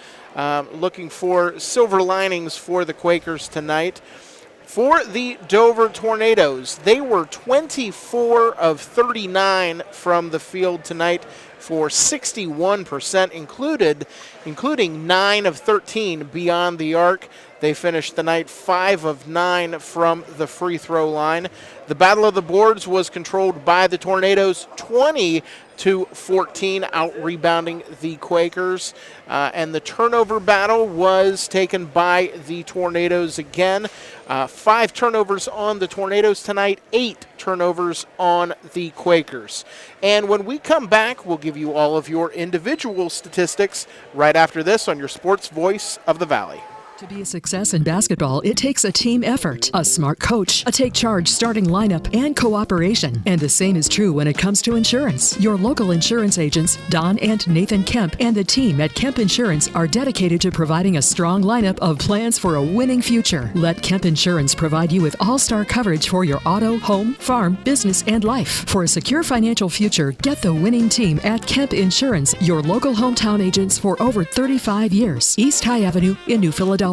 looking for silver linings for the Quakers tonight. For the Dover Tornadoes, they were 24 of 39 from the field tonight for 61%, including 9 of 13 beyond the arc. They finished the night 5 of 9 from the free throw line. The Battle of the Boards was controlled by the Tornadoes, 20-14, out-rebounding the Quakers. And the turnover battle was taken by the Tornadoes again. 5 turnovers on the Tornadoes tonight, 8 turnovers on the Quakers. And when we come back, we'll give you all of your individual statistics right after this on your Sports Voice of the Valley. To be a success in basketball, it takes a team effort, a smart coach, a take-charge starting lineup, and cooperation. And the same is true when it comes to insurance. Your local insurance agents, Don and Nathan Kemp, and the team at Kemp Insurance are dedicated to providing a strong lineup of plans for a winning future. Let Kemp Insurance provide you with all-star coverage for your auto, home, farm, business, and life. For a secure financial future, get the winning team at Kemp Insurance, your local hometown agents for over 35 years. East High Avenue in New Philadelphia.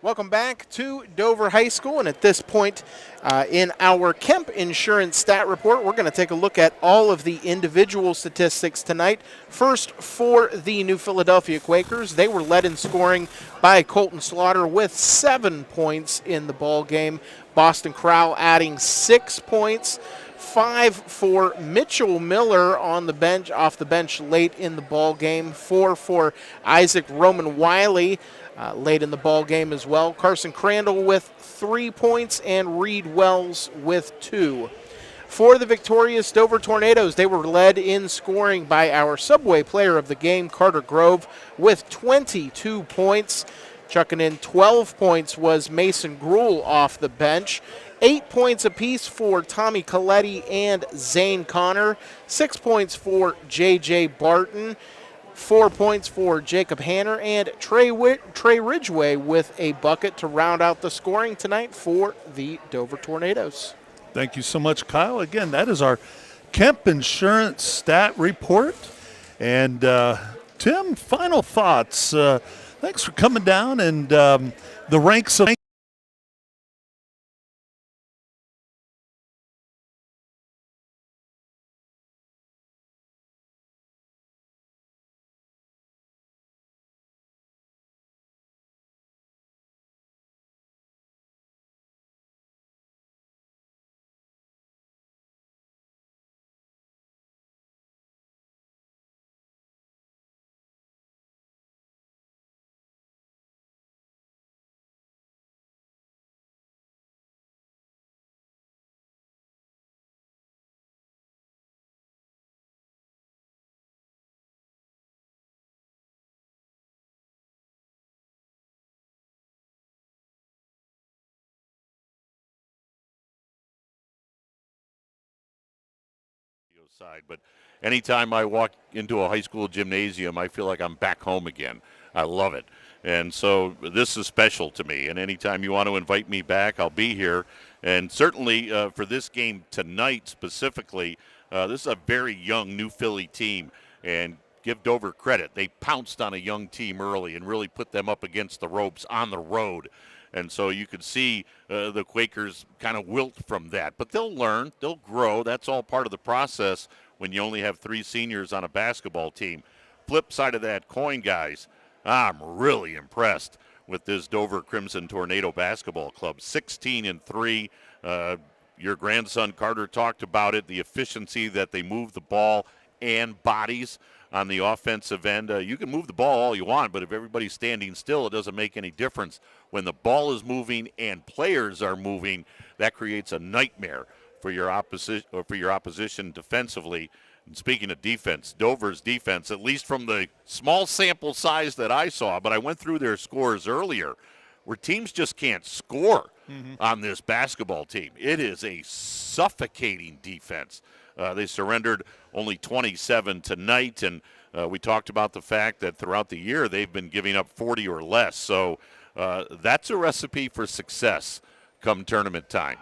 Welcome back to Dover High School, and at this point in our Kemp Insurance Stat Report, we're going to take a look at all of the individual statistics tonight. First, for the New Philadelphia Quakers, they were led in scoring by Colton Slaughter with 7 points in the ball game. Boston Crowell adding 6 points. 5 for Mitchell Miller on the bench, off the bench late in the ball game. 4 for Isaac Roman Wiley late in the ball game as well. Carson Crandall with 3 points and Reed Wells with 2. For the victorious Dover Tornadoes, they were led in scoring by our Subway player of the game, Carter Grove, with 22 points. Chucking in 12 points was Mason Gruhl off the bench. 8 points apiece for Tommy Coletti and Zane Connor. 6 points for J.J. Barton. 4 points for Jacob Hanner and Trey Ridgway with a bucket to round out the scoring tonight for the Dover Tornadoes. Thank you so much, Kyle. Again, that is our Kemp Insurance Stat Report. And Tim, final thoughts. Thanks for coming down and the ranks of side, but anytime I walk into a high school gymnasium, I feel like I'm back home again. I love it. And so this is special to me, and anytime you want to invite me back, I'll be here. And certainly for this game tonight specifically, this is a very young New Philly team, and give Dover credit. They pounced on a young team early and really put them up against the ropes on the road. And so you could see the Quakers kind of wilt from that. But they'll learn. They'll grow. That's all part of the process when you only have 3 seniors on a basketball team. Flip side of that coin, guys, I'm really impressed with this Dover Crimson Tornado Basketball Club. 16-3. Your grandson Carter talked about it, the efficiency that they move the ball and bodies on the offensive end. You can move the ball all you want, but if everybody's standing still, it doesn't make any difference. When the ball is moving and players are moving, that creates a nightmare for your opposition defensively. And speaking of defense, Dover's defense, at least from the small sample size that I saw, but I went through their scores earlier, where teams just can't score on this basketball team. It is a suffocating defense. They surrendered only 27 tonight, and we talked about the fact that throughout the year they've been giving up 40 or less. So that's a recipe for success come tournament time.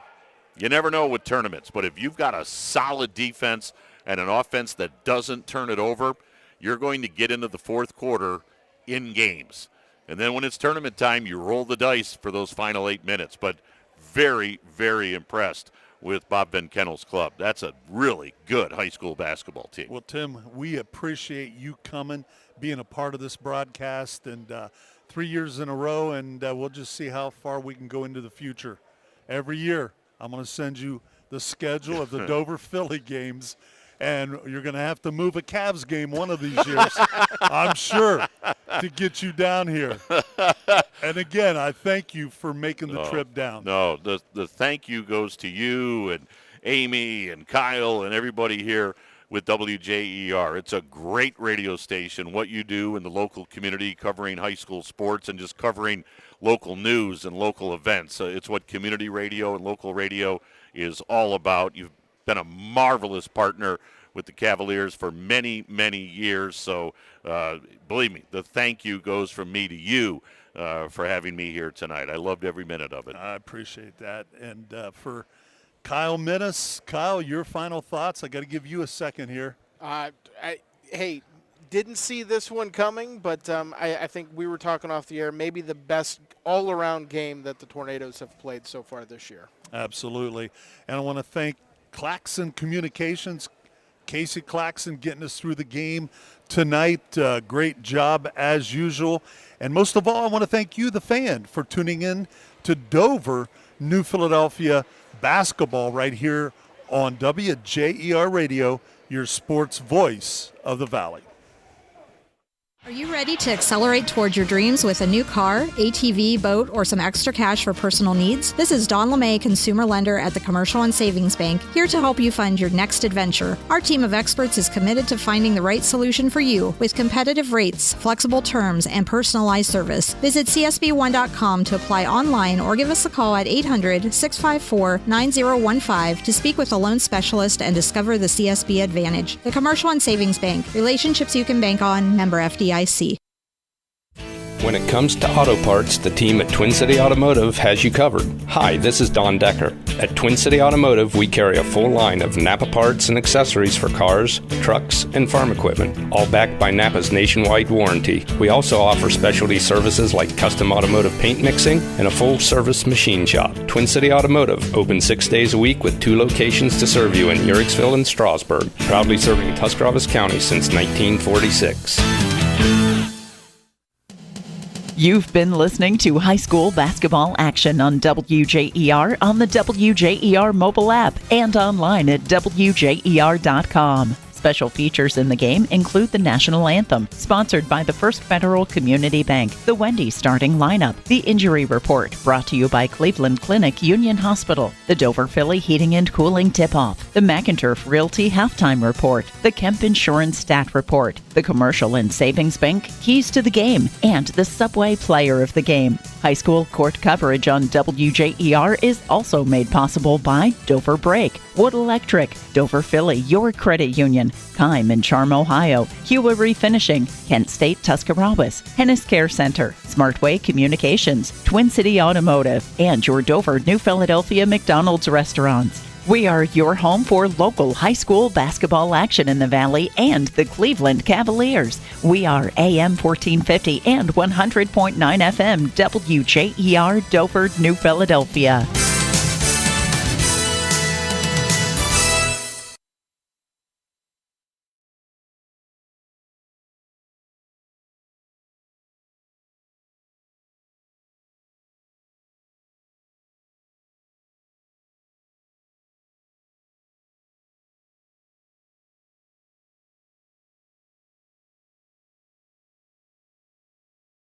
You never know with tournaments, but if you've got a solid defense and an offense that doesn't turn it over, you're going to get into the fourth quarter in games. And then when it's tournament time, you roll the dice for those final 8 minutes. But very, very impressed with Bob Van Kennel's club. That's a really good high school basketball team. Well, Tim, we appreciate you coming, being a part of this broadcast, and 3 years in a row, and we'll just see how far we can go into the future. Every year, I'm going to send you the schedule of the Dover Philly games, and you're going to have to move a Cavs game one of these years, I'm sure, to get you down here. And again, I thank you for making the trip down. No, the thank you goes to you and Amy and Kyle and everybody here with WJER. It's a great radio station, what you do in the local community, covering high school sports and just covering local news and local events. It's what community radio and local radio is all about. You've been a marvelous partner with the Cavaliers for many, many years. So believe me, the thank you goes from me to you for having me here tonight. I loved every minute of it. I appreciate that. And for Kyle Minnis, Kyle, your final thoughts. I got to give you a second here. Hey, didn't see this one coming, but I think we were talking off the air, maybe the best all-around game that the Tornadoes have played so far this year. Absolutely. And I want to thank Claxon Communications, Casey Claxon, getting us through the game tonight. Great job as usual. And most of all, I want to thank you, the fan, for tuning in to Dover, New Philadelphia basketball right here on WJER Radio, your sports voice of the Valley. Are you ready to accelerate towards your dreams with a new car, ATV, boat, or some extra cash for personal needs? This is Don LeMay, consumer lender at the Commercial and Savings Bank, here to help you fund your next adventure. Our team of experts is committed to finding the right solution for you with competitive rates, flexible terms, and personalized service. Visit csb1.com to apply online or give us a call at 800-654-9015 to speak with a loan specialist and discover the CSB Advantage. The Commercial and Savings Bank. Relationships you can bank on. Member FDIC. When it comes to auto parts, the team at Twin City Automotive has you covered. Hi, this is Don Decker. At Twin City Automotive, we carry a full line of Napa parts and accessories for cars, trucks, and farm equipment, all backed by Napa's nationwide warranty. We also offer specialty services like custom automotive paint mixing and a full-service machine shop. Twin City Automotive, open 6 days a week with 2 locations to serve you in Uricksville and Strasburg, proudly serving Tuscarawas County since 1946. You've been listening to high school basketball action on WJER on the WJER mobile app and online at WJER.com. Special features in the game include the national anthem, sponsored by the First Federal Community Bank, the Wendy's starting lineup, the injury report, brought to you by Cleveland Clinic Union Hospital, the Dover Philly Heating and Cooling tip-off, the McInturf Realty halftime report, the Kemp Insurance stat report, the Commercial and Savings Bank keys to the game, and the Subway player of the game. High school court coverage on WJER is also made possible by Dover Brake, Wood Electric, Dover Philly, your credit union, Keim in Charm, Ohio, Hewitt Refinishing, Kent State Tuscarawas, Hennis Care Center, Smartway Communications, Twin City Automotive, and your Dover New Philadelphia McDonald's restaurants. We are your home for local high school basketball action in the Valley and the Cleveland Cavaliers. We are AM 1450 and 100.9 FM WJER Dover, New Philadelphia.